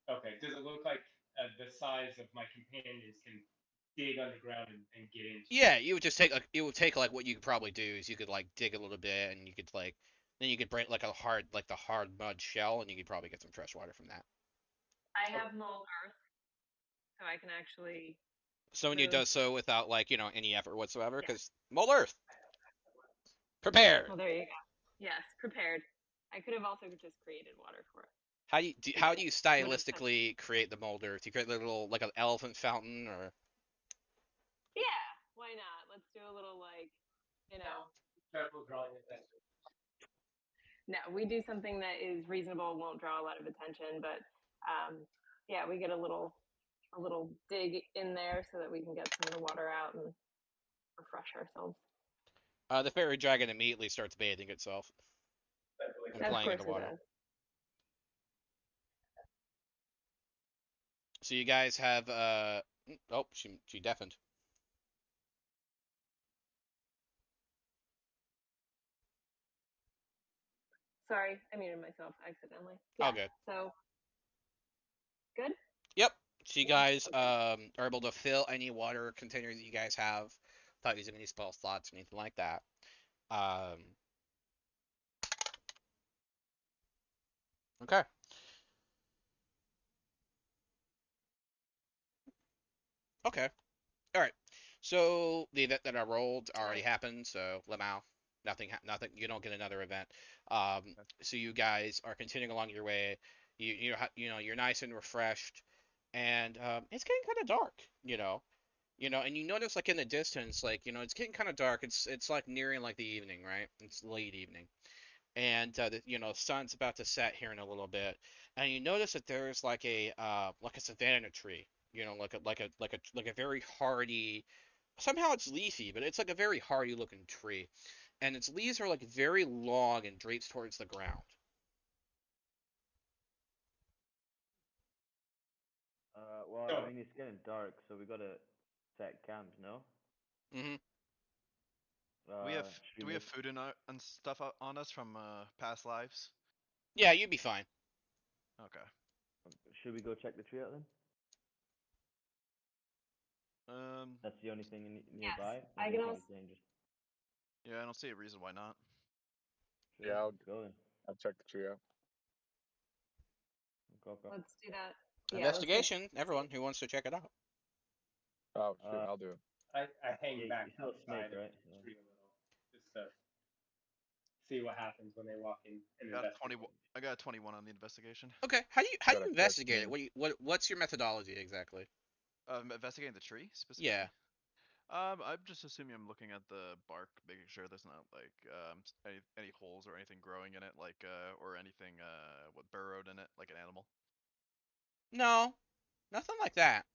[SPEAKER 2] Okay. Does it look like the size of my companions can dig underground and get into?
[SPEAKER 1] Yeah, it would take like what you could probably do is you could like dig a little bit and you could like then you could break like the hard mud shell and you could probably get some fresh water from that.
[SPEAKER 4] I have mold earth, so I can actually.
[SPEAKER 1] Someone who
[SPEAKER 4] Move.
[SPEAKER 1] does so without like any effort whatsoever
[SPEAKER 4] Yeah.
[SPEAKER 1] because Mold Earth prepared.
[SPEAKER 4] Well, there you go. Yes, prepared. I could have also just created water for it.
[SPEAKER 1] How do you
[SPEAKER 4] Would have been-
[SPEAKER 1] stylistically create the Mold Earth? Do you create a little like an elephant fountain or?
[SPEAKER 4] Yeah, why not? Let's do a little
[SPEAKER 2] Careful drawing attention.
[SPEAKER 4] No, we do something that is reasonable, won't draw a lot of attention, but yeah, we get a little dig in there so that we can get some of the water out and refresh ourselves.
[SPEAKER 1] The fairy dragon immediately starts bathing itself and
[SPEAKER 4] Of
[SPEAKER 1] playing in
[SPEAKER 4] course
[SPEAKER 1] the
[SPEAKER 4] it
[SPEAKER 1] water.
[SPEAKER 4] does.
[SPEAKER 1] So you guys have oh, she deafened.
[SPEAKER 4] Sorry, I muted myself accidentally.
[SPEAKER 1] Oh,
[SPEAKER 4] Yeah,
[SPEAKER 1] good.
[SPEAKER 4] so good.
[SPEAKER 1] Yep. So you guys are able to fill any water container that you guys have without using any spell slots or anything like that. Okay. Okay. All right. So the event that I rolled already happened. So Lamau, nothing. You don't get another event. So you guys are continuing along your way. You're nice and refreshed, and it's getting kind of dark. And you notice like in the distance, like it's getting kind of dark. It's like nearing like the evening, right? It's late evening, and sun's about to set here in a little bit, and you notice that there's like a savannah tree, like a very hardy. Somehow it's leafy, but it's like a very hardy looking tree, and its leaves are like very long and drapes towards the ground.
[SPEAKER 9] Well,
[SPEAKER 2] So-
[SPEAKER 9] I mean, it's getting dark, so we gotta set camp, no?
[SPEAKER 1] Hmm.
[SPEAKER 5] Do we have food and stuff on us from past lives?
[SPEAKER 1] Yeah, you'd be fine.
[SPEAKER 5] Okay.
[SPEAKER 9] Should we go check the tree out then? That's the only thing
[SPEAKER 4] Yes,
[SPEAKER 9] nearby.
[SPEAKER 4] I
[SPEAKER 9] Or do
[SPEAKER 4] can
[SPEAKER 9] you think
[SPEAKER 4] also.
[SPEAKER 9] it's dangerous?
[SPEAKER 5] Yeah, I don't see a reason why not.
[SPEAKER 9] Sure,
[SPEAKER 6] Yeah,
[SPEAKER 9] let's go then.
[SPEAKER 6] I'll check the tree out.
[SPEAKER 9] Go.
[SPEAKER 4] Let's do that. Yeah,
[SPEAKER 1] Investigation. Everyone who wants to check it out.
[SPEAKER 6] Oh shoot,
[SPEAKER 9] Uh,
[SPEAKER 6] I'll do it.
[SPEAKER 2] I hang
[SPEAKER 9] Yeah,
[SPEAKER 2] back
[SPEAKER 9] you saw a snake,
[SPEAKER 2] outside of
[SPEAKER 9] right?
[SPEAKER 2] the
[SPEAKER 9] So-
[SPEAKER 2] tree a little, just to see what happens when they walk in and
[SPEAKER 5] I got a
[SPEAKER 2] investigate.
[SPEAKER 5] 21. I got a 21 on the investigation.
[SPEAKER 1] Okay, how do you
[SPEAKER 6] Got a
[SPEAKER 1] investigate it?
[SPEAKER 6] 13.
[SPEAKER 1] What's your methodology exactly?
[SPEAKER 5] Investigating the tree specifically.
[SPEAKER 1] Yeah.
[SPEAKER 5] I'm just assuming I'm looking at the bark, making sure there's not like any holes or anything growing in it, like or anything what burrowed in it, like an animal.
[SPEAKER 1] No, nothing like that.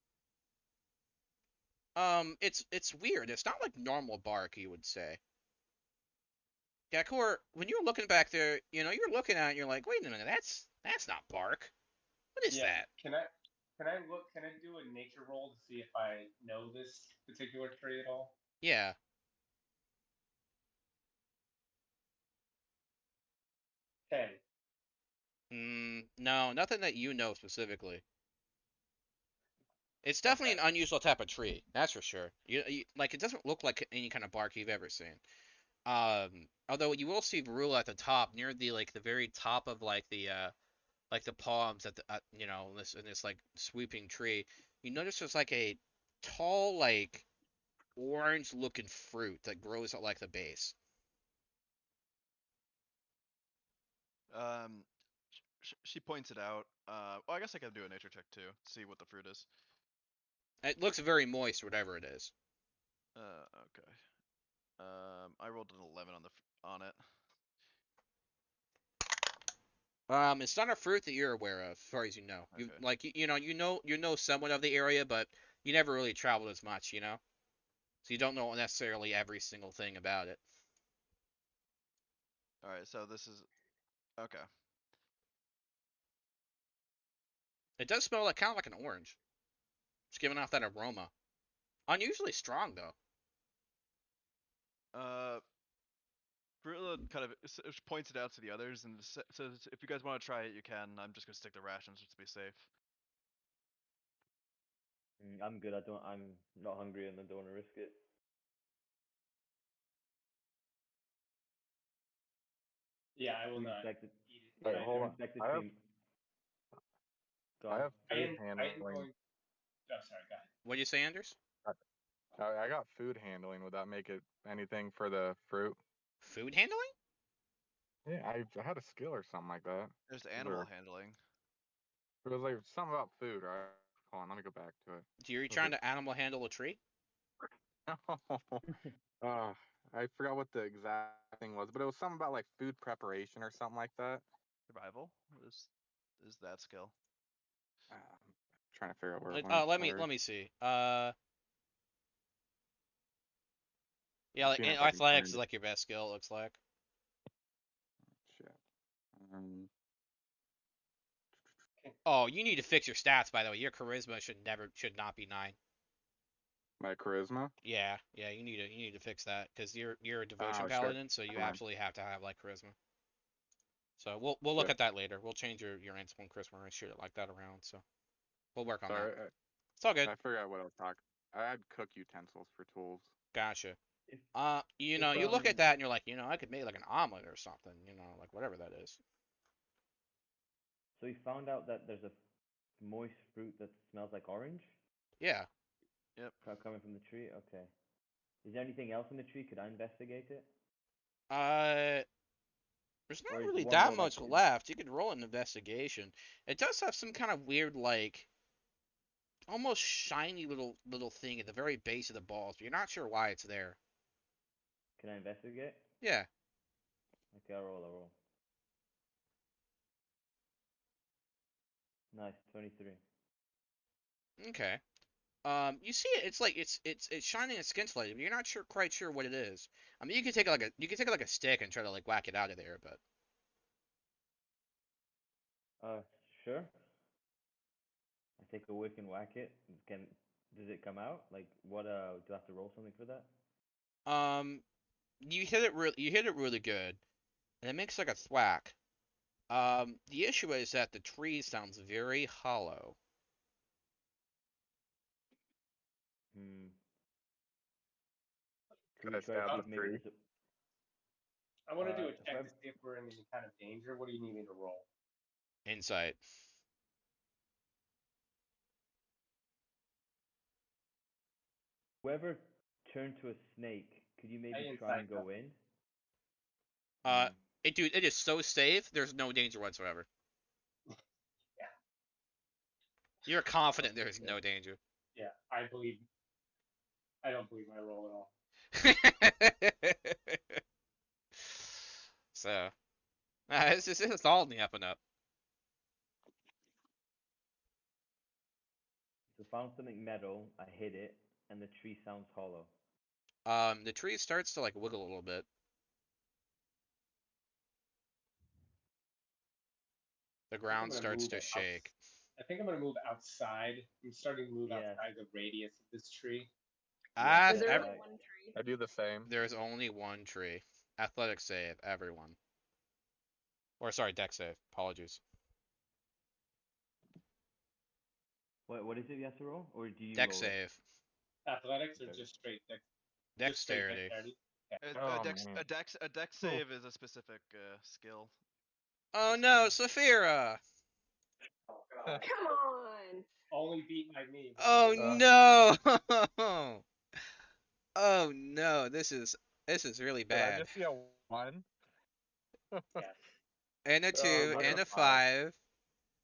[SPEAKER 1] It's weird. It's not like normal bark, you would say. Gakor, when you're looking back there, you're looking at it and you're like, wait a minute, that's not bark. What is that?
[SPEAKER 2] Can I look? Can I do a nature roll to see if I know this particular tree at all?
[SPEAKER 1] Yeah.
[SPEAKER 2] 10.
[SPEAKER 1] No, nothing that you know specifically. It's definitely
[SPEAKER 2] Okay.
[SPEAKER 1] an unusual type of tree, that's for sure. Like it doesn't look like any kind of bark you've ever seen. Although you will see Varula at the top, near the very top of like the palms at the this like sweeping tree. You notice there's like a tall like orange looking fruit that grows at like the base.
[SPEAKER 5] She points it out. Well, I guess I can do a nature check too, see what the fruit is.
[SPEAKER 1] It looks very moist, whatever it is.
[SPEAKER 5] Okay. I rolled an 11 on it.
[SPEAKER 1] It's not a fruit that you're aware of, as far as you know. You
[SPEAKER 5] Okay.
[SPEAKER 1] like you know somewhat of the area, but you never really traveled as much, so you don't know necessarily every single thing about it.
[SPEAKER 5] All right, so this is okay.
[SPEAKER 1] It does smell like kind of like an orange. It's giving off that aroma. Unusually strong though.
[SPEAKER 5] Brilla kind of points it out to the others and says, "If you guys want to try it, you can. I'm just gonna stick to rations just to be safe."
[SPEAKER 9] I'm good. I'm not hungry and I don't want to risk it.
[SPEAKER 2] Yeah, I will
[SPEAKER 9] Who
[SPEAKER 2] not
[SPEAKER 9] inspected?
[SPEAKER 2] eat it.
[SPEAKER 6] Wait,
[SPEAKER 2] either.
[SPEAKER 6] hold
[SPEAKER 9] Who
[SPEAKER 6] on.
[SPEAKER 9] inspected
[SPEAKER 6] I have
[SPEAKER 9] tree? Go
[SPEAKER 6] I
[SPEAKER 9] on.
[SPEAKER 6] have
[SPEAKER 2] I
[SPEAKER 6] food
[SPEAKER 2] am
[SPEAKER 6] handling.
[SPEAKER 2] going. Oh, sorry. Go ahead.
[SPEAKER 1] What do you say, Anders?
[SPEAKER 6] I got food handling. Would that make it anything for the fruit?
[SPEAKER 1] Food handling?
[SPEAKER 6] Yeah, I had a skill or something like that.
[SPEAKER 5] There's
[SPEAKER 6] Is
[SPEAKER 5] animal
[SPEAKER 6] there-
[SPEAKER 5] handling.
[SPEAKER 6] It was like something about food, right? Hold on, let me go back to it.
[SPEAKER 1] You're
[SPEAKER 6] Was
[SPEAKER 1] trying
[SPEAKER 6] it-
[SPEAKER 1] to animal handle a tree?
[SPEAKER 6] I forgot what the exact thing was, but it was something about like food preparation or something like that.
[SPEAKER 5] Survival is that skill.
[SPEAKER 6] I'm trying to figure out where it went.
[SPEAKER 1] Let
[SPEAKER 6] Sorry.
[SPEAKER 1] me see. Yeah,
[SPEAKER 6] I'm
[SPEAKER 1] like
[SPEAKER 6] seeing if I can
[SPEAKER 1] athletics
[SPEAKER 6] find
[SPEAKER 1] is
[SPEAKER 6] it.
[SPEAKER 1] like your best skill. It looks like.
[SPEAKER 6] Shit.
[SPEAKER 1] Oh, you need to fix your stats, by the way. Your charisma should not be 9.
[SPEAKER 6] My charisma.
[SPEAKER 1] Yeah, you need to fix that because you're a devotion
[SPEAKER 6] Oh, shit.
[SPEAKER 1] paladin, so you
[SPEAKER 6] Never mind.
[SPEAKER 1] absolutely have to have like charisma. So we'll look
[SPEAKER 6] Shit.
[SPEAKER 1] at that later. We'll change your answer on charisma and shoot it like that around. So we'll work on
[SPEAKER 6] Sorry,
[SPEAKER 1] that. It's all good.
[SPEAKER 6] I forgot what I was talking. I had cook utensils for tools.
[SPEAKER 1] Gotcha.
[SPEAKER 9] If,
[SPEAKER 1] You
[SPEAKER 9] if
[SPEAKER 1] look at that and you're like, I could make like an omelet or something, like whatever that is.
[SPEAKER 9] So you found out that there's a moist fruit that smells like orange
[SPEAKER 1] Yeah.
[SPEAKER 9] coming from the tree. Okay. Is there anything else in the tree? Could I investigate it?
[SPEAKER 1] There's
[SPEAKER 9] Or
[SPEAKER 1] not
[SPEAKER 9] is
[SPEAKER 1] really
[SPEAKER 9] one
[SPEAKER 1] that
[SPEAKER 9] more
[SPEAKER 1] much
[SPEAKER 9] like
[SPEAKER 1] left. You could roll an investigation. It does have some kind of weird, like, almost shiny little thing at the very base of the balls, but you're not sure why it's there.
[SPEAKER 9] Can I investigate?
[SPEAKER 1] Yeah.
[SPEAKER 9] Okay, I'll roll. Nice, 23.
[SPEAKER 1] Okay. You see it. It's like it's shining and scintillating, but you're not quite sure what it is. I mean, you can take like a stick and try to like whack it out of there, but
[SPEAKER 9] Sure. I take a whiff and whack it. Does it come out? Like, what? Do I have to roll something for that?
[SPEAKER 1] you hit it really good, and it makes like a thwack. The issue is that the tree sounds very hollow.
[SPEAKER 9] Hmm.
[SPEAKER 6] Could
[SPEAKER 9] we
[SPEAKER 6] I
[SPEAKER 9] try
[SPEAKER 6] stab
[SPEAKER 9] to
[SPEAKER 6] the
[SPEAKER 9] see maybe
[SPEAKER 6] tree?
[SPEAKER 9] this?
[SPEAKER 2] I want to do a
[SPEAKER 9] If
[SPEAKER 2] check
[SPEAKER 9] I
[SPEAKER 2] to see if we're in any kind of danger. What do you need me to roll?
[SPEAKER 1] Insight.
[SPEAKER 9] whoever turned to a snake, could you maybe try and
[SPEAKER 2] insight
[SPEAKER 9] go in?
[SPEAKER 1] Uh,
[SPEAKER 9] Hmm.
[SPEAKER 1] it is so safe. There's no danger whatsoever.
[SPEAKER 2] Yeah.
[SPEAKER 1] You're confident
[SPEAKER 9] Okay,
[SPEAKER 1] there's
[SPEAKER 9] yeah.
[SPEAKER 1] no danger.
[SPEAKER 2] Yeah, I don't believe my roll at all.
[SPEAKER 1] So, it's all in the up and up.
[SPEAKER 9] So found something metal. I hit it, and the tree sounds hollow.
[SPEAKER 1] The tree starts to like wiggle a little bit. The
[SPEAKER 2] I think I'm
[SPEAKER 1] ground
[SPEAKER 2] gonna
[SPEAKER 1] starts
[SPEAKER 2] move
[SPEAKER 1] to shake.
[SPEAKER 2] I think I'm gonna move outside. I'm starting to move
[SPEAKER 9] Yeah.
[SPEAKER 2] outside the radius of this tree.
[SPEAKER 1] Ah,
[SPEAKER 4] Is there
[SPEAKER 1] ev-
[SPEAKER 4] only one tree?
[SPEAKER 6] I do the same.
[SPEAKER 1] there's only one tree. Athletic save, everyone. Or sorry, deck save. Apologies.
[SPEAKER 9] What is it you have to roll, or do you
[SPEAKER 1] Deck
[SPEAKER 9] roll it?
[SPEAKER 1] save.
[SPEAKER 2] Athletics or
[SPEAKER 9] Okay.
[SPEAKER 2] just straight
[SPEAKER 1] Dexterity.
[SPEAKER 2] dexterity? Okay.
[SPEAKER 6] Oh,
[SPEAKER 5] A dex save is a specific skill.
[SPEAKER 1] Oh no, Saphira!
[SPEAKER 2] Oh god.
[SPEAKER 4] Come on.
[SPEAKER 2] Only beat by me.
[SPEAKER 1] Oh no! Oh no, this is really
[SPEAKER 6] Did I
[SPEAKER 1] bad.
[SPEAKER 6] just see a 1?
[SPEAKER 2] Yes.
[SPEAKER 1] And a
[SPEAKER 6] Oh,
[SPEAKER 1] 2,
[SPEAKER 6] I got
[SPEAKER 1] and
[SPEAKER 6] a
[SPEAKER 1] a
[SPEAKER 6] 5.
[SPEAKER 1] 5.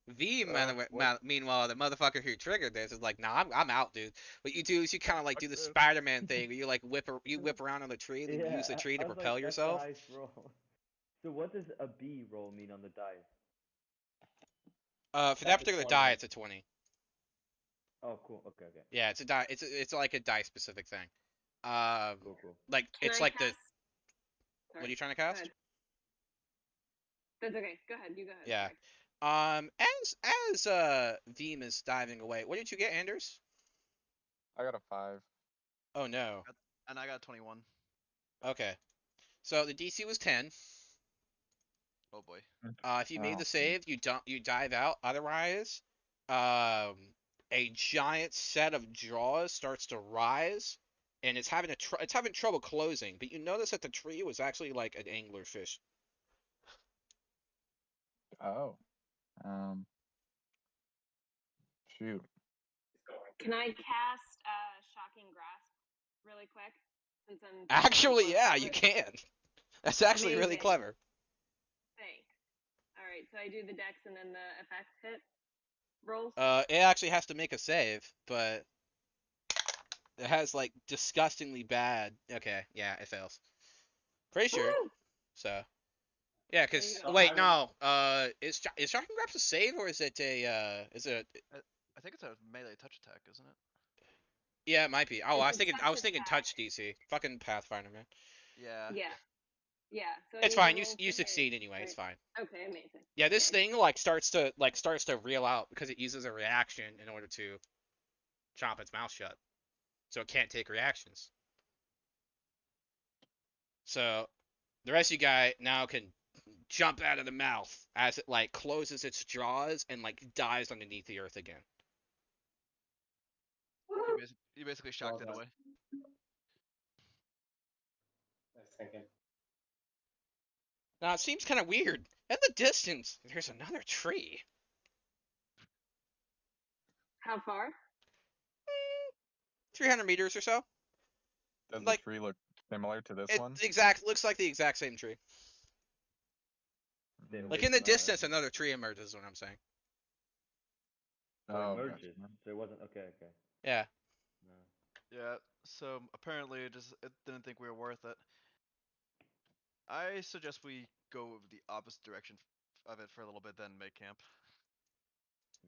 [SPEAKER 1] V,
[SPEAKER 6] What?
[SPEAKER 1] meanwhile, the motherfucker who triggered this is like, nah, I'm out, dude. What you do is you kind of like do
[SPEAKER 6] Fuck
[SPEAKER 1] the
[SPEAKER 6] this.
[SPEAKER 1] Spider-Man thing, where you like whip around on the tree, and then you use the
[SPEAKER 9] Yeah,
[SPEAKER 1] tree to
[SPEAKER 9] I was
[SPEAKER 1] propel
[SPEAKER 9] like, that's the
[SPEAKER 1] yourself.
[SPEAKER 9] highest roll. So what does a B roll mean on the dice?
[SPEAKER 1] For that
[SPEAKER 2] That's a
[SPEAKER 1] particular
[SPEAKER 2] 20.
[SPEAKER 1] die, it's a 20.
[SPEAKER 9] Oh, cool. Okay, okay.
[SPEAKER 1] Yeah, it's a die. It's like a die specific thing.
[SPEAKER 9] Cool, cool.
[SPEAKER 1] Like
[SPEAKER 4] Can
[SPEAKER 1] it's
[SPEAKER 4] I
[SPEAKER 1] like
[SPEAKER 4] cast?
[SPEAKER 1] the.
[SPEAKER 4] Sorry.
[SPEAKER 1] What are you trying to
[SPEAKER 4] Go
[SPEAKER 1] cast?
[SPEAKER 4] ahead. That's okay. Go ahead. You go ahead.
[SPEAKER 1] Yeah.
[SPEAKER 4] Sorry.
[SPEAKER 1] As Veem is diving away, what did you get, Anders?
[SPEAKER 6] I got a 5.
[SPEAKER 1] Oh no.
[SPEAKER 5] And I got 21.
[SPEAKER 1] Okay. So the DC was 10.
[SPEAKER 5] Oh boy.
[SPEAKER 1] If you made
[SPEAKER 6] Oh.
[SPEAKER 1] the save, you dive out. Otherwise, a giant set of jaws starts to rise, and it's having trouble closing. But you notice that the tree was actually like an anglerfish.
[SPEAKER 6] Oh. Shoot.
[SPEAKER 4] Can I cast Shocking Grasp really quick? Since I'm
[SPEAKER 1] Actually,
[SPEAKER 4] close
[SPEAKER 1] yeah,
[SPEAKER 4] to
[SPEAKER 1] you
[SPEAKER 4] it?
[SPEAKER 1] can. That's actually really
[SPEAKER 4] Amazing.
[SPEAKER 1] clever.
[SPEAKER 4] Thanks. All right, so I do the dex and then the effect hit rolls.
[SPEAKER 1] It actually has to make a save, but it has like disgustingly bad. Okay, yeah, it fails. Pretty sure.
[SPEAKER 4] Woo!
[SPEAKER 1] So, yeah,
[SPEAKER 4] There you
[SPEAKER 1] cause
[SPEAKER 4] go.
[SPEAKER 1] wait, no. Is Shocking Grasp a save or is it a
[SPEAKER 5] I think it's a melee touch attack, isn't it?
[SPEAKER 1] Yeah, it might be. Oh,
[SPEAKER 4] It's a
[SPEAKER 1] I was
[SPEAKER 4] touch
[SPEAKER 1] thinking
[SPEAKER 4] attack.
[SPEAKER 1] touch DC. Fucking Pathfinder, man.
[SPEAKER 5] Yeah.
[SPEAKER 4] Yeah. Yeah. So I
[SPEAKER 1] It's
[SPEAKER 4] need to
[SPEAKER 1] fine.
[SPEAKER 4] roll
[SPEAKER 1] You
[SPEAKER 4] to
[SPEAKER 1] succeed
[SPEAKER 4] hit,
[SPEAKER 1] anyway. It's
[SPEAKER 4] right?
[SPEAKER 1] fine.
[SPEAKER 4] Okay, amazing.
[SPEAKER 1] Yeah, this
[SPEAKER 4] Okay.
[SPEAKER 1] thing starts to reel out because it uses a reaction in order to chomp its mouth shut, so it can't take reactions. So the rest of you guys now can jump out of the mouth as it like closes its jaws and like dives underneath the earth again.
[SPEAKER 4] Woo!
[SPEAKER 5] You basically shocked it
[SPEAKER 2] done.
[SPEAKER 5] away.
[SPEAKER 2] I was thinking.
[SPEAKER 1] Now it seems kind of weird. In the distance, there's another tree.
[SPEAKER 4] How far?
[SPEAKER 1] 300 meters or so.
[SPEAKER 6] Does
[SPEAKER 1] Like-
[SPEAKER 6] the tree look similar to this
[SPEAKER 1] It
[SPEAKER 6] one?
[SPEAKER 1] looks like the exact same tree.
[SPEAKER 9] Then
[SPEAKER 1] Like
[SPEAKER 9] we
[SPEAKER 1] in the
[SPEAKER 9] can,
[SPEAKER 1] distance, another tree emerges. Is what I'm saying.
[SPEAKER 9] So
[SPEAKER 6] Oh,
[SPEAKER 9] it
[SPEAKER 6] gotcha.
[SPEAKER 9] merges. So it wasn't okay. Okay.
[SPEAKER 1] Yeah.
[SPEAKER 9] No.
[SPEAKER 5] Yeah. So apparently it didn't think we were worth it. I suggest we go the opposite direction of it for a little bit, then make camp.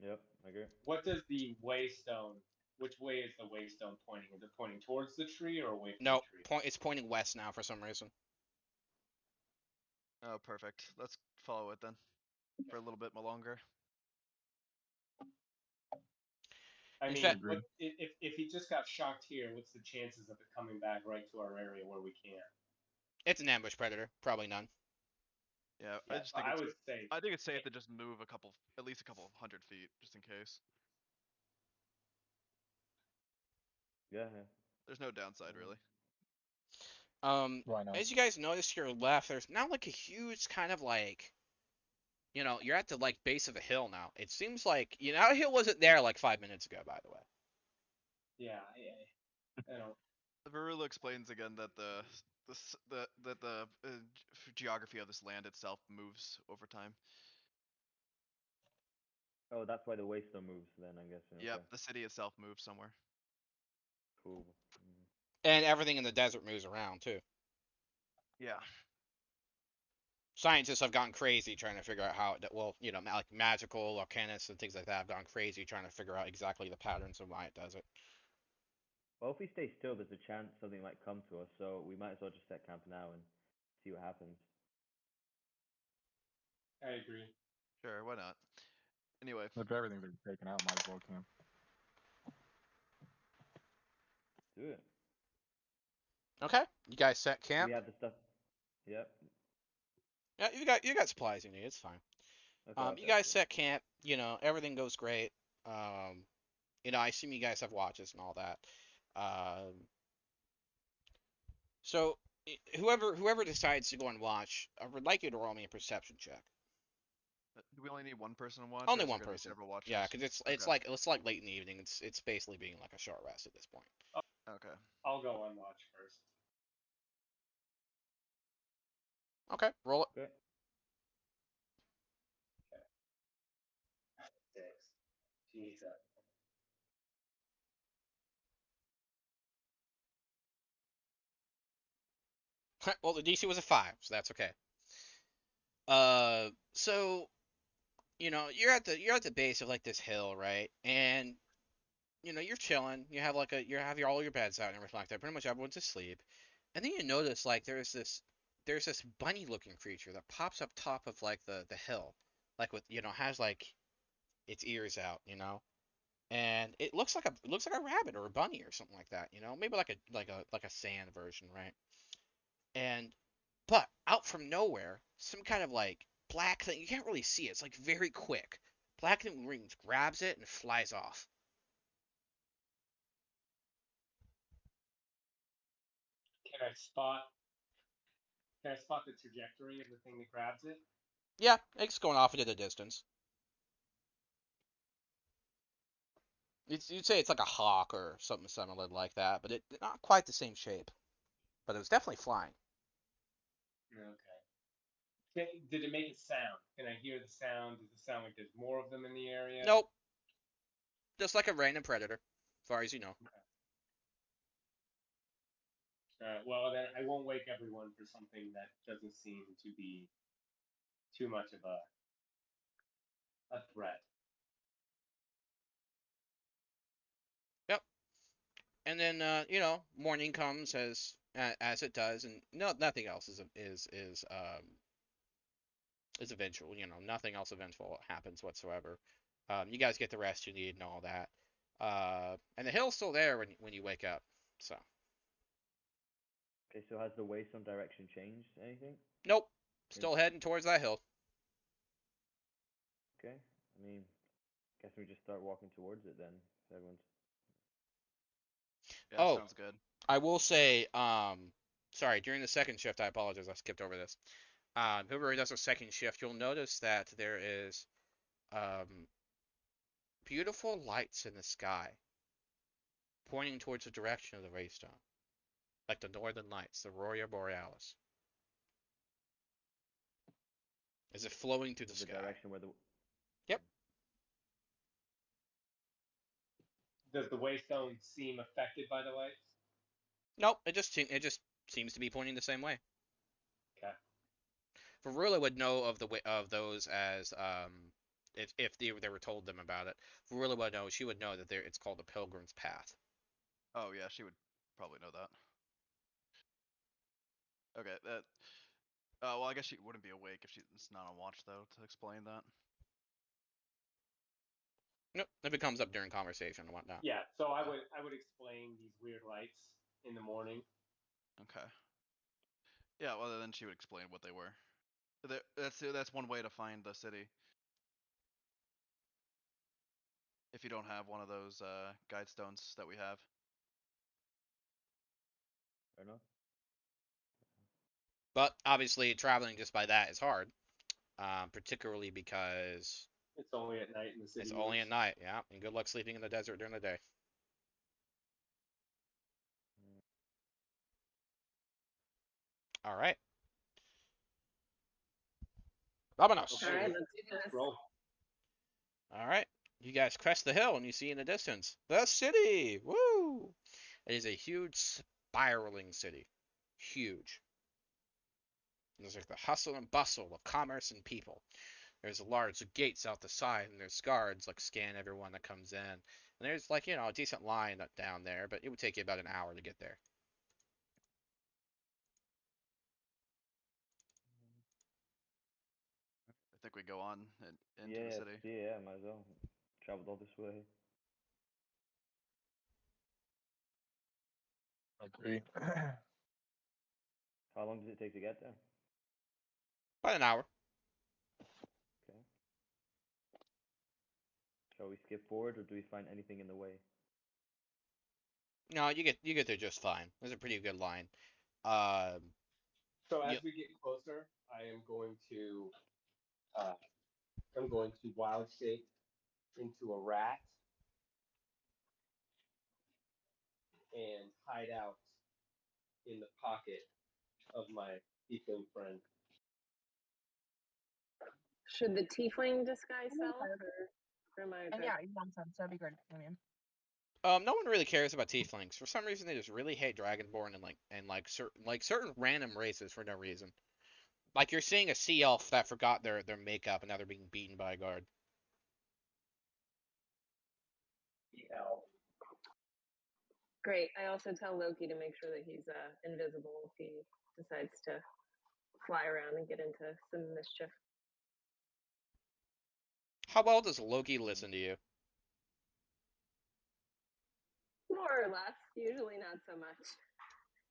[SPEAKER 9] Yep, I agree.
[SPEAKER 2] What does the waystone? Which way is the waystone pointing? Is it pointing towards the tree or away from
[SPEAKER 1] No,
[SPEAKER 2] the tree?
[SPEAKER 1] it's pointing west now for some reason.
[SPEAKER 5] Oh, perfect. Let's follow it then for a little bit more longer.
[SPEAKER 2] I
[SPEAKER 1] In
[SPEAKER 2] mean,
[SPEAKER 1] fact-
[SPEAKER 2] if he just got shocked here, what's the chances of it coming back right to our area where we can't?
[SPEAKER 1] It's an ambush predator. Probably none.
[SPEAKER 5] Yeah,
[SPEAKER 2] Yeah, I would say
[SPEAKER 5] I think it's safe to just move at least a couple 100 feet, just in case.
[SPEAKER 9] Yeah.
[SPEAKER 5] There's no downside really.
[SPEAKER 6] Why not?
[SPEAKER 1] As you guys notice to your left, there's now like a huge kind of like, you're at the like base of a hill now. It seems like, that hill wasn't there like 5 minutes ago, by the way.
[SPEAKER 2] Yeah, I don't.
[SPEAKER 5] Varula explains again that the geography of this land itself moves over time.
[SPEAKER 9] Oh, that's why the waystone moves then, I'm guessing.
[SPEAKER 5] Yep,
[SPEAKER 9] Okay.
[SPEAKER 5] the city itself moves somewhere.
[SPEAKER 9] Cool.
[SPEAKER 1] And everything in the desert moves around too.
[SPEAKER 5] Yeah.
[SPEAKER 1] Scientists have gone crazy trying to figure out how like magical arcanists and things like that have gone crazy trying to figure out exactly the patterns of why it does it.
[SPEAKER 9] Well, if we stay still, there's a chance something might come to us, so we might as well just set camp now and see what happens.
[SPEAKER 2] I agree.
[SPEAKER 5] Sure, why not? Anyway.
[SPEAKER 6] If everything's been taken out, might as well camp.
[SPEAKER 9] Do it.
[SPEAKER 1] Okay, you guys set camp.
[SPEAKER 9] We have the stuff. Yep.
[SPEAKER 1] Yeah, you got supplies you need. It's fine.
[SPEAKER 9] Okay,
[SPEAKER 1] You guys set camp. Everything goes great. I assume you guys have watches and all that. So whoever decides to go and watch, I would like you to roll me a perception check.
[SPEAKER 5] Do we only need one person to watch?
[SPEAKER 1] Only
[SPEAKER 5] or is
[SPEAKER 1] one
[SPEAKER 5] there gonna be
[SPEAKER 1] person.
[SPEAKER 5] Several watchers?
[SPEAKER 1] Yeah, because it's like late in the evening. It's basically being like a short rest at this point.
[SPEAKER 5] Okay.
[SPEAKER 2] I'll go on watch first.
[SPEAKER 1] Okay, roll it.
[SPEAKER 9] Okay.
[SPEAKER 2] Six. Jesus.
[SPEAKER 1] Well, the DC was a 5, so that's okay. So you're at the base of like this hill, right? And you're chilling. You have all your beds out and everything like that. Pretty much everyone's asleep. And then you notice like there's this bunny looking creature that pops up top of like the hill, like with has like its ears out, and it looks like a rabbit or a bunny or something like that, maybe like a sand version, right? And but out from nowhere, some kind of like black thing, you can't really see it. It's like very quick. Black thing rings, grabs it and flies off.
[SPEAKER 2] Can I spot? Can I spot the trajectory of the thing that grabs it?
[SPEAKER 1] Yeah, it's going off into the distance. You'd say it's like a hawk or something similar like that, but it's not quite the same shape. But it was definitely flying.
[SPEAKER 2] Okay. Did it make a sound? Can I hear the sound? Does it sound like there's more of them in the area?
[SPEAKER 1] Nope. Just like a random predator, as far as you know.
[SPEAKER 2] Okay. Well, then I won't wake everyone for something that doesn't seem to be too much of a threat.
[SPEAKER 1] Yep. And then morning comes as it does, and nothing else is eventual. Nothing else eventful happens whatsoever. You guys get the rest you need and all that. And the hill's still there when you wake up. So.
[SPEAKER 9] Okay, so has the waystone direction changed? Anything?
[SPEAKER 1] Nope. Still heading towards that hill.
[SPEAKER 9] Okay. I mean, guess we just start walking towards it then. Everyone's.
[SPEAKER 5] Yeah, sounds good.
[SPEAKER 1] I will say, sorry, during the second shift, I apologize, I skipped over this. Whoever does a second shift, you'll notice that there is beautiful lights in the sky pointing towards the direction of the Waystone, like the northern lights, the Aurora Borealis. Is it flowing through the sky?
[SPEAKER 9] Direction where the.
[SPEAKER 1] Yep.
[SPEAKER 2] Does the waystone seem affected by the lights?
[SPEAKER 1] Nope. It just seems to be pointing the same way.
[SPEAKER 2] Okay.
[SPEAKER 1] Varula would know of those as if they were told them about it. Varula would know. She would know that it's called the Pilgrim's Path.
[SPEAKER 5] Oh yeah, she would probably know that. Okay, that. Well, I guess she wouldn't be awake if she's not on watch though to explain that.
[SPEAKER 1] Nope, if it comes up during conversation and whatnot.
[SPEAKER 2] Yeah, so I would explain these weird lights in the morning.
[SPEAKER 5] Okay. Yeah, well then she would explain what they were. That's one way to find the city. If you don't have one of those guide stones that we have.
[SPEAKER 9] Fair enough.
[SPEAKER 1] But obviously, traveling just by that is hard, particularly because
[SPEAKER 2] It's only at night in the city.
[SPEAKER 1] it's only at night. Yeah, and good luck sleeping in the desert during the day. All right. Vamonos.
[SPEAKER 2] Okay,
[SPEAKER 4] All right,
[SPEAKER 2] let's
[SPEAKER 4] let's do this.
[SPEAKER 2] roll.
[SPEAKER 1] All right. You guys crest the hill and you see in the distance the city. Woo! It is a huge spiraling city. Huge. There's like the hustle and bustle of commerce and people. There's large gates out the side, and there's guards like scan everyone that comes in. And there's like, a decent line down there, but it would take you about an hour to get there.
[SPEAKER 5] I think we go on into
[SPEAKER 9] Yeah,
[SPEAKER 5] the city.
[SPEAKER 9] yeah, might as well. Traveled all this way.
[SPEAKER 6] Agree.
[SPEAKER 9] How long does it take to get there?
[SPEAKER 1] About an hour.
[SPEAKER 9] Okay. Shall we skip forward, or do we find anything in the way?
[SPEAKER 1] No, you get there just fine. There's a pretty good line.
[SPEAKER 2] So as
[SPEAKER 1] Yep.
[SPEAKER 2] we get closer, I'm going to wild shape into a rat and hide out in the pocket of my tiefling friend.
[SPEAKER 4] Should the tiefling disguise self, or am I?
[SPEAKER 10] And yeah, nonsense. That'd be great. I mean,
[SPEAKER 1] No one really cares about tieflings. For some reason, they just really hate Dragonborn and certain random races for no reason. Like you're seeing a sea elf that forgot their makeup and now they're being beaten by a guard.
[SPEAKER 4] Great. I also tell Loki to make sure that he's invisible if he decides to fly around and get into some mischief.
[SPEAKER 1] How well does Loki listen to you?
[SPEAKER 4] More or less. Usually not so much.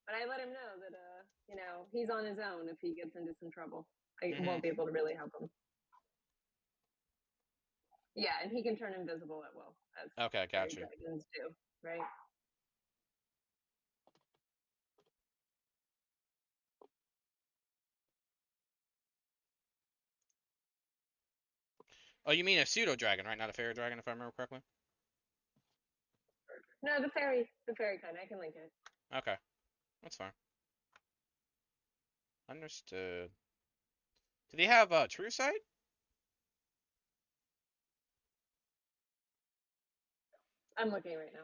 [SPEAKER 4] But I let him know that he's on his own if he gets into some trouble. I won't be able to really help him. Yeah, and he can turn invisible at will, as
[SPEAKER 1] Okay, gotcha.
[SPEAKER 4] dragons do, right?
[SPEAKER 1] Oh, you mean a pseudo dragon, right? Not a fairy dragon, if I remember correctly.
[SPEAKER 4] No, the fairy kind. I can link it.
[SPEAKER 1] Okay, that's fine. Understood. Do they have true sight?
[SPEAKER 4] I'm looking right now.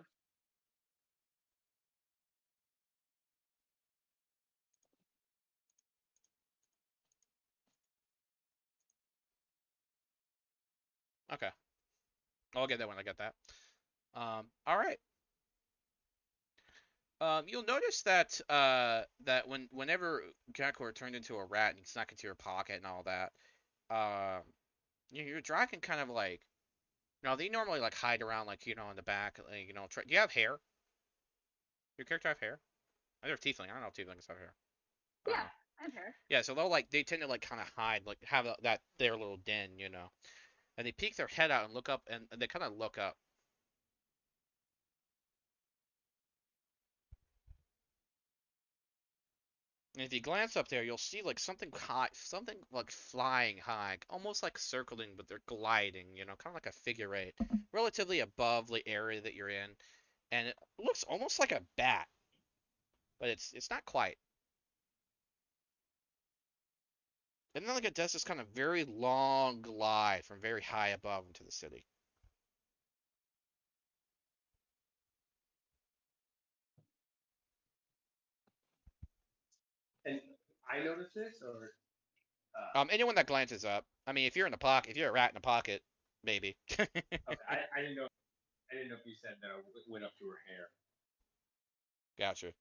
[SPEAKER 1] Okay. I'll get that when I get that. All right. You'll notice that whenever Gakor turned into a rat and he snuck into your pocket and all that, your dragon kind of like, they normally like hide around like in the back, like, do you have hair? Your character have hair? They're tiefling. I don't know if tieflings have hair.
[SPEAKER 4] Yeah, I have hair.
[SPEAKER 1] Yeah, so they tend to like kind of hide, like have their little den, and they peek their head out and look up, and they kind of look up. And if you glance up there, you'll see like something high, something like flying high, almost like circling, but they're gliding, kind of like a figure eight, relatively above the area that you're in, and it looks almost like a bat, but it's not quite. And then like it does this kind of very long glide from very high above into the city.
[SPEAKER 2] And I noticed this, or
[SPEAKER 1] Anyone that glances up, I mean, if you're in a pocket, if you're a rat in a pocket, maybe.
[SPEAKER 2] okay, I didn't know. I didn't know if you said that it went up to her hair.
[SPEAKER 1] Gotcha.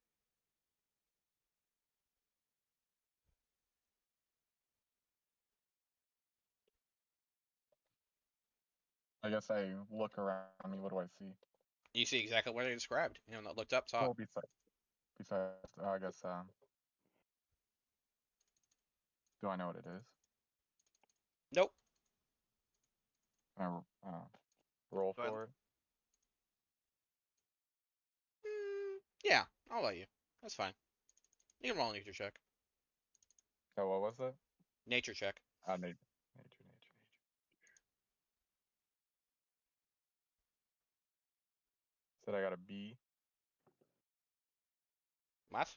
[SPEAKER 6] I guess I look around me. What do I see?
[SPEAKER 1] You see exactly what I described. That looked up, saw
[SPEAKER 6] Well,
[SPEAKER 1] it.
[SPEAKER 6] besides, I guess, do I know what it is?
[SPEAKER 1] Nope.
[SPEAKER 6] Can I roll
[SPEAKER 5] Go ahead.
[SPEAKER 6] for it?
[SPEAKER 1] Yeah, I'll let you. That's fine. You can roll a nature check.
[SPEAKER 6] So what was it?
[SPEAKER 1] Nature check.
[SPEAKER 6] Nature. Said I got a B.
[SPEAKER 1] What?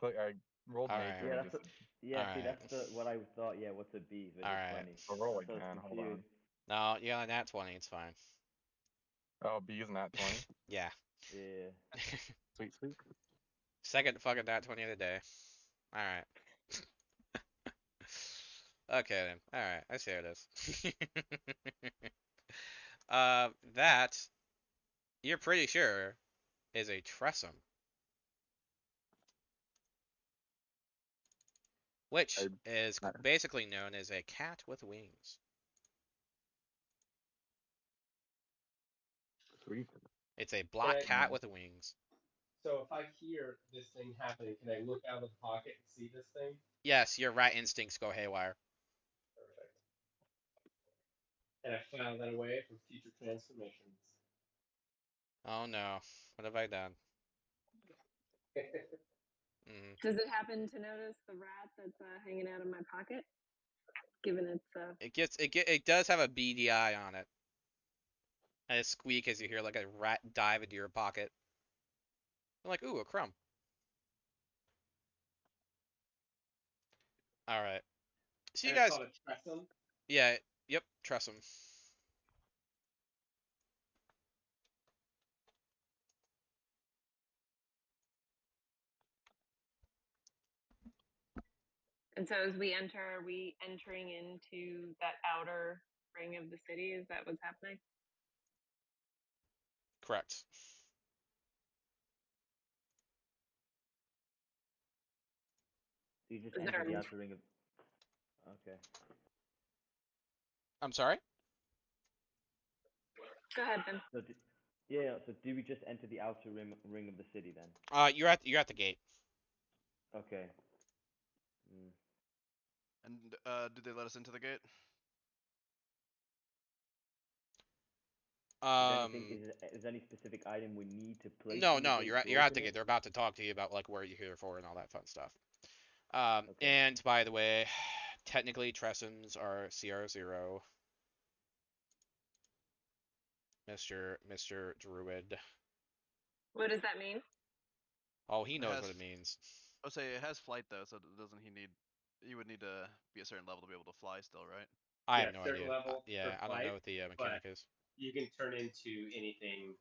[SPEAKER 6] I rolled
[SPEAKER 1] All
[SPEAKER 6] nature
[SPEAKER 1] right.
[SPEAKER 9] Yeah,
[SPEAKER 6] and it
[SPEAKER 9] that's
[SPEAKER 6] just.
[SPEAKER 9] yeah. See,
[SPEAKER 1] Alright.
[SPEAKER 9] that's what I thought. Yeah, what's a B? But it's
[SPEAKER 1] Alright.
[SPEAKER 9] 20.
[SPEAKER 6] I'll roll
[SPEAKER 9] That's what I was
[SPEAKER 6] again. Hold on.
[SPEAKER 9] confused.
[SPEAKER 1] No, you got a nat 20. It's fine.
[SPEAKER 6] Oh, B is not 20.
[SPEAKER 1] Yeah.
[SPEAKER 9] Yeah.
[SPEAKER 6] Sweet, sweet.
[SPEAKER 1] Second fucking nat 20 of the day. Alright. Okay then. Alright. I see how it is. That, you're pretty sure, is a Tressum. Which is basically known as a cat with wings.
[SPEAKER 6] Sweet.
[SPEAKER 1] It's a black
[SPEAKER 2] Right.
[SPEAKER 1] cat with wings.
[SPEAKER 2] So if I hear this thing happening, can I look out of the pocket and see this thing?
[SPEAKER 1] Yes, your rat instincts go haywire.
[SPEAKER 2] Perfect. And I file that away for future transformations.
[SPEAKER 1] Oh no. What have I done? Mm.
[SPEAKER 4] Does it happen to notice the rat that's hanging out of my pocket? Given its
[SPEAKER 1] It does have a beady eye on it. And a squeak as you hear like a rat dive into your pocket. I'm like, ooh, a crumb. Alright. So you
[SPEAKER 2] And I
[SPEAKER 1] guys,
[SPEAKER 2] call it Tressum.
[SPEAKER 1] yeah, yep, Tressum.
[SPEAKER 4] And so as we enter, are we entering into that outer ring of the city? Is that what's happening?
[SPEAKER 1] Correct.
[SPEAKER 9] So you just
[SPEAKER 4] Is
[SPEAKER 9] enter
[SPEAKER 4] there
[SPEAKER 9] the
[SPEAKER 4] a-
[SPEAKER 9] outer ring of. Okay.
[SPEAKER 1] I'm sorry?
[SPEAKER 4] Go ahead, Ben.
[SPEAKER 9] So yeah. So do we just enter the outer ring of the city then?
[SPEAKER 1] You're at the gate.
[SPEAKER 9] Okay. Mm.
[SPEAKER 5] And did they let us into the gate?
[SPEAKER 9] Is there any specific item we need to place?
[SPEAKER 1] No,
[SPEAKER 9] in the
[SPEAKER 1] no,
[SPEAKER 9] gate
[SPEAKER 1] you're at
[SPEAKER 9] to open
[SPEAKER 1] the gate.
[SPEAKER 9] it?
[SPEAKER 1] They're about to talk to you about like where you're here for and all that fun stuff.
[SPEAKER 9] Okay.
[SPEAKER 1] And by the way, technically Tressums are CR0. Mr. Druid.
[SPEAKER 4] What does that mean?
[SPEAKER 1] Oh, he
[SPEAKER 5] It
[SPEAKER 1] knows
[SPEAKER 5] has-
[SPEAKER 1] what it means.
[SPEAKER 5] I'll say it has flight though, so doesn't he need? You would need to be a certain level to be able to fly still, right?
[SPEAKER 1] I
[SPEAKER 2] Yeah,
[SPEAKER 1] have no
[SPEAKER 2] certain
[SPEAKER 1] idea.
[SPEAKER 2] level
[SPEAKER 1] Yeah,
[SPEAKER 2] for
[SPEAKER 1] I don't know
[SPEAKER 2] flight,
[SPEAKER 1] what the mechanic is.
[SPEAKER 2] You can turn into anything,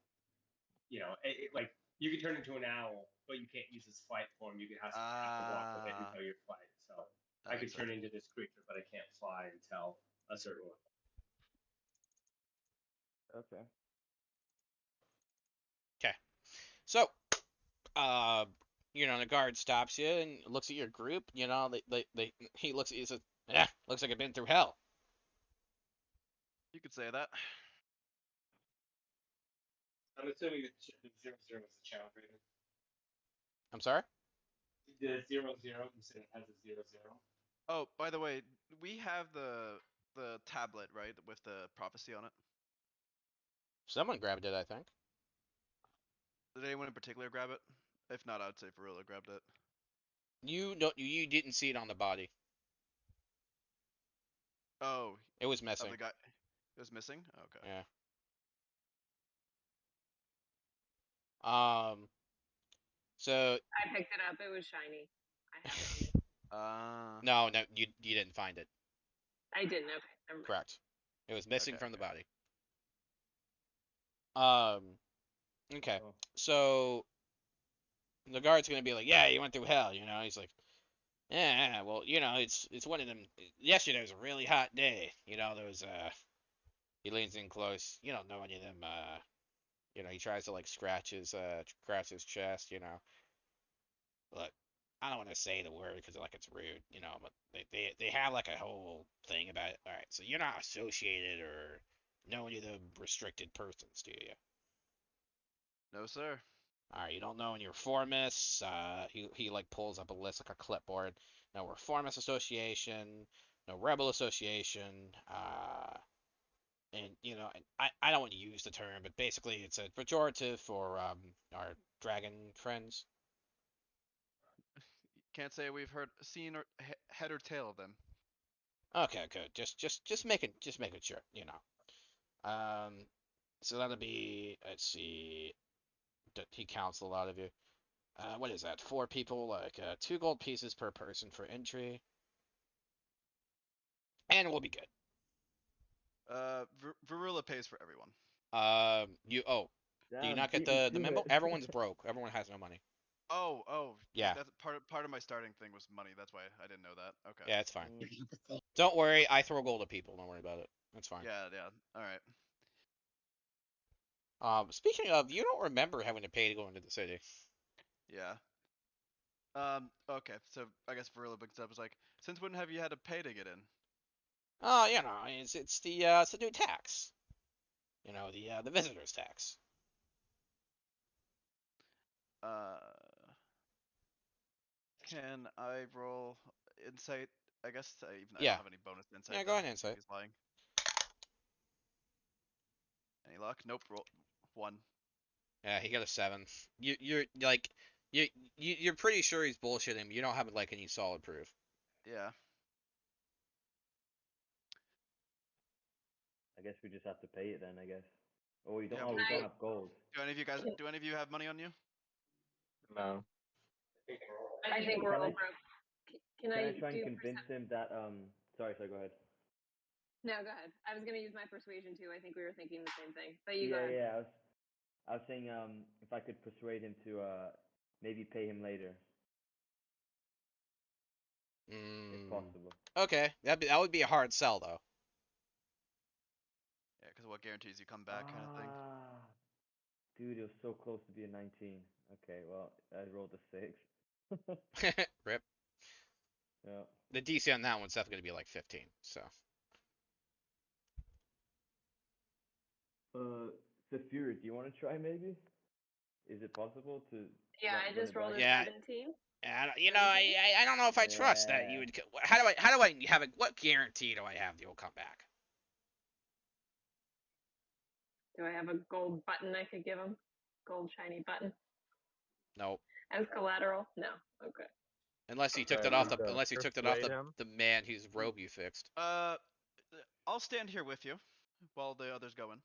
[SPEAKER 2] like you can turn into an owl, but you can't use its flight form. You have to walk with it until you're flying. So I could turn into this creature, but I can't fly until a certain level.
[SPEAKER 9] Okay.
[SPEAKER 1] Okay. So, the guard stops you and looks at your group. He looks at you and says, "Yeah, looks like I've been through hell."
[SPEAKER 5] You could say that.
[SPEAKER 2] I'm assuming that the 0-0 is a challenge rating.
[SPEAKER 1] I'm sorry?
[SPEAKER 2] The 0-0, you said it has a 0-0.
[SPEAKER 5] Oh, by the way, we have the tablet, right, with the prophecy on it.
[SPEAKER 1] Someone grabbed it, I think.
[SPEAKER 5] Did anyone in particular grab it? If not, I'd say Ferrilla grabbed it.
[SPEAKER 1] You didn't see it on the body.
[SPEAKER 5] Oh.
[SPEAKER 1] It was missing.
[SPEAKER 5] The guy. It was missing? Okay.
[SPEAKER 1] Yeah. So.
[SPEAKER 4] I picked it up. It was shiny. I have it on me.
[SPEAKER 1] No, you didn't find it.
[SPEAKER 4] I didn't. Okay. Never mind.
[SPEAKER 1] Correct. It was missing from the body. Okay.
[SPEAKER 9] Oh.
[SPEAKER 1] So the guard's gonna be like, "Yeah, you went through hell," He's like, "Yeah, well, it's one of them. Yesterday was a really hot day. There was He leans in close. You don't know any of them. He tries to like scratch his chest. Look, I don't want to say the word because like it's rude. But they have like a whole thing about it. All right, so you're not associated or know any of the restricted persons, do you?
[SPEAKER 5] No, sir.
[SPEAKER 1] All right, you don't know any reformists. He like pulls up a list like a clipboard. No reformist association, no rebel association. And I don't want to use the term, but basically it's a pejorative for our dragon friends.
[SPEAKER 5] Can't say we've seen or head or tail of them.
[SPEAKER 1] Okay, good. Just making sure, you know. So that'll be, let's see, he counts a lot of you. What is that? 4 people, like 2 gold pieces per person for entry, and we'll be good.
[SPEAKER 5] Varula pays for everyone.
[SPEAKER 1] Do you
[SPEAKER 9] Damn,
[SPEAKER 1] not get
[SPEAKER 9] beat me
[SPEAKER 1] the
[SPEAKER 9] to
[SPEAKER 1] memo?
[SPEAKER 9] it.
[SPEAKER 1] Everyone's broke. Everyone has no money.
[SPEAKER 5] Oh.
[SPEAKER 1] Yeah.
[SPEAKER 5] That's part of my starting thing was money. That's why I didn't know that. Okay.
[SPEAKER 1] Yeah, it's fine.
[SPEAKER 9] Mm.
[SPEAKER 1] Don't worry, I throw gold at people. Don't worry about it. That's fine.
[SPEAKER 5] Yeah. All right.
[SPEAKER 1] Speaking of, you don't remember having to pay to go into the city.
[SPEAKER 5] Yeah. Okay. So I guess Varula brings up is like, since when have you had to pay to get in?
[SPEAKER 1] Oh, you know, it's the new tax. You know, the visitor's tax.
[SPEAKER 5] Can I roll insight? I guess I
[SPEAKER 1] Yeah.
[SPEAKER 5] don't have any bonus insight.
[SPEAKER 1] Yeah, go ahead and insight.
[SPEAKER 5] He's lying. Any luck? Nope. Roll 1.
[SPEAKER 1] Yeah, he got a 7. You're like you're pretty sure he's bullshitting, but you don't have like any solid proof.
[SPEAKER 5] Yeah.
[SPEAKER 9] I guess we just have to pay it then. I guess. Oh, we don't.
[SPEAKER 5] Yeah,
[SPEAKER 9] Oh, we don't have gold.
[SPEAKER 5] Do any of you have money on you?
[SPEAKER 6] No.
[SPEAKER 4] I think we're
[SPEAKER 9] Can
[SPEAKER 4] all
[SPEAKER 9] I-
[SPEAKER 4] broke. Can
[SPEAKER 9] Can
[SPEAKER 4] I
[SPEAKER 9] I try and
[SPEAKER 4] do
[SPEAKER 9] convince him that Sorry, go ahead.
[SPEAKER 4] No, go ahead. I was gonna use my persuasion too. I think we were thinking the same thing. But you go ahead.
[SPEAKER 9] Yeah. I was saying if I could persuade him to maybe pay him later if possible.
[SPEAKER 1] Okay, that would be a hard sell though.
[SPEAKER 5] Yeah, because what guarantees you come back, kind of thing.
[SPEAKER 9] Dude, it was so close to be a 19. Okay, well, I rolled a 6.
[SPEAKER 1] Rip.
[SPEAKER 9] Yeah.
[SPEAKER 1] The DC on that one's definitely gonna be like 15. So.
[SPEAKER 9] Saphira, do you want to try maybe? Is it possible to?
[SPEAKER 4] Yeah, I just rolled a
[SPEAKER 1] Yeah.
[SPEAKER 4] 17.
[SPEAKER 1] You know, I don't know if I trust that you would. How do I have it? What guarantee do I have that you'll come back?
[SPEAKER 4] Do I have a gold button I could give him? Gold shiny button
[SPEAKER 1] Nope.
[SPEAKER 4] as collateral? No. Okay.
[SPEAKER 1] Unless he took
[SPEAKER 6] Okay,
[SPEAKER 1] that off
[SPEAKER 6] to persuade him?
[SPEAKER 1] the man whose robe you fixed.
[SPEAKER 5] I'll stand here with you while the others go in.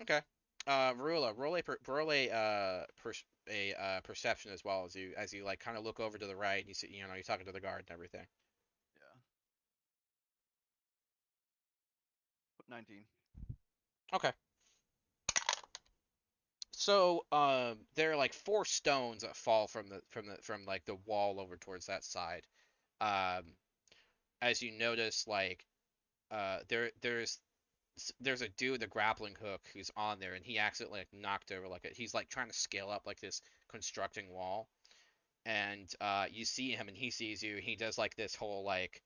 [SPEAKER 1] Okay. Varula, roll a perception as well as you like kind of look over to the right. And you see, you know, you're talking to the guard and everything.
[SPEAKER 5] Yeah. 19.
[SPEAKER 1] Okay. So, there are like 4 stones that fall from like the wall over towards that side. As you notice, like, there's a dude with a grappling hook who's on there, and he accidentally like knocked over he's like trying to scale up like this constructing wall, and you see him and he sees you. He does like this whole like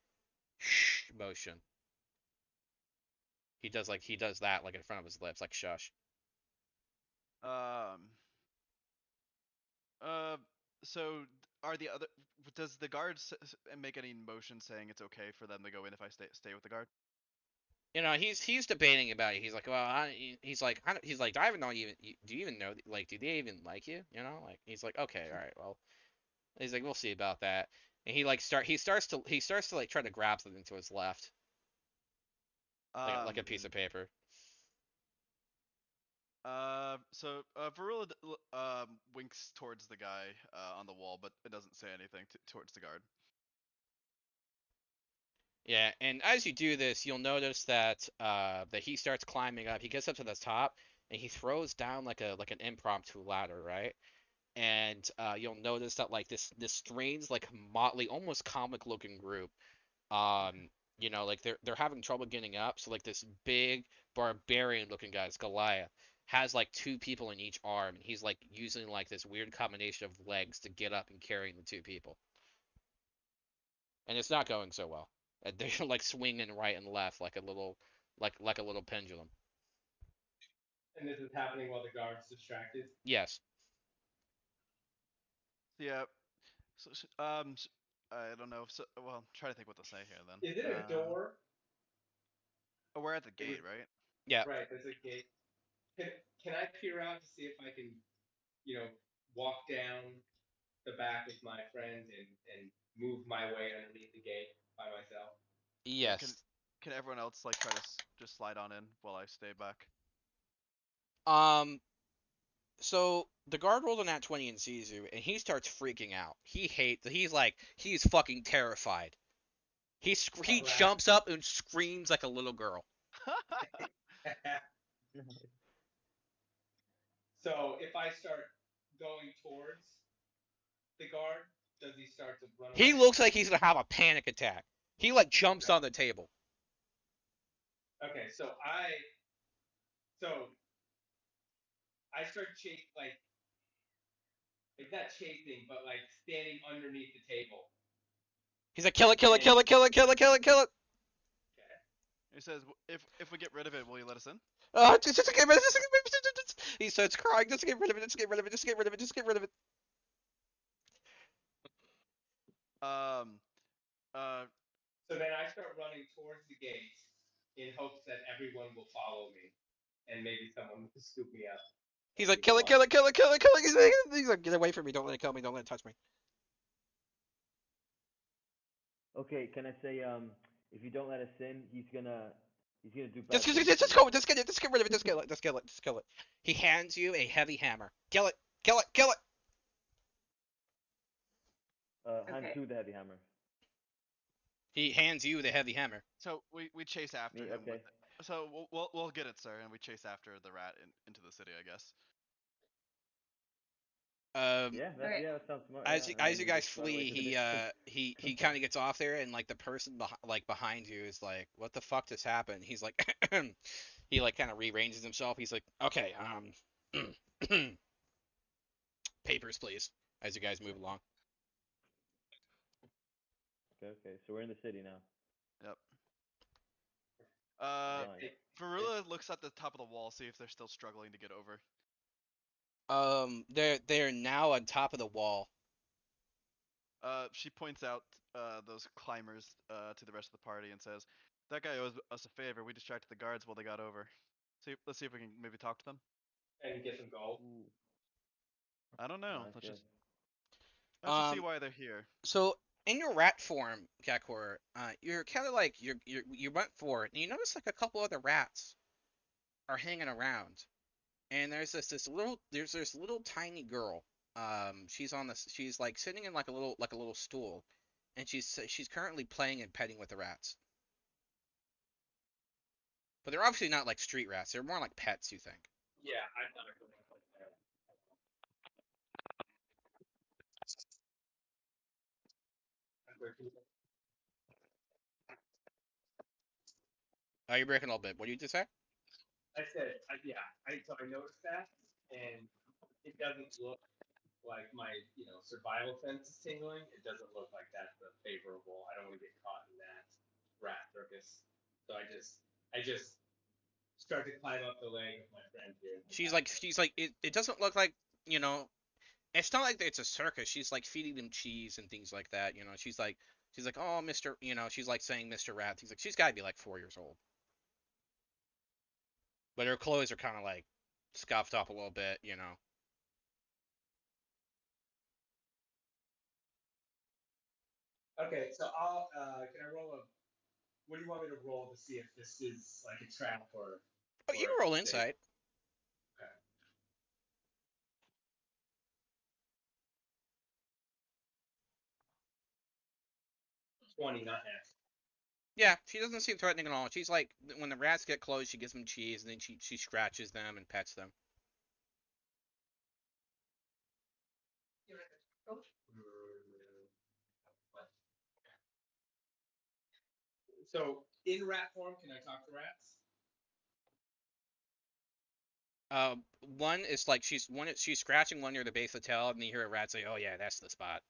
[SPEAKER 1] shh motion. He does that like in front of his lips, like shush.
[SPEAKER 5] So are the other? Does the guard make any motion saying it's okay for them to go in if I stay with the guard?
[SPEAKER 1] You know, he's debating about it. He's like, well, he's like, do I even know do you even know, like, do they even like you? You know, like, he's like, okay, all right, well, he's like, we'll see about that. And he starts to like try to grab something to his left, like a piece of paper.
[SPEAKER 5] So Varula winks towards the guy on the wall, but it doesn't say anything towards the guard.
[SPEAKER 1] Yeah, and as you do this, you'll notice that he starts climbing up. He gets up to the top, and he throws down like an impromptu ladder, right? And you'll notice that like this strange, like motley, almost comic looking group, you know, like they're having trouble getting up. So like this big barbarian looking guy, Goliath, has like 2 people in each arm, and he's like using like this weird combination of legs to get up and carrying the 2 people. And it's not going so well. They're like swinging right and left like a little pendulum.
[SPEAKER 2] And this is happening while the guard's distracted.
[SPEAKER 1] Yes.
[SPEAKER 5] Yeah. So, I don't know. So, well, I'm trying to think what to say here then.
[SPEAKER 2] Is it a door?
[SPEAKER 5] Oh, we're at the gate, right?
[SPEAKER 1] Yeah.
[SPEAKER 2] Right, there's a gate. Can I peer out to see if I can, you know, walk down the back with my friend and move my way underneath the gate by myself?
[SPEAKER 5] Yeah,
[SPEAKER 1] Yes.
[SPEAKER 5] can everyone else like try to just slide on in while I stay back?
[SPEAKER 1] So the guard rolls a nat 20 and sees you, and he starts freaking out. He's fucking terrified. He
[SPEAKER 2] Alright.
[SPEAKER 1] jumps up and screams like a little girl.
[SPEAKER 2] So if I start going towards the guard, does he start to run away?
[SPEAKER 1] He looks like he's gonna have a panic attack. He like jumps on the table.
[SPEAKER 2] Okay, so I start like not chasing, but like standing underneath the table.
[SPEAKER 1] He's like, kill it, kill it, kill it, kill it, kill it, kill it, kill it.
[SPEAKER 5] He says, if we get rid of it, will you let us in?
[SPEAKER 1] Just get rid of it, just get rid of it. He starts crying, just get rid of it, just get rid of it, just get rid of it, just get rid of it.
[SPEAKER 2] So then I start running towards the gate in hopes that everyone will follow me, and maybe someone will scoop me up.
[SPEAKER 1] He's like, kill it, kill it, kill it, kill it, kill it. He's like, get away from me, don't let it kill me, don't let it touch me.
[SPEAKER 9] Okay, can I say if you don't let us in, he's gonna do bad
[SPEAKER 1] Just
[SPEAKER 9] things
[SPEAKER 1] get
[SPEAKER 9] to
[SPEAKER 1] it,
[SPEAKER 9] you.
[SPEAKER 1] just get rid of it, just kill it, just kill it, just kill it. He hands you a heavy hammer. Kill it, kill it, kill it.
[SPEAKER 9] Hand
[SPEAKER 4] Okay.
[SPEAKER 9] to the heavy hammer.
[SPEAKER 1] He hands you the heavy hammer.
[SPEAKER 5] So we chase after
[SPEAKER 9] Me,
[SPEAKER 5] him.
[SPEAKER 9] okay.
[SPEAKER 5] So we'll get it, sir, and we chase after the rat into the city, I guess.
[SPEAKER 9] Yeah,
[SPEAKER 4] Okay.
[SPEAKER 9] that sounds smart.
[SPEAKER 1] As
[SPEAKER 9] yeah,
[SPEAKER 1] you guys
[SPEAKER 9] just run away
[SPEAKER 1] flee,
[SPEAKER 9] to the distance.
[SPEAKER 1] he kind of gets off there, and like the person behind you is like, "What the fuck just happened?" He's like, he like kind of rearranges himself. He's like, "Okay, papers, please." As you guys move along.
[SPEAKER 9] Okay, so we're in the city now.
[SPEAKER 5] Yep.
[SPEAKER 9] Nice.
[SPEAKER 5] Varula looks at the top of the wall, see if they're still struggling to get over.
[SPEAKER 1] They're now on top of the wall.
[SPEAKER 5] She points out those climbers to the rest of the party and says, "That guy owes us a favor. We distracted the guards while they got over. Let's see if we can maybe talk to them."
[SPEAKER 2] And get some gold.
[SPEAKER 9] Ooh,
[SPEAKER 5] I don't know.
[SPEAKER 9] nice,
[SPEAKER 5] Let's
[SPEAKER 9] yeah.
[SPEAKER 5] just see why they're here.
[SPEAKER 1] So in your rat form, Gakor, you're kind of like you went for it, and you notice like a couple other rats are hanging around, and there's this little tiny girl. She's like sitting in like a little stool, and she's currently playing and petting with the rats. But they're obviously not like street rats. They're more like pets, you think.
[SPEAKER 2] Yeah, I'm not going to play there.
[SPEAKER 1] Oh, you're breaking a little bit. What did you just say?
[SPEAKER 2] I said, so I noticed that, and it doesn't look like my, survival sense is tingling. It doesn't look like that's the favorable. I don't want to get caught in that rat circus. So I just start to climb up the leg of my friend here.
[SPEAKER 1] She's like it doesn't look like, it's not like it's a circus. She's like feeding them cheese and things like that, She's like, oh, Mr. She's like saying Mr. Rat. He's like, she's got to be like 4 years old. But her clothes are kind of like scuffed up a little bit,
[SPEAKER 2] Okay, so I'll can I roll a? What do you want me to roll to see if this is like a trap or?
[SPEAKER 1] Oh, you can roll insight.
[SPEAKER 2] Okay. 20, not half.
[SPEAKER 1] Yeah, she doesn't seem threatening at all. She's like, when the rats get close, she gives them cheese, and then she scratches them and pets them.
[SPEAKER 2] So in rat form, can I talk to rats?
[SPEAKER 1] One is like she's scratching one near the base of the tail, and then you hear a rat say, "Oh yeah, that's the spot."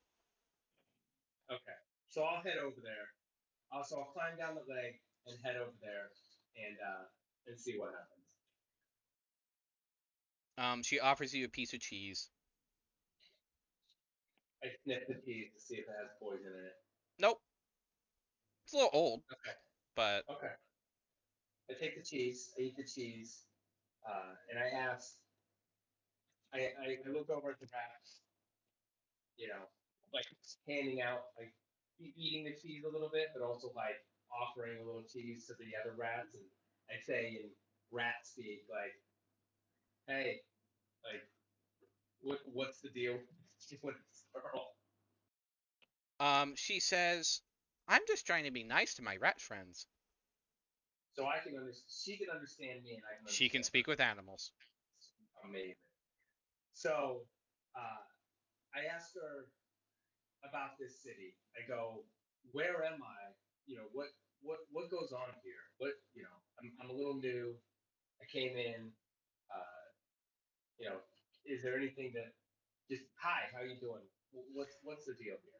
[SPEAKER 2] Okay, so I'll head over there. I'll climb down the leg and head over there and see what happens.
[SPEAKER 1] She offers you a piece of cheese.
[SPEAKER 2] I sniff the cheese to see if it has poison in it.
[SPEAKER 1] Nope. It's a little old.
[SPEAKER 2] Okay.
[SPEAKER 1] But.
[SPEAKER 2] Okay. I take the cheese. I eat the cheese, and I ask. I look over at the rat. like handing out, like eating the cheese a little bit, but also like offering a little cheese to the other rats. And I say in rat speak, like, hey, like, what's the deal with this girl?
[SPEAKER 1] She says, "I'm just trying to be nice to my rat friends."
[SPEAKER 2] So I can understand. She can understand me, and I can understand.
[SPEAKER 1] She can speak with animals.
[SPEAKER 2] Amazing. So I asked her about this city. I go, where am I? What goes on here? I'm a little new. I came in. Uh, is there anything that just hi? How you doing? What's the deal here?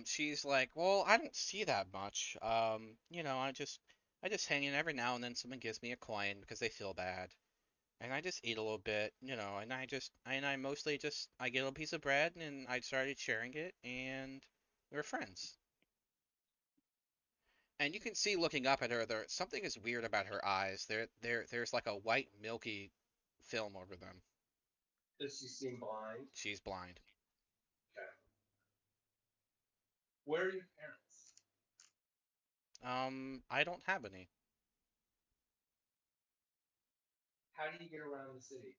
[SPEAKER 1] She's like, "Well, I don't see that much. I just hang in every now and then someone gives me a coin because they feel bad. And I just eat a little bit, and I mostly just I get a piece of bread and I started sharing it and we're friends." And you can see looking up at her there something is weird about her eyes. There's like a white milky film over them.
[SPEAKER 2] Does she seem blind?
[SPEAKER 1] She's blind.
[SPEAKER 2] Okay. Where are your parents?
[SPEAKER 1] I don't have any.
[SPEAKER 2] How do you get around the city?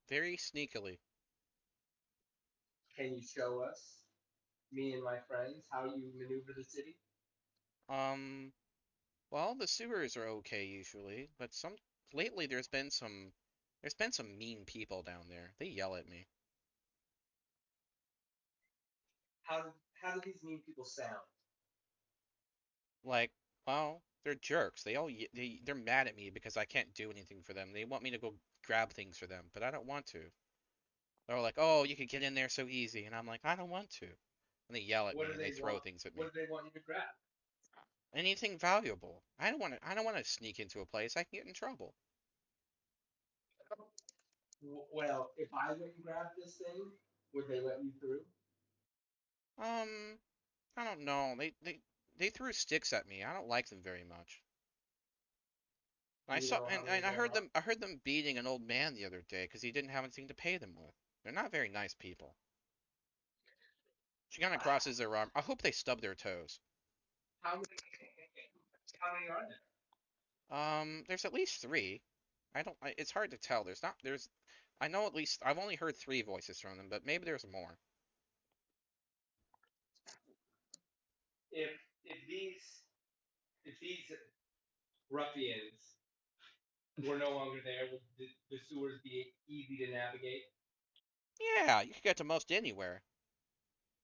[SPEAKER 1] Very sneakily.
[SPEAKER 2] Can you show us, me and my friends, how you maneuver the city?
[SPEAKER 1] Um, well, the sewers are okay usually, but lately there's been some mean people down there. They yell at me.
[SPEAKER 2] How do these mean people sound?
[SPEAKER 1] Like, well, they're jerks. They're mad at me because I can't do anything for them. They want me to go grab things for them, but I don't want to. They're like, "Oh, you could get in there so easy," and I'm like, "I don't want to." And they yell at
[SPEAKER 2] What
[SPEAKER 1] me
[SPEAKER 2] do
[SPEAKER 1] and they
[SPEAKER 2] they
[SPEAKER 1] throw
[SPEAKER 2] want?
[SPEAKER 1] things at me.
[SPEAKER 2] What do they want you to grab?
[SPEAKER 1] Anything valuable. I don't want to sneak into a place. I can get in trouble.
[SPEAKER 2] Well, if I went and grabbed this thing, would they let you through?
[SPEAKER 1] Um, I don't know. They threw sticks at me. I don't like them very much.
[SPEAKER 2] Do
[SPEAKER 1] I
[SPEAKER 2] you
[SPEAKER 1] saw
[SPEAKER 2] know how
[SPEAKER 1] and,
[SPEAKER 2] many
[SPEAKER 1] and I
[SPEAKER 2] there
[SPEAKER 1] heard
[SPEAKER 2] are?
[SPEAKER 1] them beating an old man the other day because he didn't have anything to pay them with. They're not very nice people. She kind of crosses their arm. I hope they stub their toes.
[SPEAKER 2] How many? How many are there?
[SPEAKER 1] There's at least three. It's hard to tell. I know at least, I've only heard three voices from them, but maybe there's more.
[SPEAKER 2] If if these if these ruffians were no longer there, would the sewers be easy to navigate?
[SPEAKER 1] Yeah, you can get to most anywhere.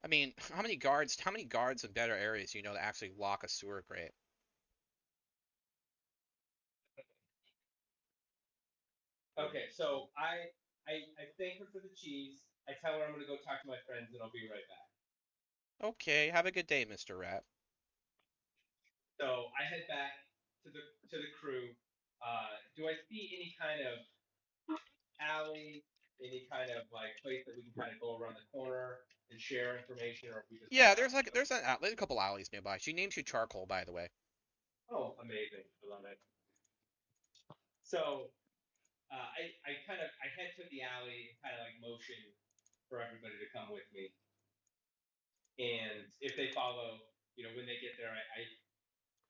[SPEAKER 1] I mean, how many guards in better areas do you know that actually lock a sewer grate?
[SPEAKER 2] Okay, so I thank her for the cheese. I tell her I'm gonna go talk to my friends and I'll be right back.
[SPEAKER 1] Okay, have a good day, Mr. Rat.
[SPEAKER 2] So I head back to the crew. Do I see any kind of alley, any kind of like place that we can kind of go around the corner and share information, or if we just
[SPEAKER 1] Yeah,
[SPEAKER 2] run out?
[SPEAKER 1] there's a couple alleys nearby. She names you Charcoal, by the way.
[SPEAKER 2] Oh, amazing! I love it. So I head to the alley, kind of like motion for everybody to come with me, and if they follow, when they get there, I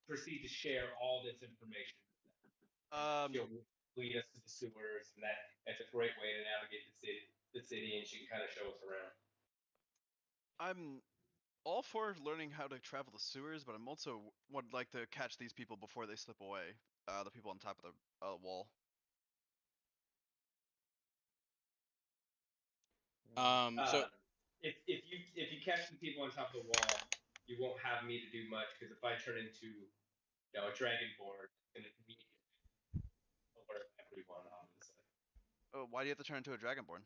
[SPEAKER 2] proceed to share all this information. She'll lead us to the sewers, and that's a great way to navigate the city, and she can kind of show us around.
[SPEAKER 5] I'm all for learning how to travel the sewers, but I'm also would like to catch these people before they slip away. The people on top of the wall.
[SPEAKER 1] So
[SPEAKER 2] If you catch the people on top of the wall, you won't have me to do much because if I turn into a dragonborn, it's gonna immediately alert everyone, obviously.
[SPEAKER 5] Oh, why do you have to turn into a dragonborn?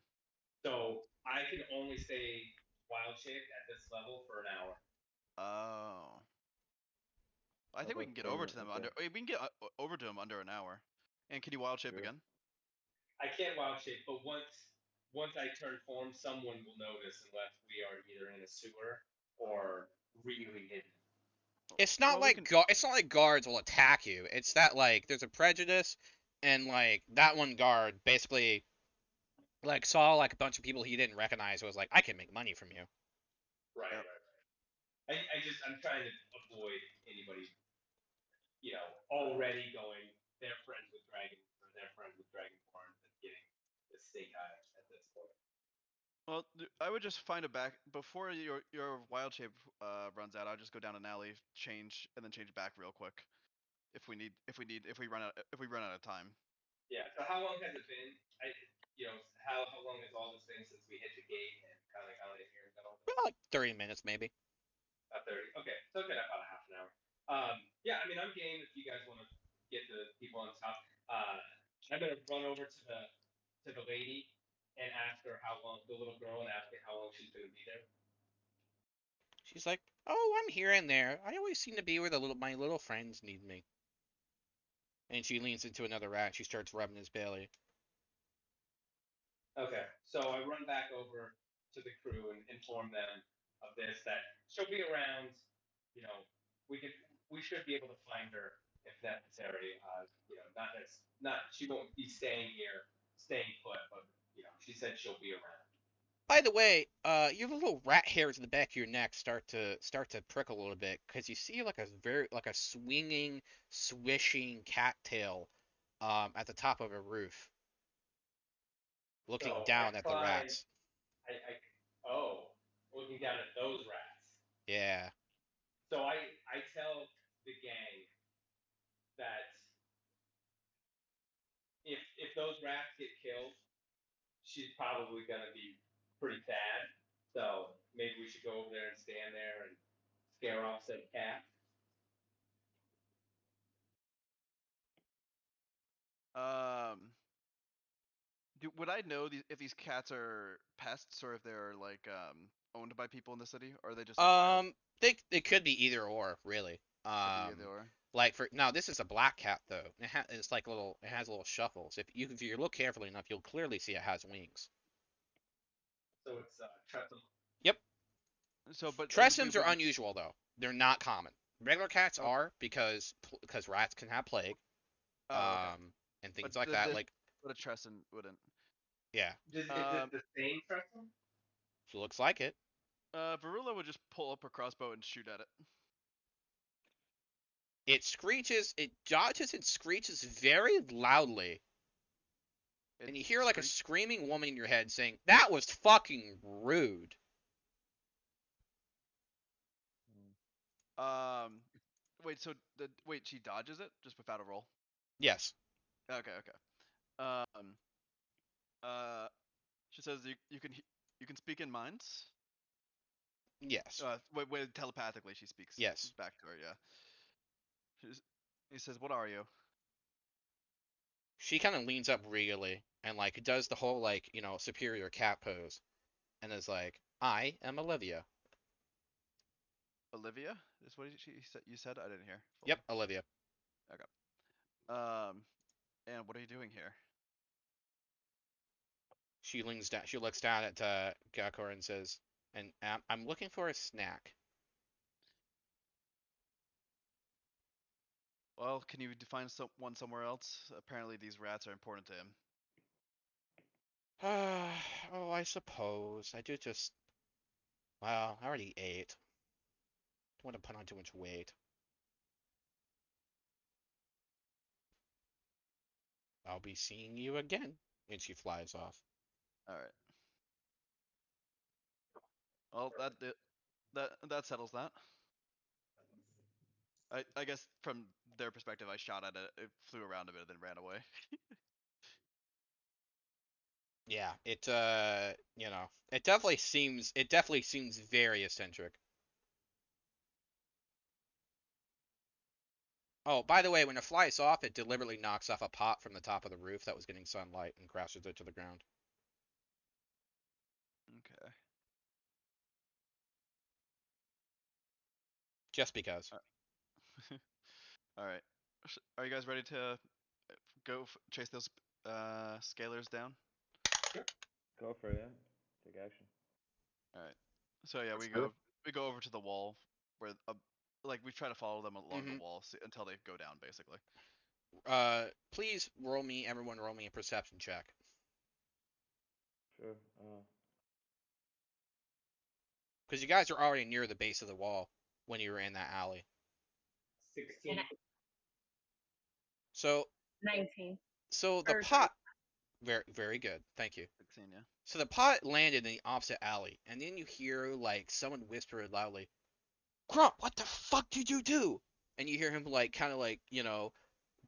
[SPEAKER 2] So I can only stay wild shape at this level for an hour.
[SPEAKER 5] Oh. I think we can get over to them we can get over to them under an hour. And can you wild shape again?
[SPEAKER 2] I can't wild shape, but once I turn form, someone will notice unless we are either in a sewer or really hidden.
[SPEAKER 1] it's not
[SPEAKER 5] Well,
[SPEAKER 1] it's not like guards will attack you. It's that like there's a prejudice, and like that one guard basically like saw like a bunch of people he didn't recognize. Was like, I can make money from you.
[SPEAKER 2] Right,
[SPEAKER 5] Yep.
[SPEAKER 2] right. I'm trying to avoid anybody, already going, they're friends with dragons or they're friends with dragonborn and getting the stake eye at this point.
[SPEAKER 5] Well, I would just find a back before your wild shape runs out. I'll just go down an alley, change, and then change back real quick. If we run out of time.
[SPEAKER 2] Yeah. So how long has it been? How long has all this been since we hit the gate and kind of got in here and got all this?
[SPEAKER 1] Well, like 30 minutes maybe.
[SPEAKER 2] About 30. Okay, so it's been about a half an hour. Yeah, I mean, I'm game if you guys want to get the people on top. I'm gonna run over to the lady and ask her how long, the little girl, and ask her how long she's gonna be there.
[SPEAKER 1] She's like, oh, I'm here and there. I always seem to be where my little friends need me. And she leans into another rat. She starts rubbing his belly.
[SPEAKER 2] Okay, so I run back over to the crew and inform them of this, that she'll be around. You know, we should be able to find her if necessary. Not she won't be staying here, staying put, but she said she'll be around.
[SPEAKER 1] By the way, your little rat hairs in the back of your neck start to prickle a little bit because you see like a swinging, swishing cattail, at the top of a roof, looking
[SPEAKER 2] So
[SPEAKER 1] down at the rats.
[SPEAKER 2] Looking down at those rats.
[SPEAKER 1] Yeah.
[SPEAKER 2] So I tell the gang that if those rats get killed, she's probably gonna be pretty bad. So maybe we should go over there and stand there and scare off said cat.
[SPEAKER 5] Would I know if these cats are pests or if they're like owned by people in the city, or are they just like, wild?
[SPEAKER 1] They could be either or, really.
[SPEAKER 5] Could be either or.
[SPEAKER 1] Like now this is a black cat though. It's like it has little shuffles. If you look carefully enough, you'll clearly see it has wings.
[SPEAKER 2] So it's Tressum.
[SPEAKER 1] Yep.
[SPEAKER 5] So, but
[SPEAKER 1] Tressums are unusual though. They're not common. Regular cats are because rats can have plague.
[SPEAKER 5] Okay.
[SPEAKER 1] And things like that. Like,
[SPEAKER 5] but a Tresson wouldn't.
[SPEAKER 1] Yeah.
[SPEAKER 2] Is it the same Tressum?
[SPEAKER 1] Looks like it.
[SPEAKER 5] Varula would just pull up her crossbow and shoot at it.
[SPEAKER 1] It screeches, it dodges and screeches very loudly. And you hear like a screaming woman in your head saying, "That was fucking rude."
[SPEAKER 5] Wait, so she dodges it just without a roll?
[SPEAKER 1] Yes.
[SPEAKER 5] Okay. She says you can speak in minds?
[SPEAKER 1] Yes.
[SPEAKER 5] Telepathically she speaks.
[SPEAKER 1] Yes.
[SPEAKER 5] Back to her, yeah. He says, "What are you?"
[SPEAKER 1] She kind of leans up regally and like does the whole like, superior cat pose and is like, "I am Olivia."
[SPEAKER 5] Olivia? Is what you said? I didn't hear.
[SPEAKER 1] Yep, Olivia.
[SPEAKER 5] Okay. And what are you doing here?
[SPEAKER 1] She leans down. She looks down at Gakor and says, "And I'm looking for a snack."
[SPEAKER 5] Well, can you define one somewhere else? Apparently these rats are important to him.
[SPEAKER 1] Oh, I suppose. I do just... Well, I already ate. Don't want to put on too much weight. I'll be seeing you again. And she flies off.
[SPEAKER 5] Alright. Well, that settles that. I guess from their perspective, I shot at it. It flew around a bit and then ran away.
[SPEAKER 1] Yeah, it it definitely seems very eccentric. Oh, by the way, when it flies off, it deliberately knocks off a pot from the top of the roof that was getting sunlight and crashes it to the ground.
[SPEAKER 5] Okay.
[SPEAKER 1] Just because.
[SPEAKER 5] Alright. Are you guys ready to go chase those scalers down?
[SPEAKER 9] Go for it, yeah. Take action.
[SPEAKER 5] Alright. So yeah,
[SPEAKER 6] Let's
[SPEAKER 5] we
[SPEAKER 6] do it.
[SPEAKER 5] go over to the wall where we try to follow them along
[SPEAKER 1] Mhm.
[SPEAKER 5] the wall until they go down, basically.
[SPEAKER 1] Please everyone roll me a perception check.
[SPEAKER 9] Sure.
[SPEAKER 1] Because you guys are already near the base of the wall when you were in that alley.
[SPEAKER 2] 16.
[SPEAKER 1] So
[SPEAKER 4] 19.
[SPEAKER 1] so the
[SPEAKER 4] Or
[SPEAKER 1] pot, very very good. Thank you.
[SPEAKER 5] 16, yeah.
[SPEAKER 1] So the pot landed in the opposite alley, and then you hear like someone whisper loudly, "Grump, what the fuck did you do?" And you hear him like kind of like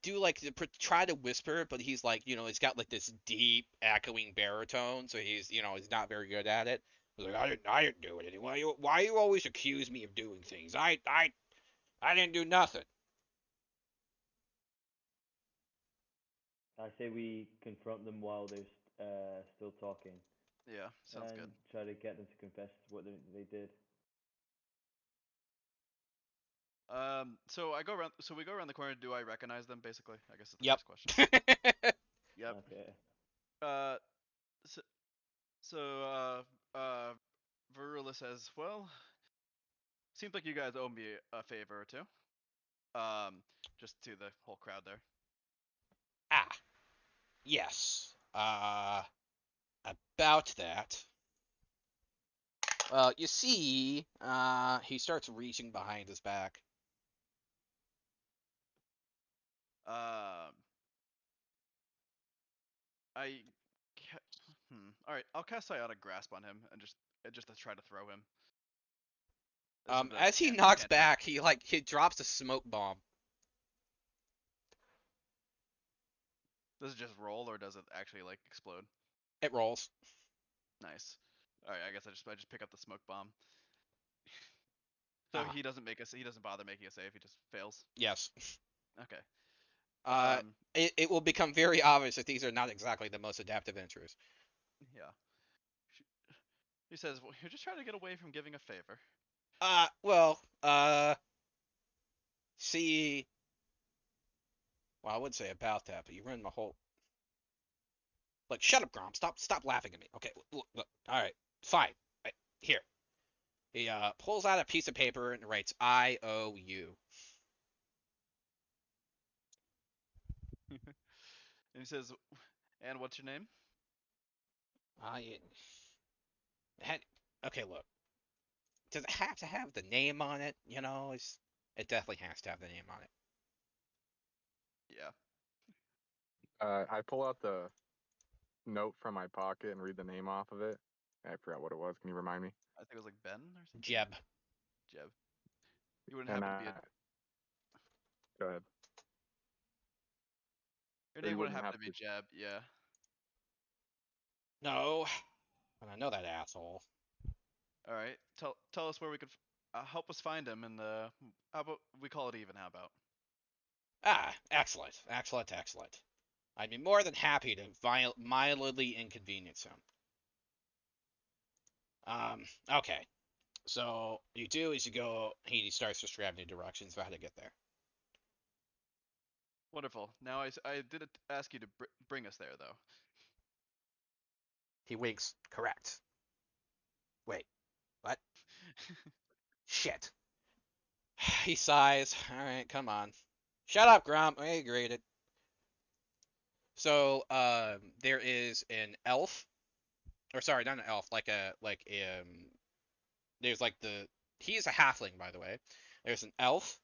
[SPEAKER 1] do like try to whisper, but he's like he's got like this deep echoing baritone, so he's not very good at it. He's like, I didn't do it. Why you always accuse me of doing things? I didn't do nothing.
[SPEAKER 9] I say we confront them while they're still talking
[SPEAKER 5] Yeah, sounds
[SPEAKER 9] and
[SPEAKER 5] good.
[SPEAKER 9] try to get them to confess what they did.
[SPEAKER 5] So I go around. So we go around the corner. Do I recognize them? Basically, I guess is the
[SPEAKER 1] Yep.
[SPEAKER 5] first question. Yep.
[SPEAKER 9] Okay.
[SPEAKER 5] So, so Varula says, "Well, seems like you guys owe me a favor or two." Just to the whole crowd there.
[SPEAKER 1] Ah, yes. About that. Well, you see, he starts reaching behind his back.
[SPEAKER 5] I. All right, I'll cast Psionic Grasp on him and just to try to throw him. This is a
[SPEAKER 1] As he knocks back, he drops a smoke bomb.
[SPEAKER 5] Does it just roll or does it actually like explode?
[SPEAKER 1] It rolls.
[SPEAKER 5] Nice. All right, I guess I just pick up the smoke bomb. So he doesn't bother making a save. He just fails.
[SPEAKER 1] Yes.
[SPEAKER 5] Okay.
[SPEAKER 1] It will become very obvious that these are not exactly the most adaptive entries.
[SPEAKER 5] Yeah. He says, "Well, you're just trying to get away from giving a favor."
[SPEAKER 1] Well, see, well, I would say about that, but you ruined my whole. Like, shut up, Grom. Stop laughing at me. Okay, look. All right, fine. Right, here. He pulls out a piece of paper and writes IOU.
[SPEAKER 5] And he says, "And what's your name?"
[SPEAKER 1] Okay, look. Does it have to have the name on it? It definitely has to have the name on it.
[SPEAKER 5] Yeah.
[SPEAKER 6] I pull out the note from my pocket and read the name off of it. I forgot what it was. Can you remind me?
[SPEAKER 5] I think it was like Ben or something.
[SPEAKER 1] Jeb.
[SPEAKER 5] Jeb. You wouldn't happen to be a.
[SPEAKER 6] Go ahead.
[SPEAKER 5] Your name wouldn't happen to be Jeb, yeah.
[SPEAKER 1] No, but I know that asshole.
[SPEAKER 5] All right. Tell us where we could help us find him, and how about we call it even? How about?
[SPEAKER 1] Excellent. I'd be more than happy to mildly inconvenience him. Okay. So you do is you go. He starts describing the directions for how to get there.
[SPEAKER 5] Wonderful. Now I did ask you to bring us there though.
[SPEAKER 1] He winks. Correct. Wait. What? Shit. He sighs. All right, come on. Shut up, Grump. I agreed it. So, there is an elf, or sorry, not an elf, there's he's a halfling, by the way. There's an elf,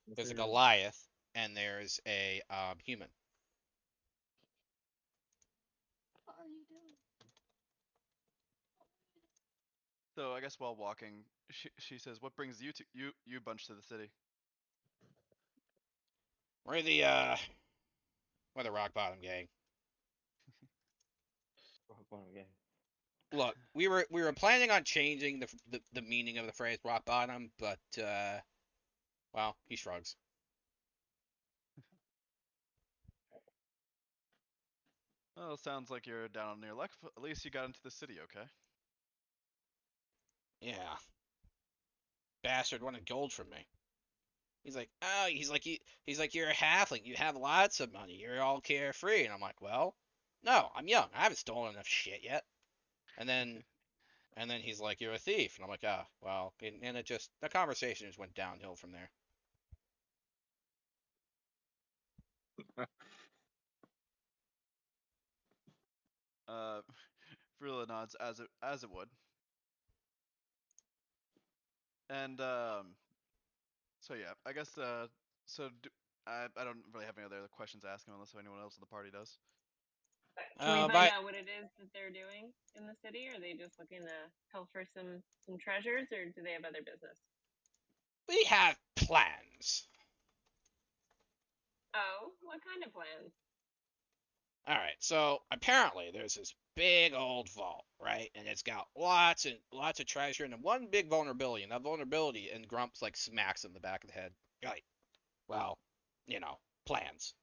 [SPEAKER 1] there's a Goliath, and there's a human.
[SPEAKER 10] What are you doing?
[SPEAKER 5] So I guess while walking, she says, "What brings you bunch to the city?"
[SPEAKER 1] We're the Rock Bottom gang.
[SPEAKER 9] Rock Bottom gang.
[SPEAKER 1] Look, we were planning on changing the meaning of the phrase rock bottom, but well, he shrugs.
[SPEAKER 5] Well, sounds like you're down on your luck. At least you got into the city, okay?
[SPEAKER 1] Yeah. Bastard wanted gold from me. He's like, oh, he's like, you're a halfling. You have lots of money. You're all carefree. And I'm like, well, no, I'm young. I haven't stolen enough shit yet. And then he's like, you're a thief. And I'm like, ah, well, and the conversation just went downhill from there.
[SPEAKER 5] Frula nods as it would. And so yeah, I guess I don't really have any other questions to ask him unless anyone else in the party does.
[SPEAKER 4] Can we find
[SPEAKER 1] But
[SPEAKER 4] out what it is that they're doing in the city? Are they just looking to pilfer some treasures, or do they have other business?
[SPEAKER 1] we have plans.
[SPEAKER 4] Oh, what kind of plans?
[SPEAKER 1] All right, so apparently there's this big old vault, right? And it's got lots and lots of treasure and one big vulnerability. And that vulnerability, and Grumps like smacks him in the back of the head. Right. Well, plans.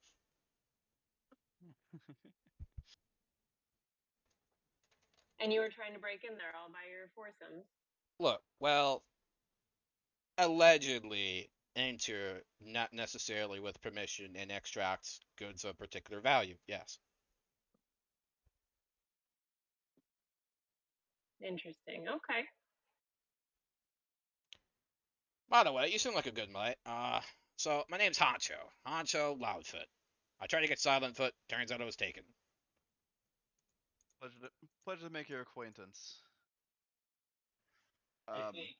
[SPEAKER 4] And you were trying to break in there all by your foursomes.
[SPEAKER 1] Look, well, allegedly enter not necessarily with permission and extract goods of particular value. Yes.
[SPEAKER 4] Interesting. Okay.
[SPEAKER 1] By the way, you seem like a good mate. So my name's Honcho. Honcho Loudfoot. I tried to get Silentfoot. Turns out I was taken.
[SPEAKER 5] Pleasure to make your acquaintance.
[SPEAKER 2] I think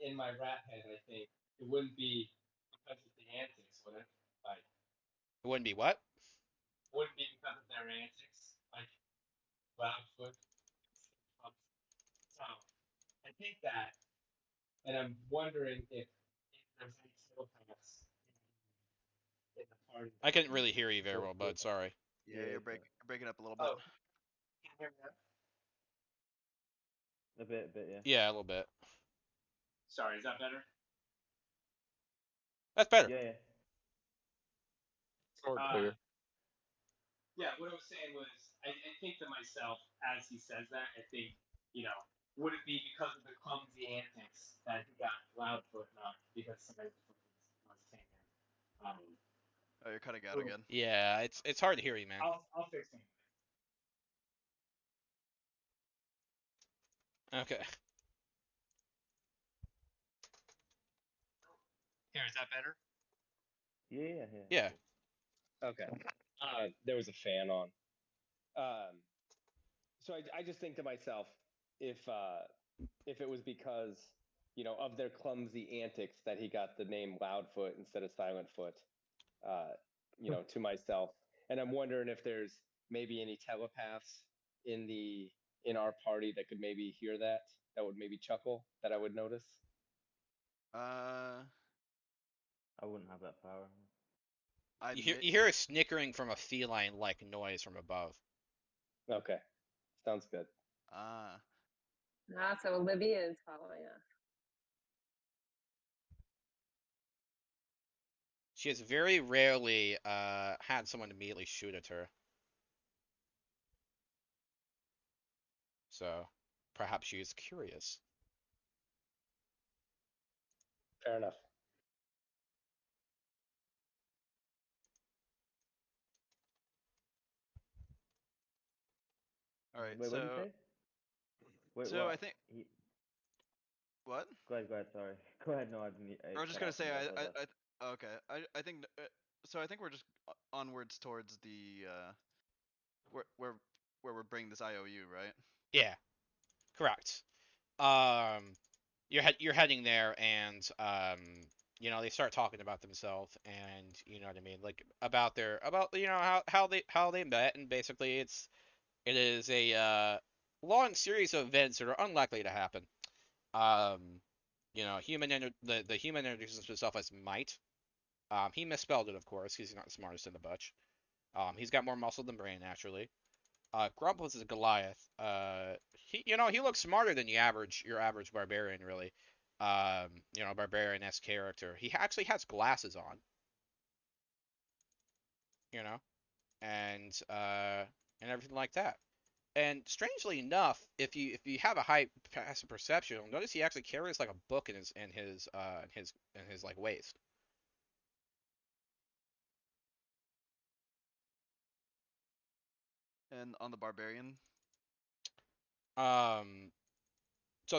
[SPEAKER 2] in my rat head, I think it wouldn't be because of the antics, would it? Like,
[SPEAKER 1] It wouldn't be what?
[SPEAKER 2] wouldn't be because of their antics, like Loudfoot. So I think that, and I'm wondering if there's any telepaths in the party.
[SPEAKER 1] I couldn't really hear you very well, bud. Sorry.
[SPEAKER 5] Yeah, you're breaking up a little bit.
[SPEAKER 2] Oh, can you hear me now?
[SPEAKER 9] A bit, yeah.
[SPEAKER 1] Yeah, a little bit.
[SPEAKER 2] Sorry, is that better?
[SPEAKER 1] That's better.
[SPEAKER 9] Yeah.
[SPEAKER 6] More clear.
[SPEAKER 2] Yeah, what I was saying was, I think to myself, as he says that, I think, would it be because of the clumsy antics that he got Loudfoot, not because somebody was taken?
[SPEAKER 5] Oh, you're cutting out again.
[SPEAKER 1] Yeah, it's hard to hear you, man.
[SPEAKER 2] I'll fix it.
[SPEAKER 1] Okay.
[SPEAKER 2] Here, is that better?
[SPEAKER 9] Yeah.
[SPEAKER 1] Yeah.
[SPEAKER 2] Okay. There was a fan on. So I just think to myself, if it was because of their clumsy antics that he got the name Loudfoot instead of Silentfoot, to myself, and I'm wondering if there's maybe any telepaths in our party that could maybe hear that would maybe chuckle, that I would notice.
[SPEAKER 9] I wouldn't have that power.
[SPEAKER 1] You hear a snickering from a feline-like noise from above.
[SPEAKER 2] Okay, sounds good.
[SPEAKER 4] So Olivia is following us.
[SPEAKER 1] She has very rarely had someone immediately shoot at her. So perhaps she is curious.
[SPEAKER 2] Fair enough.
[SPEAKER 5] All right.
[SPEAKER 9] Wait, what did you say? Wait,
[SPEAKER 5] so
[SPEAKER 9] what?
[SPEAKER 5] I think. What?
[SPEAKER 9] Go ahead. Sorry. Go ahead. No, I didn't.
[SPEAKER 5] I was just gonna say okay. I think so. I think we're just onwards towards the where we're bringing this IOU, right?
[SPEAKER 1] Yeah, correct. You're heading there, and they start talking about themselves, and you know what I mean, like about how they met, and basically it is a long series of events that are unlikely to happen. The human introduces himself as Might. He misspelled it, of course, because he's not the smartest in the bunch. He's got more muscle than brain, naturally. Grumpus is Goliath. He looks smarter than your average barbarian, really. Barbarian-esque character. He actually has glasses on. And everything like that. And strangely enough, if you have a high passive perception, you'll notice he actually carries like a book in his like waist.
[SPEAKER 5] And on the barbarian.
[SPEAKER 1] So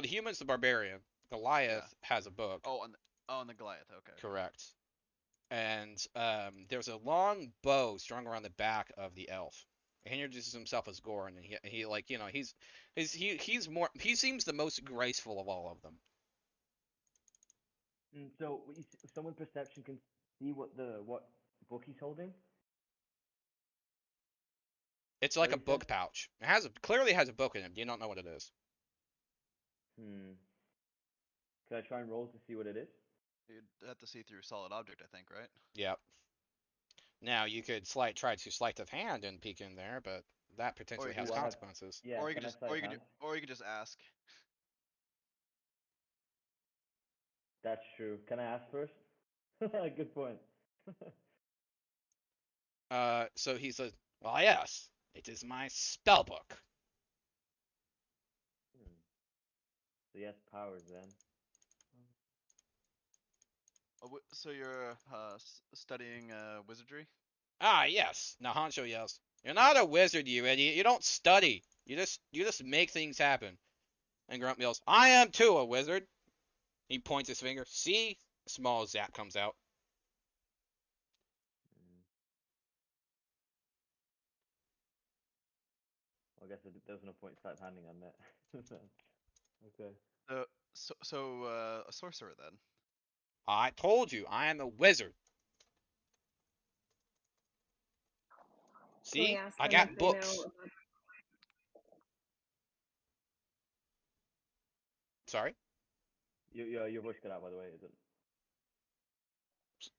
[SPEAKER 1] the human's the barbarian. Goliath has a book.
[SPEAKER 5] On the Goliath. Okay.
[SPEAKER 1] Correct. And there's a long bow strung around the back of the elf. He introduces himself as Goran, and he like he seems the most graceful of all of them.
[SPEAKER 9] So someone perception can see what book he's holding.
[SPEAKER 1] It's like a
[SPEAKER 9] What you said?
[SPEAKER 1] book pouch. It clearly has a book in it. You don't know what it is.
[SPEAKER 9] Hmm. Can I try and roll to see what it is?
[SPEAKER 5] You'd have to see through solid object, I think, right?
[SPEAKER 1] Yep. Now you could try to sleight of hand and peek in there, but that potentially
[SPEAKER 5] can
[SPEAKER 1] has
[SPEAKER 5] just-
[SPEAKER 1] consequences.
[SPEAKER 9] Yeah.
[SPEAKER 5] Or you
[SPEAKER 9] Can
[SPEAKER 5] could
[SPEAKER 9] I
[SPEAKER 5] just,
[SPEAKER 9] sleight of hand?
[SPEAKER 5] or you could just ask.
[SPEAKER 9] That's true. Can I ask first? Good point.
[SPEAKER 1] So he says, "Well, yes, it is my spell book."
[SPEAKER 9] So yes, powers then.
[SPEAKER 5] Oh, so you're studying wizardry?
[SPEAKER 1] Ah, yes. Now Hancho yells, "You're not a wizard, you idiot. You don't study. You just make things happen." And Grump yells, "I am too a wizard." He points his finger. See? A small zap comes out.
[SPEAKER 9] Well, I guess there's no point sleight of handing on that. Okay.
[SPEAKER 5] So a sorcerer then.
[SPEAKER 1] I told you, I am a wizard.
[SPEAKER 4] Can we
[SPEAKER 1] See?
[SPEAKER 4] ask
[SPEAKER 1] I
[SPEAKER 4] them
[SPEAKER 1] got
[SPEAKER 4] if they know
[SPEAKER 1] books.
[SPEAKER 4] about
[SPEAKER 1] Sorry?
[SPEAKER 9] Your voice cut out, by the way. Is it?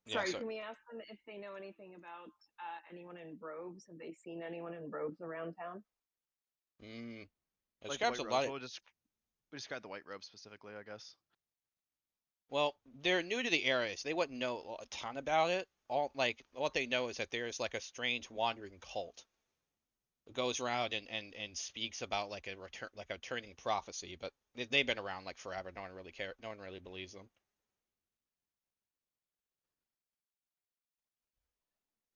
[SPEAKER 1] Yeah,
[SPEAKER 4] Sorry,
[SPEAKER 1] so
[SPEAKER 4] can we ask them if they know anything about anyone in robes? Have they seen anyone in robes around town?
[SPEAKER 1] it
[SPEAKER 5] Like the
[SPEAKER 1] describes
[SPEAKER 5] white
[SPEAKER 1] a
[SPEAKER 5] robes.
[SPEAKER 1] lot of,
[SPEAKER 5] We describe the white robes specifically, I guess.
[SPEAKER 1] well, they're new to the area, so they wouldn't know a ton about it. All like what they know is that there's like a strange wandering cult. It goes around and speaks about like a turning prophecy, but they've been around like forever. No one really care. No one really believes them.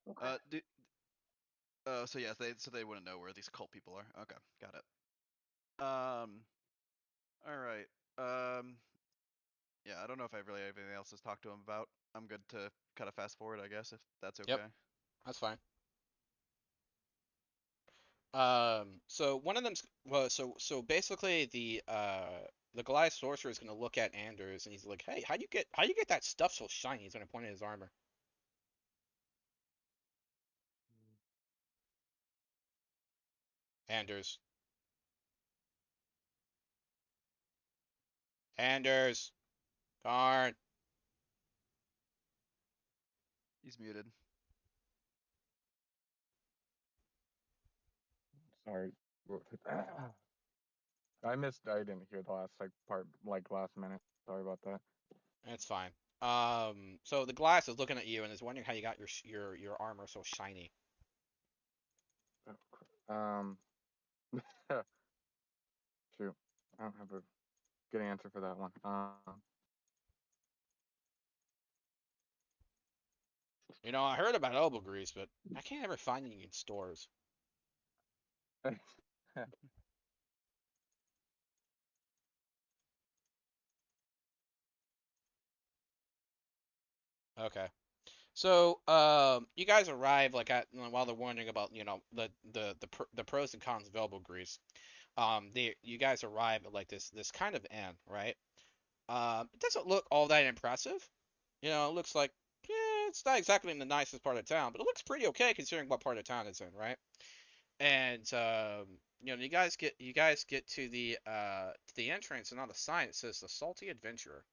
[SPEAKER 4] Okay.
[SPEAKER 5] So yes, they wouldn't know where these cult people are. Okay, got it. All right. Yeah, I don't know if I really have anything else to talk to him about. I'm good to kind of fast forward, I guess, if that's okay.
[SPEAKER 1] Yep. That's fine. So one of them's well, so basically the Goliath sorcerer is gonna look at Anders and he's like, "Hey, how you get that stuff so shiny?" He's gonna point at his armor. Anders. Anders. Darn.
[SPEAKER 5] He's muted.
[SPEAKER 6] Sorry. I didn't hear the last part, last minute. Sorry about that.
[SPEAKER 1] That's fine. So the glass is looking at you and is wondering how you got your armor so shiny.
[SPEAKER 6] Um, shoot, I don't have a good answer for that one.
[SPEAKER 1] I heard about elbow grease, but I can't ever find any in stores. Okay. So, you guys arrive while they're wondering about the pros and cons of elbow grease. You guys arrive at like this kind of inn, right? It doesn't look all that impressive. It looks like it's not exactly in the nicest part of town, but it looks pretty okay considering what part of town it's in, right? And you guys get to the entrance, and on the sign it says the Salty Adventurer.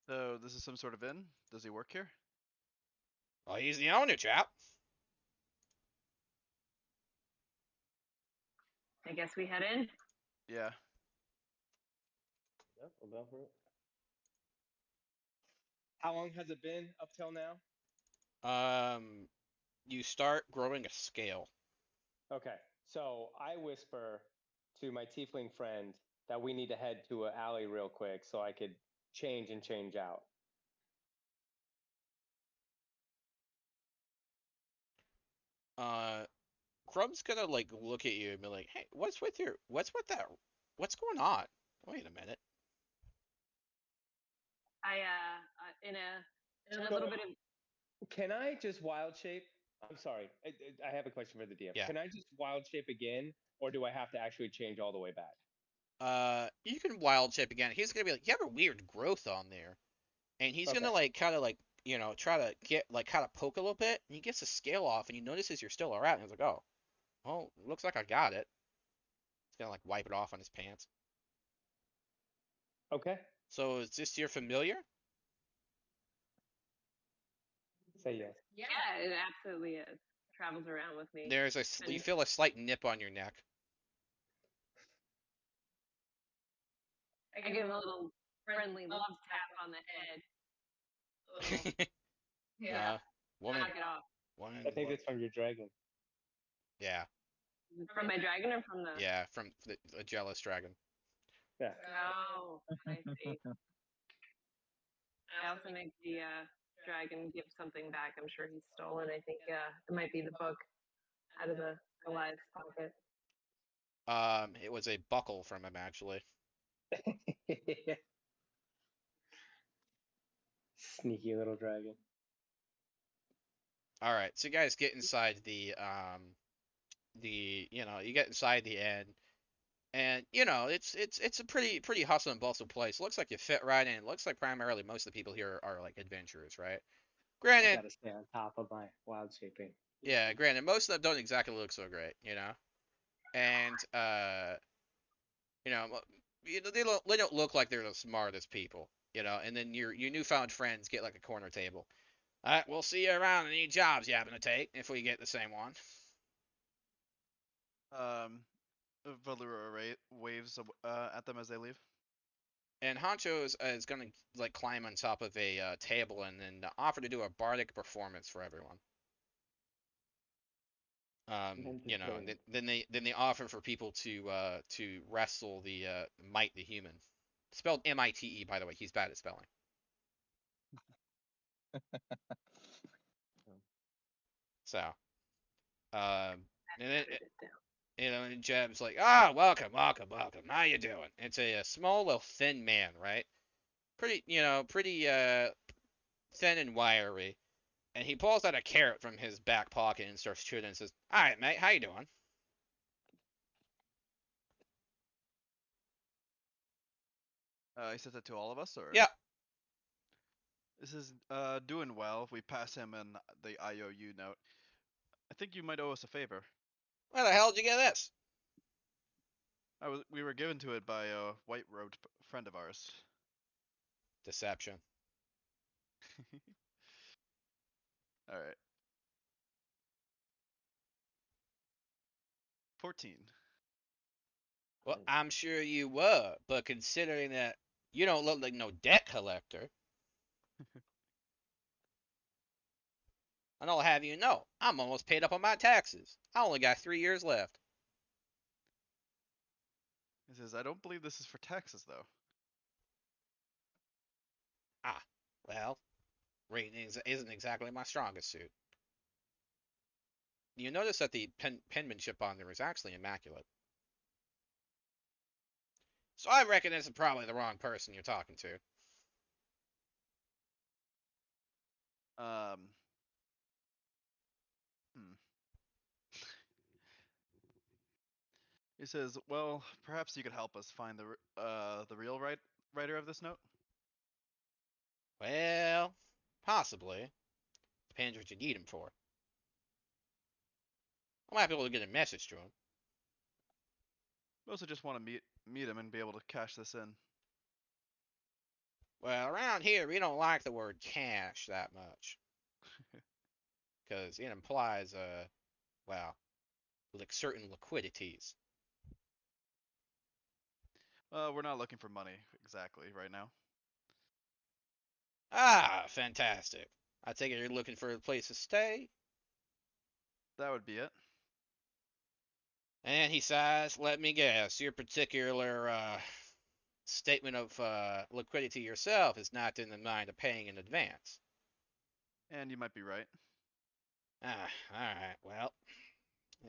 [SPEAKER 5] So this is some sort of inn. Does he work here?
[SPEAKER 1] Well, he's the owner, chap.
[SPEAKER 4] I guess we head in.
[SPEAKER 5] Yeah.
[SPEAKER 9] Yep, I'll go for it.
[SPEAKER 2] How long has it been up till now?
[SPEAKER 1] You start growing a scale.
[SPEAKER 2] Okay, so I whisper to my tiefling friend that we need to head to an alley real quick so I could change and change out.
[SPEAKER 1] Crumb's gonna like look at you and be like, "Hey, what's with that? What's going on? Wait a minute."
[SPEAKER 4] I in a little bit of
[SPEAKER 2] Can I just wild shape? I'm sorry. I have a question for the DM.
[SPEAKER 1] Yeah.
[SPEAKER 2] Can I just wild shape again, or do I have to actually change all the way back?
[SPEAKER 1] You can wild shape again. He's gonna be like, you have a weird growth on there, and he's gonna
[SPEAKER 2] Okay.
[SPEAKER 1] like kind of like try to get like kind of poke a little bit, and he gets the scale off, and he notices you're still around. And he's like, oh, well, looks like I got it. He's gonna like wipe it off on his pants.
[SPEAKER 2] Okay.
[SPEAKER 1] So is this your familiar?
[SPEAKER 2] Say yes.
[SPEAKER 4] Yeah, it absolutely is. Travels around with me.
[SPEAKER 1] There's you feel a slight nip on your neck.
[SPEAKER 4] I give him a little friendly love tap on the head. Yeah.
[SPEAKER 1] Woman,
[SPEAKER 4] Knock it off.
[SPEAKER 1] woman.
[SPEAKER 2] I think that's from your dragon.
[SPEAKER 1] Yeah,
[SPEAKER 4] From my dragon or from the?
[SPEAKER 1] yeah, from a jealous dragon.
[SPEAKER 2] Yeah.
[SPEAKER 4] Oh, I see. I also make the dragon give something back. I'm sure he's stolen. I think it might be the book out of the Goliath's pocket.
[SPEAKER 1] It was a buckle from him actually.
[SPEAKER 2] Sneaky little dragon.
[SPEAKER 1] All right, so you guys get inside the you get inside the inn, and it's a pretty hustle and bustle place. Looks like you fit right in. Looks like primarily most of the people here are like adventurers, right?
[SPEAKER 2] I
[SPEAKER 1] Granted,
[SPEAKER 2] gotta stay on top of my wild shaping.
[SPEAKER 1] yeah, granted, most of them don't exactly look so great, and they don't look like they're the smartest people, and then your newfound friends get like a corner table. All right, we'll see you around. Any jobs you happen to take if we get the same one.
[SPEAKER 5] Valura waves at them as they leave.
[SPEAKER 1] And Honcho is gonna like climb on top of a table and then offer to do a bardic performance for everyone. And then they offer for people to wrestle the Might the Human, spelled Mite, by the way. He's bad at spelling. So, and then and Jeb's like, welcome. How you doing? It's a small, little, thin man, right? Pretty thin and wiry. And he pulls out a carrot from his back pocket and starts chewing it and says, all right, mate, how you doing?
[SPEAKER 5] He says that to all of us, or?
[SPEAKER 1] Yep.
[SPEAKER 5] This is doing well. We pass him in the IOU note. I think you might owe us a favor.
[SPEAKER 1] Where the hell did you get this?
[SPEAKER 5] We were given to it by a white-robed friend of ours.
[SPEAKER 1] Deception.
[SPEAKER 5] All right. 14.
[SPEAKER 1] Well, I'm sure you were, but considering that you don't look like no debt collector, and I'll have you know, I'm almost paid up on my taxes. I only got 3 years left.
[SPEAKER 5] He says, I don't believe this is for taxes, though.
[SPEAKER 1] Well, reading isn't exactly my strongest suit. You notice that the penmanship on there is actually immaculate. So I reckon this is probably the wrong person you're talking to.
[SPEAKER 5] He says, well, perhaps you could help us find the real writer of this note?
[SPEAKER 1] Well, possibly. Depends what you need him for. I might be able to get a message to him.
[SPEAKER 5] Mostly just want to meet him and be able to cash this in.
[SPEAKER 1] Well, around here, we don't like the word cash that much. Because it implies, like certain liquidities.
[SPEAKER 5] We're not looking for money, exactly, right now.
[SPEAKER 1] Ah, fantastic. I take it you're looking for a place to stay?
[SPEAKER 5] That would be it.
[SPEAKER 1] And he sighs, let me guess, your particular, statement of, liquidity yourself is not in the mind of paying in advance.
[SPEAKER 5] And you might be right.
[SPEAKER 1] Alright, well,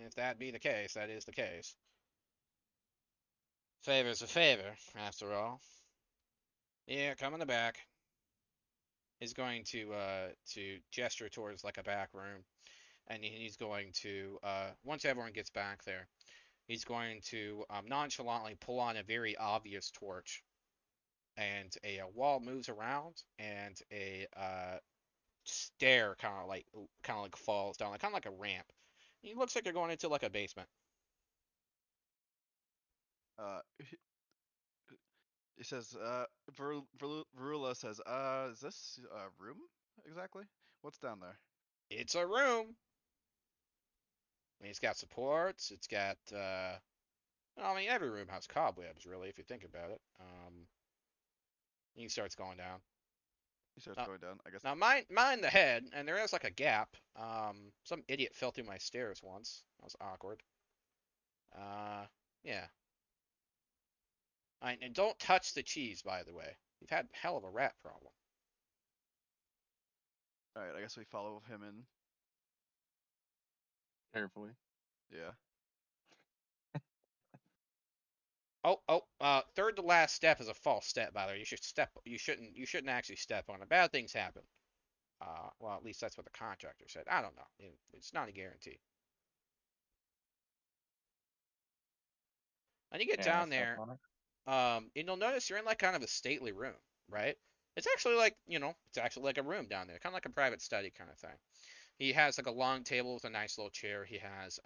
[SPEAKER 1] if that be the case, that is the case. Favor's a favor, after all. Here, come in the back. is going to gesture towards like a back room, and he's going to once everyone gets back there, he's going to nonchalantly pull on a very obvious torch, and a wall moves around, and a stair kind of like falls down, like kind of like a ramp. It looks like you're going into like a basement.
[SPEAKER 5] He says, Varula says, is this a room exactly? What's down there?
[SPEAKER 1] It's a room. I mean, it's got supports. It's got I mean, every room has cobwebs, really, if you think about it. He starts going down.
[SPEAKER 5] He starts going down, I guess.
[SPEAKER 1] Now, mind the head, and there is like a gap. Some idiot fell through my stairs once. That was awkward. Yeah. And don't touch the cheese, by the way. You've had hell of a rat problem.
[SPEAKER 5] Alright, I guess we follow him in.
[SPEAKER 6] Carefully.
[SPEAKER 5] Yeah.
[SPEAKER 1] Third to last step is a false step, by the way. You shouldn't actually step on it. Bad things happen. Well, at least that's what the contractor said. I don't know. It's not a guarantee. And you get down there, and you'll notice you're in like kind of a stately room, right? It's actually like, it's actually like a room down there, kind of like a private study kind of thing. He has like a long table with a nice little chair. He has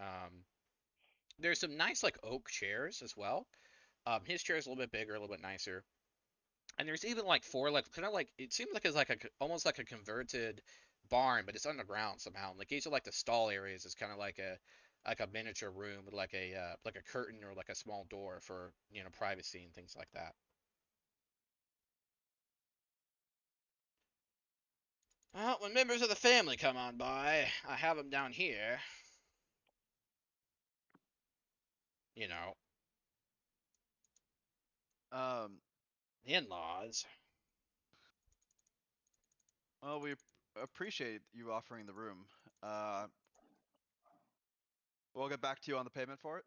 [SPEAKER 1] there's some nice like oak chairs as well. His chair is a little bit bigger, a little bit nicer. And there's even like four like kind of like it seems like it's like almost like a converted barn, but it's underground somehow. Like each of like the stall areas is kind of like a miniature room with like a curtain or like a small door for privacy and things like that. Well, when members of the family come on by, I have them down here. You know, in-laws.
[SPEAKER 5] Well, we appreciate you offering the room. We'll get back to you on the payment for it.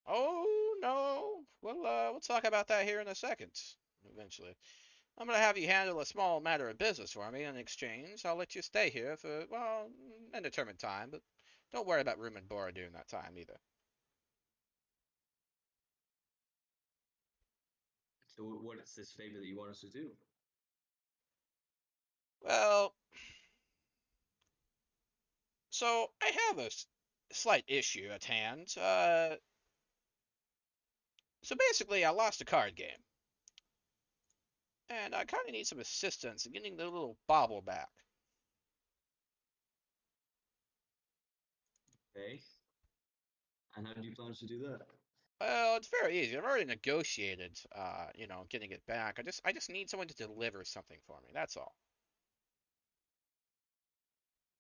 [SPEAKER 1] Oh no, we'll talk about that here in a second. Eventually, I'm gonna have you handle a small matter of business for me. In exchange, I'll let you stay here for an indeterminate time, but don't worry about room and board during that time either.
[SPEAKER 7] So what is this favor that you want us to do?
[SPEAKER 1] Well, so I have a slight issue at hand. So basically, I lost a card game, and I kind of need some assistance in getting the little bauble back.
[SPEAKER 7] Okay. And how do you plan to do that?
[SPEAKER 1] Well, it's very easy. I've already negotiated, getting it back. I just need someone to deliver something for me. That's all.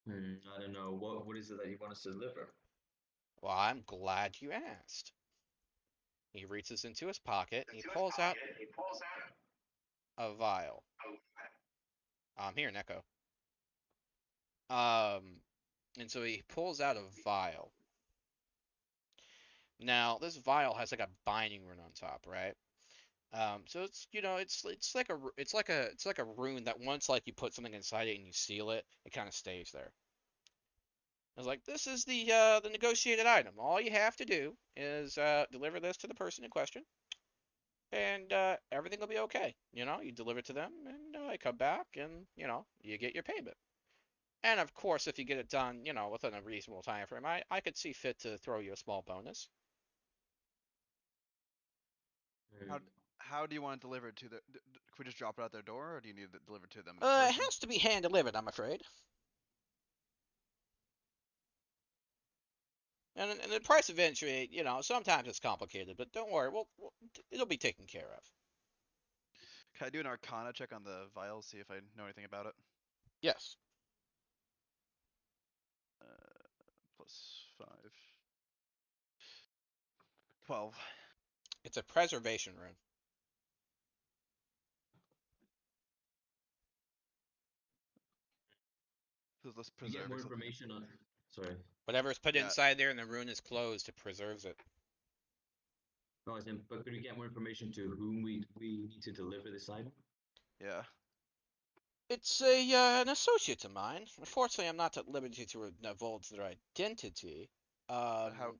[SPEAKER 7] I don't know. What is it that you want us to deliver?
[SPEAKER 1] Well, I'm glad you asked. He reaches into his pocket and he pulls out a vial. Here, Neko. And so he pulls out a vial. Now, this vial has like a binding rune on top, right? So it's like a rune that once like you put something inside it and you seal it, it kind of stays there. I was like, this is the negotiated item. All you have to do is deliver this to the person in question, and everything will be okay. You deliver it to them, and I come back, and you get your payment. And of course, if you get it done, within a reasonable time frame, I could see fit to throw you a small bonus.
[SPEAKER 5] How do you want it delivered to the? Could we just drop it out their door, or do you need it delivered to them?
[SPEAKER 1] It has to be hand delivered, I'm afraid. And the price of entry, sometimes it's complicated, but don't worry, it'll be taken care of.
[SPEAKER 5] Can I do an Arcana check on the vial, see if I know anything about it?
[SPEAKER 1] Yes.
[SPEAKER 5] +5. 12.
[SPEAKER 1] It's a preservation rune.
[SPEAKER 5] So let's
[SPEAKER 7] You get
[SPEAKER 5] preserve
[SPEAKER 7] more
[SPEAKER 5] it.
[SPEAKER 7] information on. Sorry.
[SPEAKER 1] Whatever's put inside there and the rune is closed, it preserves it.
[SPEAKER 7] No, but could we get more information to whom we need to deliver this item?
[SPEAKER 5] Yeah.
[SPEAKER 1] It's an associate of mine. Unfortunately, I'm not at liberty to divulge their identity.
[SPEAKER 5] How?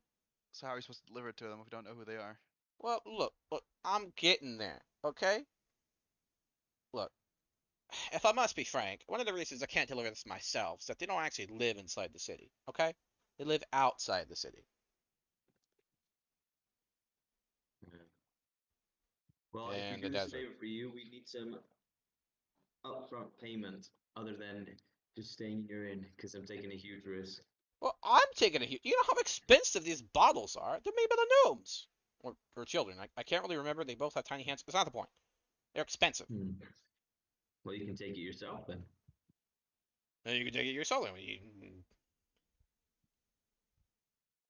[SPEAKER 5] So how are we supposed to deliver it to them if we don't know who they are?
[SPEAKER 1] Well, look, I'm getting there, okay? Look, if I must be frank, one of the reasons I can't deliver this myself is that they don't actually live inside the city, okay? They live outside the city.
[SPEAKER 7] Well, if we
[SPEAKER 1] In the
[SPEAKER 7] do this
[SPEAKER 1] desert.
[SPEAKER 7] favor for you, we need some upfront payment other than just staying in your inn, because I'm taking a huge risk.
[SPEAKER 1] Well, I'm taking a huge. You know how expensive these bottles are? They're made by the gnomes. Or children. I can't really remember. They both have tiny hands. It's not the point. They're expensive.
[SPEAKER 7] Well, you can take it yourself then.
[SPEAKER 1] And you can take it yourself.
[SPEAKER 7] I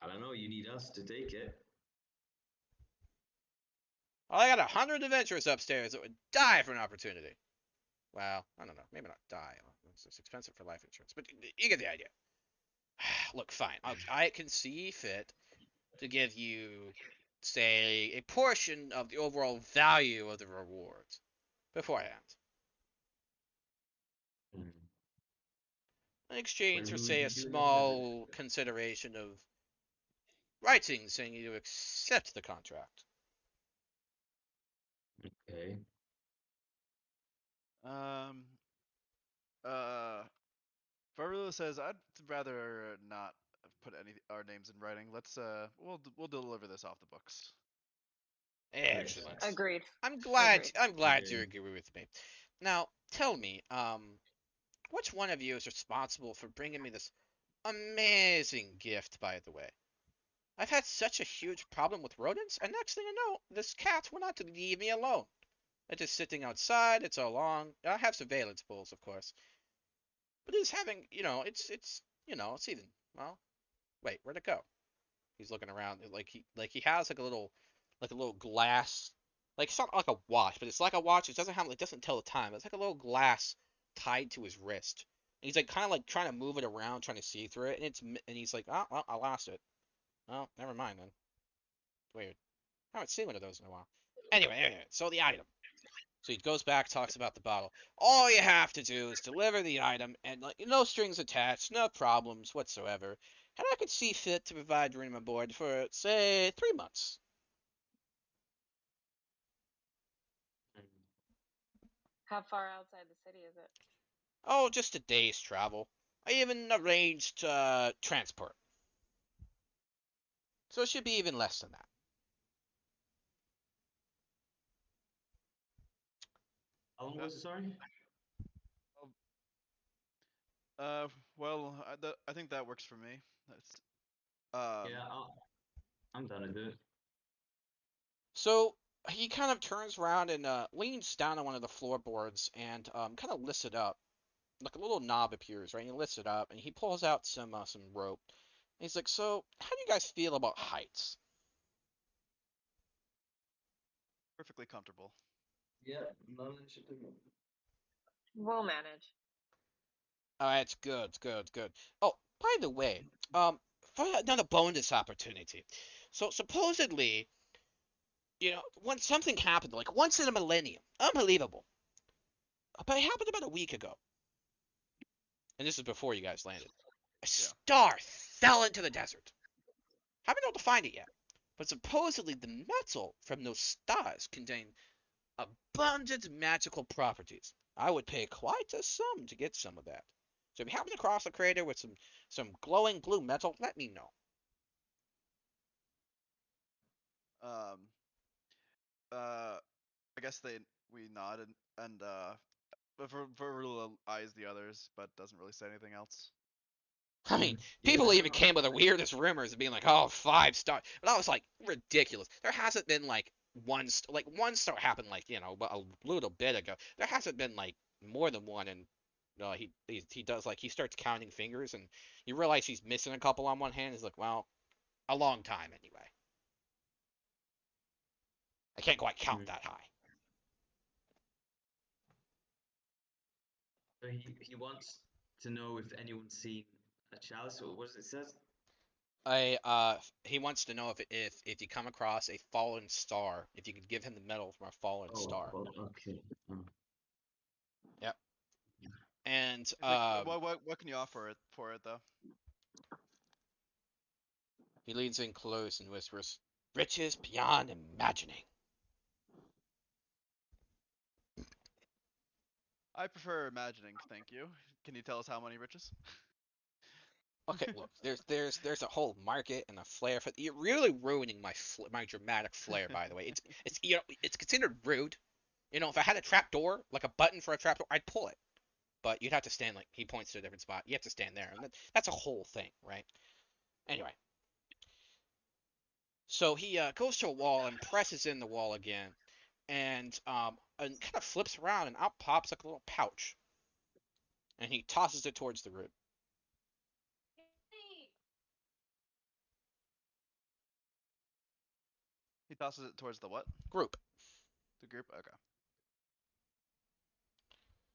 [SPEAKER 7] don't know. You need us to take it.
[SPEAKER 1] Well, I got 100 adventurers upstairs that would die for an opportunity. Well, I don't know. Maybe not die. It's expensive for life insurance. But you get the idea. Look, fine. I can see fit to give you, say, a portion of the overall value of the rewards beforehand. In exchange for,
[SPEAKER 7] When
[SPEAKER 1] say,
[SPEAKER 7] would
[SPEAKER 1] a
[SPEAKER 7] you do that?
[SPEAKER 1] small consideration of writing saying you accept the contract.
[SPEAKER 7] Okay.
[SPEAKER 5] Farula says I'd rather not put any our names in writing. Let's we'll deliver this off the books.
[SPEAKER 1] Excellent.
[SPEAKER 4] Agreed.
[SPEAKER 1] I'm glad
[SPEAKER 7] Agreed.
[SPEAKER 1] you agree with me. Now, tell me, which one of you is responsible for bringing me this amazing gift, by the way? I've had such a huge problem with rodents, and next thing I know, this cat will not leave me alone. It's just sitting outside, it's all along. I have surveillance bulls, of course. But it's having, it's even, well, wait, where'd it go? He's looking around, like he has like a little glass, like it's not like a watch, but it's like a watch. It doesn't tell the time. It's like a little glass tied to his wrist. And he's like kind of like trying to move it around, trying to see through it, and he's like, oh, well, I lost it. Oh, never mind then. Weird. I haven't seen one of those in a while. Anyway, so the item. So he goes back, talks about the bottle. All you have to do is deliver the item, and like no strings attached, no problems whatsoever. And I could see fit to provide room aboard for, say, 3 months.
[SPEAKER 4] How far outside the city is it?
[SPEAKER 1] Oh, just a day's travel. I even arranged transport. So it should be even less than that.
[SPEAKER 7] How long was it, sorry?
[SPEAKER 5] Well, I think that works for me. That's
[SPEAKER 7] Yeah, I'm done with it.
[SPEAKER 1] So he kind of turns around and leans down on one of the floorboards and kind of lifts it up. Like a little knob appears, right? And he lifts it up and he pulls out some rope. And he's like, "So, how do you guys feel about heights?"
[SPEAKER 5] perfectly comfortable.
[SPEAKER 3] Yeah, manage to do.
[SPEAKER 4] We'll manage.
[SPEAKER 1] Oh, that's good. Oh, by the way, for another bonus opportunity. So supposedly, when something happened, like once in a millennium, unbelievable. But it happened about a week ago, and this is before you guys landed. A star fell into the desert. Haven't been able to find it yet, but supposedly the metal from those stars contain abundant magical properties. I would pay quite a sum to get some of that. So if you happen to cross a crater with some glowing blue metal, let me know.
[SPEAKER 5] Um, I guess we nod and but Farula eyes the others, but doesn't really say anything else.
[SPEAKER 1] I mean, people even came with the weirdest rumors of being like, "Oh, 5 star," but that was like ridiculous. There hasn't been like one star happened like a little bit ago. There hasn't been like more than one, and he does like he starts counting fingers, and you realize he's missing a couple on one hand. He's like, well, a long time anyway. I can't quite count that high.
[SPEAKER 7] So he wants to know if anyone's seen a chalice. What does it says?
[SPEAKER 1] He wants to know if you come across a fallen star, if you could give him the medal from a fallen star.
[SPEAKER 7] Okay.
[SPEAKER 1] Yep. And
[SPEAKER 5] Is it, what can you offer it for it though?
[SPEAKER 1] he leans in close and whispers, "Riches beyond imagining."
[SPEAKER 5] I prefer imagining, thank you. Can you tell us how many riches?
[SPEAKER 1] Okay, look, there's a whole market and a flair for. You're really ruining my dramatic flair, by the way. It's it's considered rude. You know, if I had a trap door, like a button for a trap door, I'd pull it. But you'd have to stand like he points to a different spot. You have to stand there, and that's a whole thing, right? Anyway, so he goes to a wall and presses in the wall again, and kind of flips around, and out pops like a little pouch, and he tosses it towards the room.
[SPEAKER 5] He tosses it towards the what?
[SPEAKER 1] Group.
[SPEAKER 5] The group? Okay.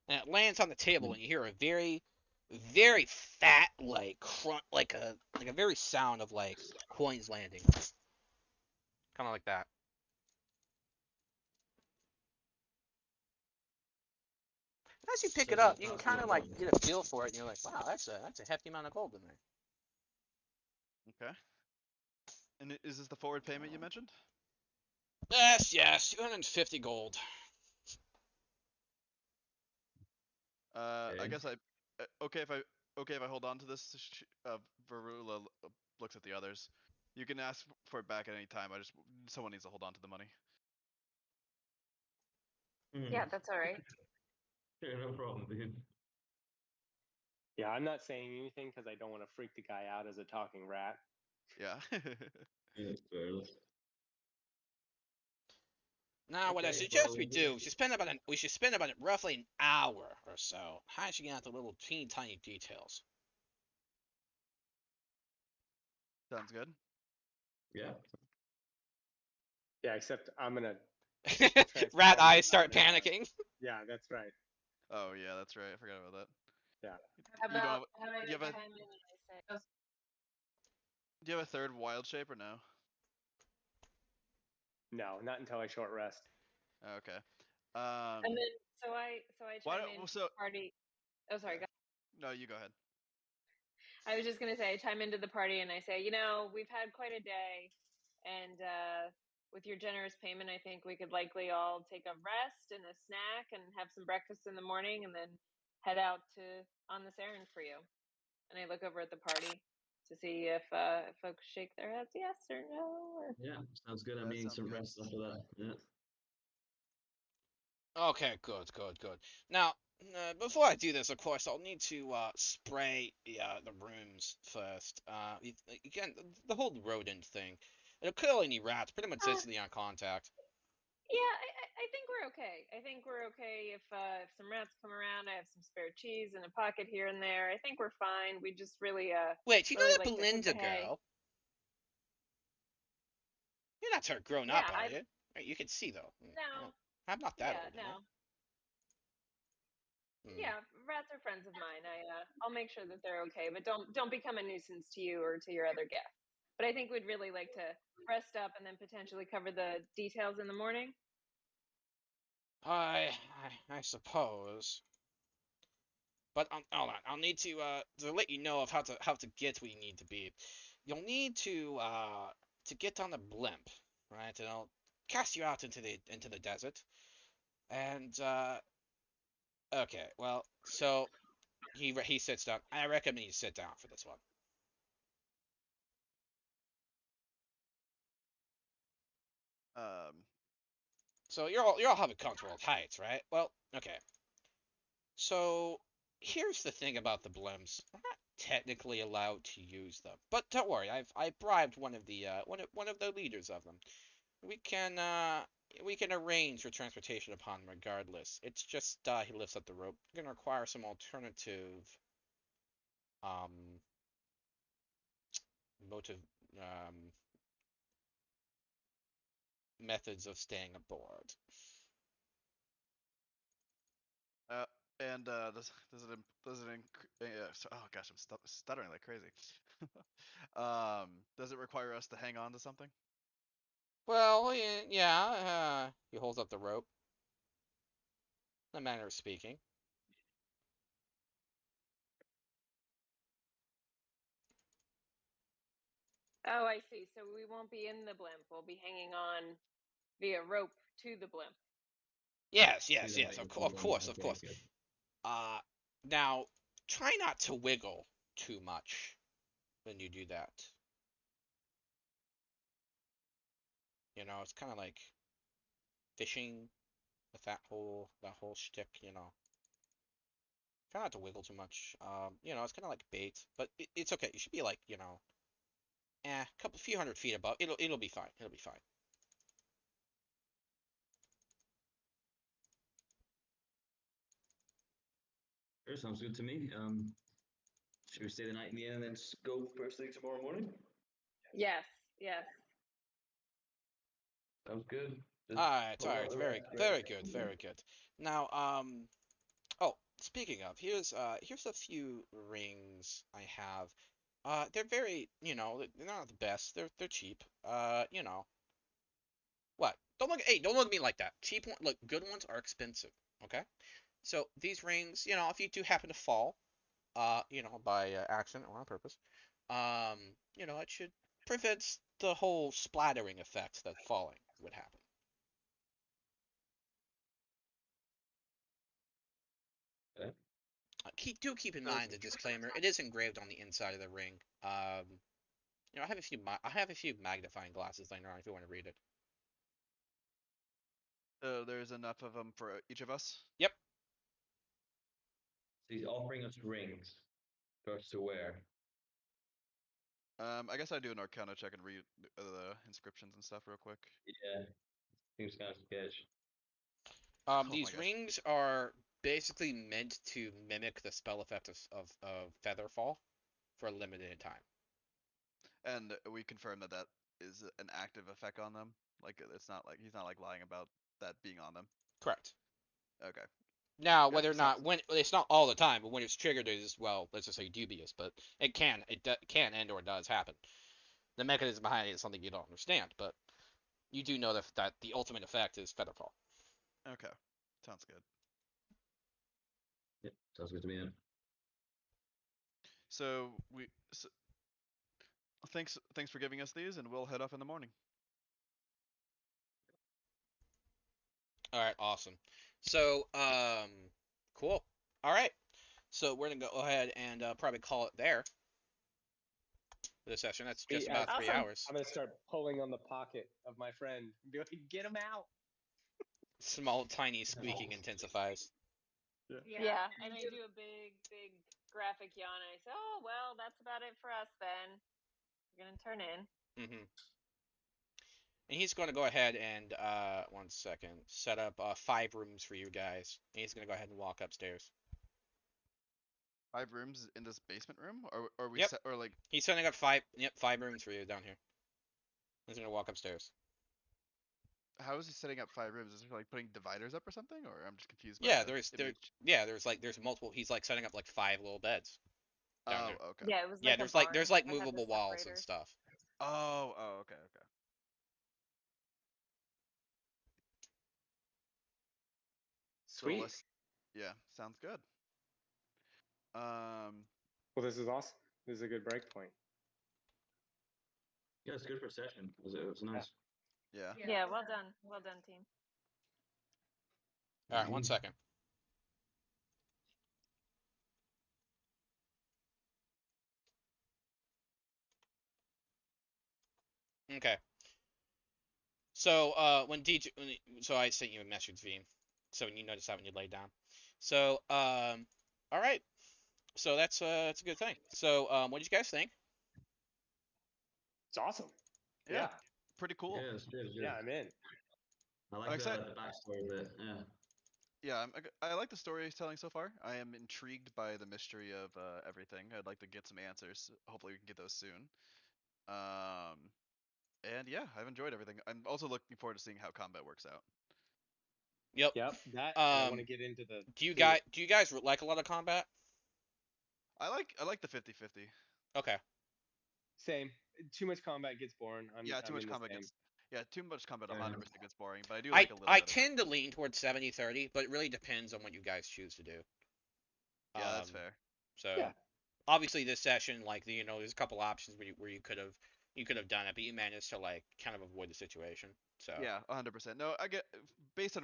[SPEAKER 1] And it lands on the table, and you hear a very, very fat, like like a very sound of like coins landing, kind of like that. As you pick
[SPEAKER 7] So
[SPEAKER 1] it
[SPEAKER 7] is
[SPEAKER 1] up,
[SPEAKER 7] that
[SPEAKER 1] you can
[SPEAKER 7] possible?
[SPEAKER 1] kind of like get a feel for it, and you're like, wow, that's a hefty amount of gold in there.
[SPEAKER 5] Okay. And is this the forward payment you mentioned?
[SPEAKER 1] Yes, 250 gold.
[SPEAKER 5] I
[SPEAKER 7] Okay.
[SPEAKER 5] guess okay if I hold on to this. Varula looks at the others. You can ask for it back at any time. Someone needs to hold on to the money.
[SPEAKER 4] Yeah, that's all right.
[SPEAKER 7] Yeah, no problem, dude.
[SPEAKER 2] Yeah, I'm not saying anything because I don't want to freak the guy out as a talking rat.
[SPEAKER 5] Yeah.
[SPEAKER 7] Yeah, fair enough.
[SPEAKER 1] Now, what I
[SPEAKER 7] Okay,
[SPEAKER 1] suggest
[SPEAKER 7] well,
[SPEAKER 1] we do, we should spend about roughly an hour or so hashing out the little teeny tiny details.
[SPEAKER 5] Sounds good.
[SPEAKER 7] yeah.
[SPEAKER 2] Yeah, except I'm gonna
[SPEAKER 1] Rat
[SPEAKER 2] transform
[SPEAKER 1] eyes
[SPEAKER 2] it
[SPEAKER 1] start
[SPEAKER 2] on,
[SPEAKER 1] panicking.
[SPEAKER 2] Yeah, that's right.
[SPEAKER 5] Oh yeah, that's right. I forgot about that.
[SPEAKER 2] Yeah.
[SPEAKER 4] How
[SPEAKER 5] You don't
[SPEAKER 4] about
[SPEAKER 5] have,
[SPEAKER 4] how about
[SPEAKER 5] do you have a
[SPEAKER 4] chime in and I say,
[SPEAKER 5] do you have a third wild shape or no?
[SPEAKER 2] No, not until I short rest.
[SPEAKER 5] Okay.
[SPEAKER 4] and then so I
[SPEAKER 5] Why
[SPEAKER 4] chime
[SPEAKER 5] don't
[SPEAKER 4] in
[SPEAKER 5] so
[SPEAKER 4] party. Oh, sorry.
[SPEAKER 5] yeah. No, you go ahead.
[SPEAKER 4] I was just gonna say I chime into the party and I say, we've had quite a day, and with your generous payment, I think we could likely all take a rest and a snack and have some breakfast in the morning, and then head out to on this errand for you. And I look over at the party to see if folks shake their heads yes or no. Or...
[SPEAKER 7] Yeah, sounds good. I'm
[SPEAKER 5] That
[SPEAKER 7] needing
[SPEAKER 5] sounds
[SPEAKER 7] some
[SPEAKER 5] good.
[SPEAKER 7] rest after that. Yeah.
[SPEAKER 1] Okay, good. Now, before I do this, of course, I'll need to spray the rooms first. Again, the whole rodent thing. It'll kill any rats pretty much instantly on contact.
[SPEAKER 4] Yeah, I think we're okay. I think we're okay if some rats come around. I have some spare cheese in a pocket here and there. I think we're fine. We just really
[SPEAKER 1] Wait, you know
[SPEAKER 4] really
[SPEAKER 1] that
[SPEAKER 4] like to hit the
[SPEAKER 1] Belinda
[SPEAKER 4] hay.
[SPEAKER 1] girl? You're not her grown
[SPEAKER 4] Yeah,
[SPEAKER 1] up, are you? Right, you can see though.
[SPEAKER 4] no.
[SPEAKER 1] I'm not that
[SPEAKER 4] Yeah,
[SPEAKER 1] old, you know.
[SPEAKER 4] no. Yeah, rats are friends of mine. I'll make sure that they're okay, but don't become a nuisance to you or to your other guests. But I think we'd really like to rest up and then potentially cover the details in the morning.
[SPEAKER 1] I suppose. But hold on, I'll need to let you know of how to get where you need to be. You'll need to get on the blimp, right? And I'll cast you out into the desert. And okay, well, so he sits down. I recommend you sit down for this one.
[SPEAKER 5] Um,
[SPEAKER 1] So you're all having comfortable heights, right? Well, okay. So here's the thing about the blimps. We're not technically allowed to use them, but don't worry. I bribed one of the one of the leaders of them. We can uh we can arrange for transportation upon him regardless. It's just he lifts up the rope. We're gonna require some alternative um motive um methods of staying aboard.
[SPEAKER 5] uh, and oh gosh, I'm stuttering like crazy. Does it require us to hang on to something?
[SPEAKER 1] Well, yeah, he holds up the rope. In a manner of speaking.
[SPEAKER 4] Oh, I see. So we won't be in the blimp. We'll be hanging on via rope to the blimp.
[SPEAKER 1] Yes,
[SPEAKER 7] To
[SPEAKER 1] yes,
[SPEAKER 7] the
[SPEAKER 1] yes.
[SPEAKER 7] main
[SPEAKER 1] Of
[SPEAKER 7] room.
[SPEAKER 1] course, of
[SPEAKER 7] Okay,
[SPEAKER 1] course.
[SPEAKER 7] good.
[SPEAKER 1] Now try not to wiggle too much when you do that. You know, it's kind of like fishing with that whole shtick. You know, try not to wiggle too much. You know, it's kind of like bait, but it's okay. You should be like, you know, few hundred feet above. It'll be fine. It'll be fine.
[SPEAKER 7] Sure, sounds good to me. Should we stay the night in the inn and then just go first thing tomorrow morning?
[SPEAKER 4] Yes, yes.
[SPEAKER 7] Sounds good. Just
[SPEAKER 1] Alright,
[SPEAKER 7] pull out
[SPEAKER 1] alright,
[SPEAKER 7] the
[SPEAKER 1] very,
[SPEAKER 7] rest, right?
[SPEAKER 1] very good, very good. Now, oh, speaking of, here's a few rings I have. They're very, you know, they're not the best. They're cheap. You know, what? Hey, don't look at me like that. Cheap one, look, good ones are expensive. Okay, so these rings, you know, if you do happen to fall, you know, by accident or on purpose, you know, it should prevent the whole splattering effect that falling would happen.
[SPEAKER 7] Okay.
[SPEAKER 1] Keep in mind the disclaimer. It is engraved on the inside of the ring. You know, I have a few magnifying glasses laying around if you want to read it.
[SPEAKER 5] So there's enough of them for each of us.
[SPEAKER 1] Yep.
[SPEAKER 7] So he's offering us rings for us to wear.
[SPEAKER 5] I guess I do an Arcana check and read the inscriptions and stuff real quick.
[SPEAKER 7] Yeah. Seems kind of sketch.
[SPEAKER 5] Oh my
[SPEAKER 1] These
[SPEAKER 5] gosh.
[SPEAKER 1] rings are basically meant to mimic the spell effect of Featherfall for a limited time.
[SPEAKER 5] And we confirm that that is an active effect on them. Like it's not like he's not like lying about that being on them.
[SPEAKER 1] Correct.
[SPEAKER 5] Okay.
[SPEAKER 1] Now,
[SPEAKER 5] Yep,
[SPEAKER 1] whether or
[SPEAKER 5] sounds-
[SPEAKER 1] not when it's not all the time, but when it's triggered, it is, well, let's just say dubious, but it can and or does happen. The mechanism behind it is something you don't understand, but you do know that the ultimate effect is Featherfall.
[SPEAKER 5] Okay. Sounds good.
[SPEAKER 7] Yep, sounds good to me. Then.
[SPEAKER 5] So thanks for giving us these, and we'll head off in the morning.
[SPEAKER 1] All right, awesome. So, cool. All right. So we're gonna go ahead and probably call it there for this session. That's just about 3
[SPEAKER 4] Awesome.
[SPEAKER 1] hours.
[SPEAKER 2] I'm gonna start pulling on the pocket of my friend and be like, "Get him out!"
[SPEAKER 1] Small, tiny squeaking intensifies.
[SPEAKER 4] Yeah, and I do a big, big graphic yawn. And I say, "Oh well, that's about it for us then. We're gonna turn in."
[SPEAKER 1] Mm-hmm. And he's going to go ahead and 1 second, set up 5 rooms for you guys. And he's going to go ahead and walk upstairs.
[SPEAKER 5] 5 rooms in this basement room, or we
[SPEAKER 1] Yep.
[SPEAKER 5] or like
[SPEAKER 1] He's setting up 5 5 rooms for you down here. He's going to walk upstairs.
[SPEAKER 5] how is he setting up 5 rooms? Is he like putting dividers up or something, or I'm just confused by
[SPEAKER 1] Yeah,
[SPEAKER 5] the image.
[SPEAKER 1] there's multiple. He's like setting up like 5 little beds down there.
[SPEAKER 5] Oh, okay.
[SPEAKER 4] Yeah, it was
[SPEAKER 1] Yeah,
[SPEAKER 4] like
[SPEAKER 1] there's
[SPEAKER 4] a
[SPEAKER 1] like
[SPEAKER 4] barn
[SPEAKER 1] there's like
[SPEAKER 4] that had the
[SPEAKER 1] movable walls and
[SPEAKER 4] separators.
[SPEAKER 1] stuff.
[SPEAKER 5] Oh, okay. So
[SPEAKER 2] Sweet.
[SPEAKER 5] yeah, sounds good.
[SPEAKER 2] Well, this is awesome. This is a good break point.
[SPEAKER 7] Yeah, it's good for a session. It was nice.
[SPEAKER 5] Yeah.
[SPEAKER 4] Yeah, well done. Well done, team.
[SPEAKER 1] All right, 1 second. Okay. So so I sent you a message, V. So you notice that when you lay down. So all right. So that's a good thing. So what did you guys think?
[SPEAKER 2] It's awesome.
[SPEAKER 5] Yeah. Pretty cool.
[SPEAKER 7] Yeah, it's good.
[SPEAKER 2] Yeah, I'm in.
[SPEAKER 7] I
[SPEAKER 5] I'm
[SPEAKER 7] like
[SPEAKER 5] excited.
[SPEAKER 7] the backstory of it. Yeah.
[SPEAKER 5] Yeah, I like the storytelling so far. I am intrigued by the mystery of everything. I'd like to get some answers. Hopefully, we can get those soon. And yeah, I've enjoyed everything. I'm also looking forward to seeing how combat works out.
[SPEAKER 1] Yep.
[SPEAKER 2] That I want to get into the.
[SPEAKER 1] Do you guys like a lot of combat?
[SPEAKER 5] I like the 50-50.
[SPEAKER 1] Okay.
[SPEAKER 2] Same. Too much combat gets boring.
[SPEAKER 5] Too much combat
[SPEAKER 2] same.
[SPEAKER 5] gets. Yeah, too much combat 100% gets boring. But I do
[SPEAKER 1] I
[SPEAKER 5] like a little
[SPEAKER 1] I
[SPEAKER 5] bit of it.
[SPEAKER 1] tend to lean towards 70-30, but it really depends on what you guys choose to do.
[SPEAKER 5] Yeah, that's fair.
[SPEAKER 1] So
[SPEAKER 2] Yeah.
[SPEAKER 1] obviously this session, like there's a couple options where you could have you could have done it, but you managed to like kind of avoid the situation. So
[SPEAKER 5] Yeah, 100%. No, I get based on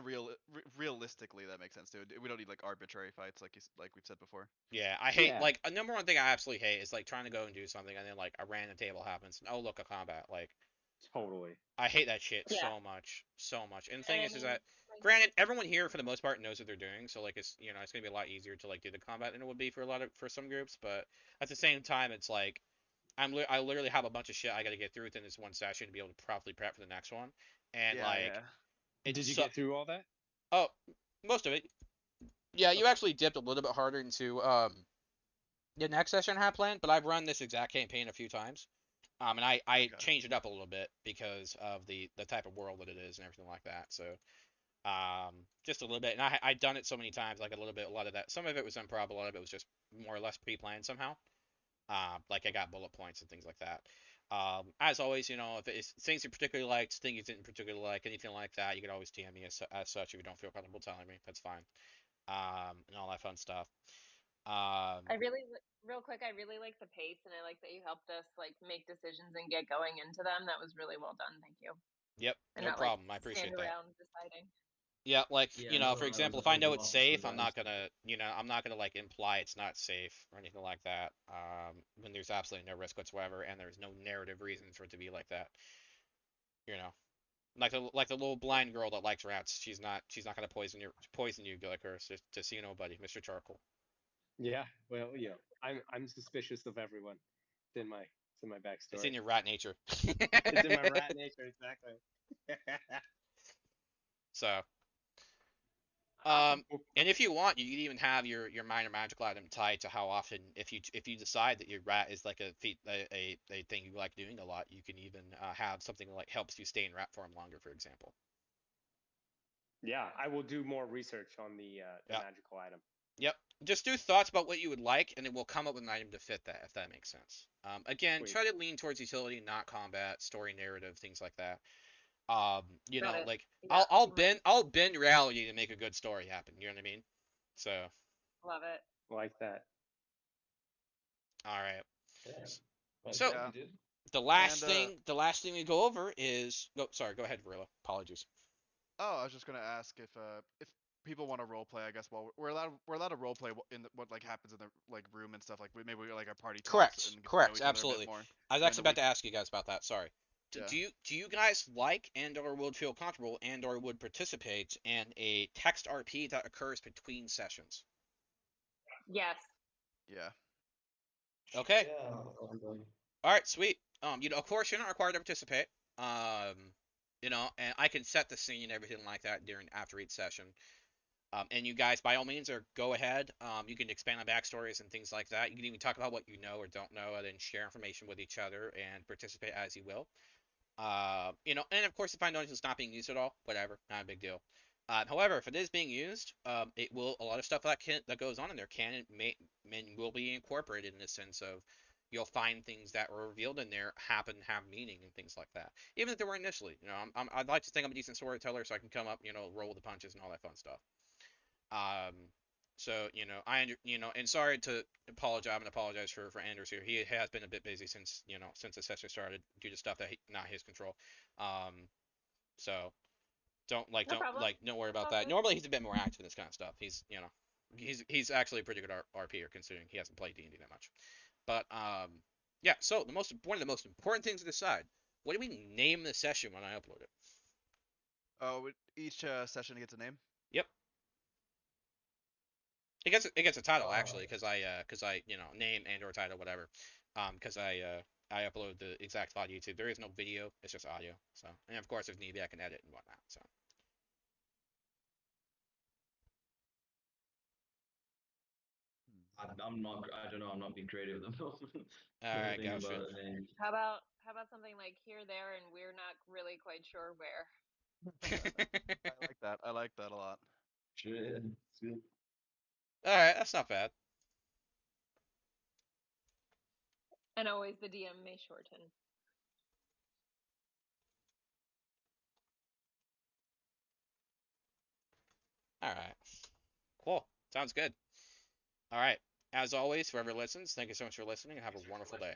[SPEAKER 5] realistically that makes sense, dude. We don't need like arbitrary fights like we've said before.
[SPEAKER 1] yeah, I hate
[SPEAKER 2] Yeah.
[SPEAKER 1] like a number one thing I absolutely hate is like trying to go and do something and then like a random table happens and oh look, a combat. Like
[SPEAKER 2] Totally.
[SPEAKER 1] I hate that shit
[SPEAKER 4] Yeah.
[SPEAKER 1] so much, so much. And the thing
[SPEAKER 4] And I
[SPEAKER 1] is
[SPEAKER 4] mean,
[SPEAKER 1] that
[SPEAKER 4] like,
[SPEAKER 1] granted, everyone here for the most part knows what they're doing, so like it's it's gonna be a lot easier to like do the combat than it would be for for some groups. But at the same time, it's like I literally have a bunch of shit I got to get through within this one session to be able to properly prep for the next one, and
[SPEAKER 5] Yeah,
[SPEAKER 1] like
[SPEAKER 5] yeah.
[SPEAKER 1] it's
[SPEAKER 2] Did you get through all that?
[SPEAKER 1] oh most of it. Yeah, you
[SPEAKER 2] Okay.
[SPEAKER 1] actually dipped a little bit harder into the next session I had planned, but I've run this exact campaign a few times. And I
[SPEAKER 5] Okay.
[SPEAKER 1] changed it up a little bit because of the type of world that it is and everything like that. So just a little bit. And I'd done it so many times, like a lot of that. Some of it was improv, a lot of it was just more or less pre-planned somehow. Like I got bullet points and things like that. As always, if it's things you particularly liked, things you didn't particularly like, anything like that, you can always DM me as such if you don't feel comfortable telling me. That's fine. And all that fun stuff.
[SPEAKER 4] real quick, I really like the pace, and I like that you helped us like make decisions and get going into them. That was really well done. Thank you.
[SPEAKER 1] Yep,
[SPEAKER 4] And
[SPEAKER 1] no
[SPEAKER 4] not like
[SPEAKER 1] problem. I
[SPEAKER 4] stand
[SPEAKER 1] appreciate that.
[SPEAKER 4] around deciding.
[SPEAKER 1] Yeah, like,
[SPEAKER 7] Yeah, no,
[SPEAKER 1] for
[SPEAKER 7] I was
[SPEAKER 1] example, if
[SPEAKER 7] I
[SPEAKER 1] I
[SPEAKER 7] was
[SPEAKER 1] know
[SPEAKER 7] the
[SPEAKER 1] it's
[SPEAKER 7] opposite
[SPEAKER 1] safe,
[SPEAKER 7] of
[SPEAKER 1] I'm
[SPEAKER 7] that.
[SPEAKER 1] not gonna, I'm not gonna like imply it's not safe or anything like that. When there's absolutely no risk whatsoever and there's no narrative reason for it to be like that. You know, like the little blind girl that likes rats. She's not gonna poison you like her. Just so you know, buddy, Mr. Charcoal.
[SPEAKER 2] Yeah. Well, I'm suspicious of everyone. It's in my
[SPEAKER 1] It's
[SPEAKER 2] backstory.
[SPEAKER 1] in your rat nature.
[SPEAKER 2] It's in my rat nature, exactly.
[SPEAKER 1] So,
[SPEAKER 2] Awesome.
[SPEAKER 1] and if you want, you can even have your minor magical item tied to how often, if you decide that your rat is like a feat, a thing you like doing a lot, you can even have something that like helps you stay in rat form longer, for example.
[SPEAKER 2] Yeah, I will do more research on the
[SPEAKER 1] Yep.
[SPEAKER 2] magical item.
[SPEAKER 1] Yep. Just do thoughts about what you would like, and then we'll come up with an item to fit that, if that makes sense. Again,
[SPEAKER 2] Sweet.
[SPEAKER 1] try to lean towards utility, not combat, story, narrative, things like that.
[SPEAKER 4] Got it.
[SPEAKER 1] Like
[SPEAKER 4] Yeah,
[SPEAKER 1] I'll bend reality to make a good story happen. You know what I mean? So,
[SPEAKER 4] love it.
[SPEAKER 2] Like that.
[SPEAKER 1] all right.
[SPEAKER 3] Yeah.
[SPEAKER 1] So-
[SPEAKER 3] Well, you did.
[SPEAKER 1] The last
[SPEAKER 5] And,
[SPEAKER 1] the last thing we go over is. Oh, sorry. Go ahead, Verilla. Apologies.
[SPEAKER 5] Oh, I was just gonna ask if people want to role play. I guess we're allowed to role play what like happens in the like room and stuff. Like maybe we like our party talks
[SPEAKER 1] Correct.
[SPEAKER 5] and get to know
[SPEAKER 1] Correct.
[SPEAKER 5] each other a bit
[SPEAKER 1] Absolutely.
[SPEAKER 5] more.
[SPEAKER 1] I was
[SPEAKER 5] then
[SPEAKER 1] actually
[SPEAKER 5] we-
[SPEAKER 1] about to ask you guys about that. Sorry.
[SPEAKER 5] Yeah.
[SPEAKER 1] Do you guys like and or would feel comfortable and or would participate in a text RP that occurs between sessions?
[SPEAKER 4] Yes.
[SPEAKER 5] Yeah.
[SPEAKER 1] Okay.
[SPEAKER 3] Yeah. All
[SPEAKER 1] All right. Sweet. Of course, you're not required to participate. And I can set the scene and everything like that after each session. And you guys, by all means, go ahead. You can expand on backstories and things like that. You can even talk about what you know or don't know, and then share information with each other and participate as you will. And of course, if I notice it's not being used at all, whatever, not a big deal. However, if it is being used, a lot of stuff that goes on in there will be incorporated in the sense of you'll find things that were revealed in there have meaning and things like that. Even if they were initially, I'd like to think I'm a decent storyteller, so I can come up, roll with the punches and all that fun stuff. So and sorry to apologize. I'm gonna apologize for Anders here. He has been a bit busy since the session started due to stuff that not his control. So don't worry about that. Normally he's a bit more active in this kind of stuff. He's actually a pretty good RPer considering he hasn't played D&D that much. But yeah. So one of the most important things to decide: what do we name the session when I upload it?
[SPEAKER 5] Oh, each session gets a name.
[SPEAKER 1] Yep. It gets a title actually because I name and or title whatever, because I upload the exact file to YouTube. There is no video, it's just audio. So, and of course if need be I can edit and whatnot. So
[SPEAKER 7] I'm not. I don't know. I'm not being creative at the moment.
[SPEAKER 1] all right,
[SPEAKER 7] Thinking
[SPEAKER 1] gotcha.
[SPEAKER 7] about a name.
[SPEAKER 4] How about something like here, there, and we're not really quite sure where.
[SPEAKER 5] I like that a lot.
[SPEAKER 7] Sure. Yeah. Sweet.
[SPEAKER 1] All right, that's not bad.
[SPEAKER 4] And always the DM may shorten.
[SPEAKER 1] All right, cool. Sounds good. All right. As always, whoever listens, thank you so much for listening and have a wonderful day.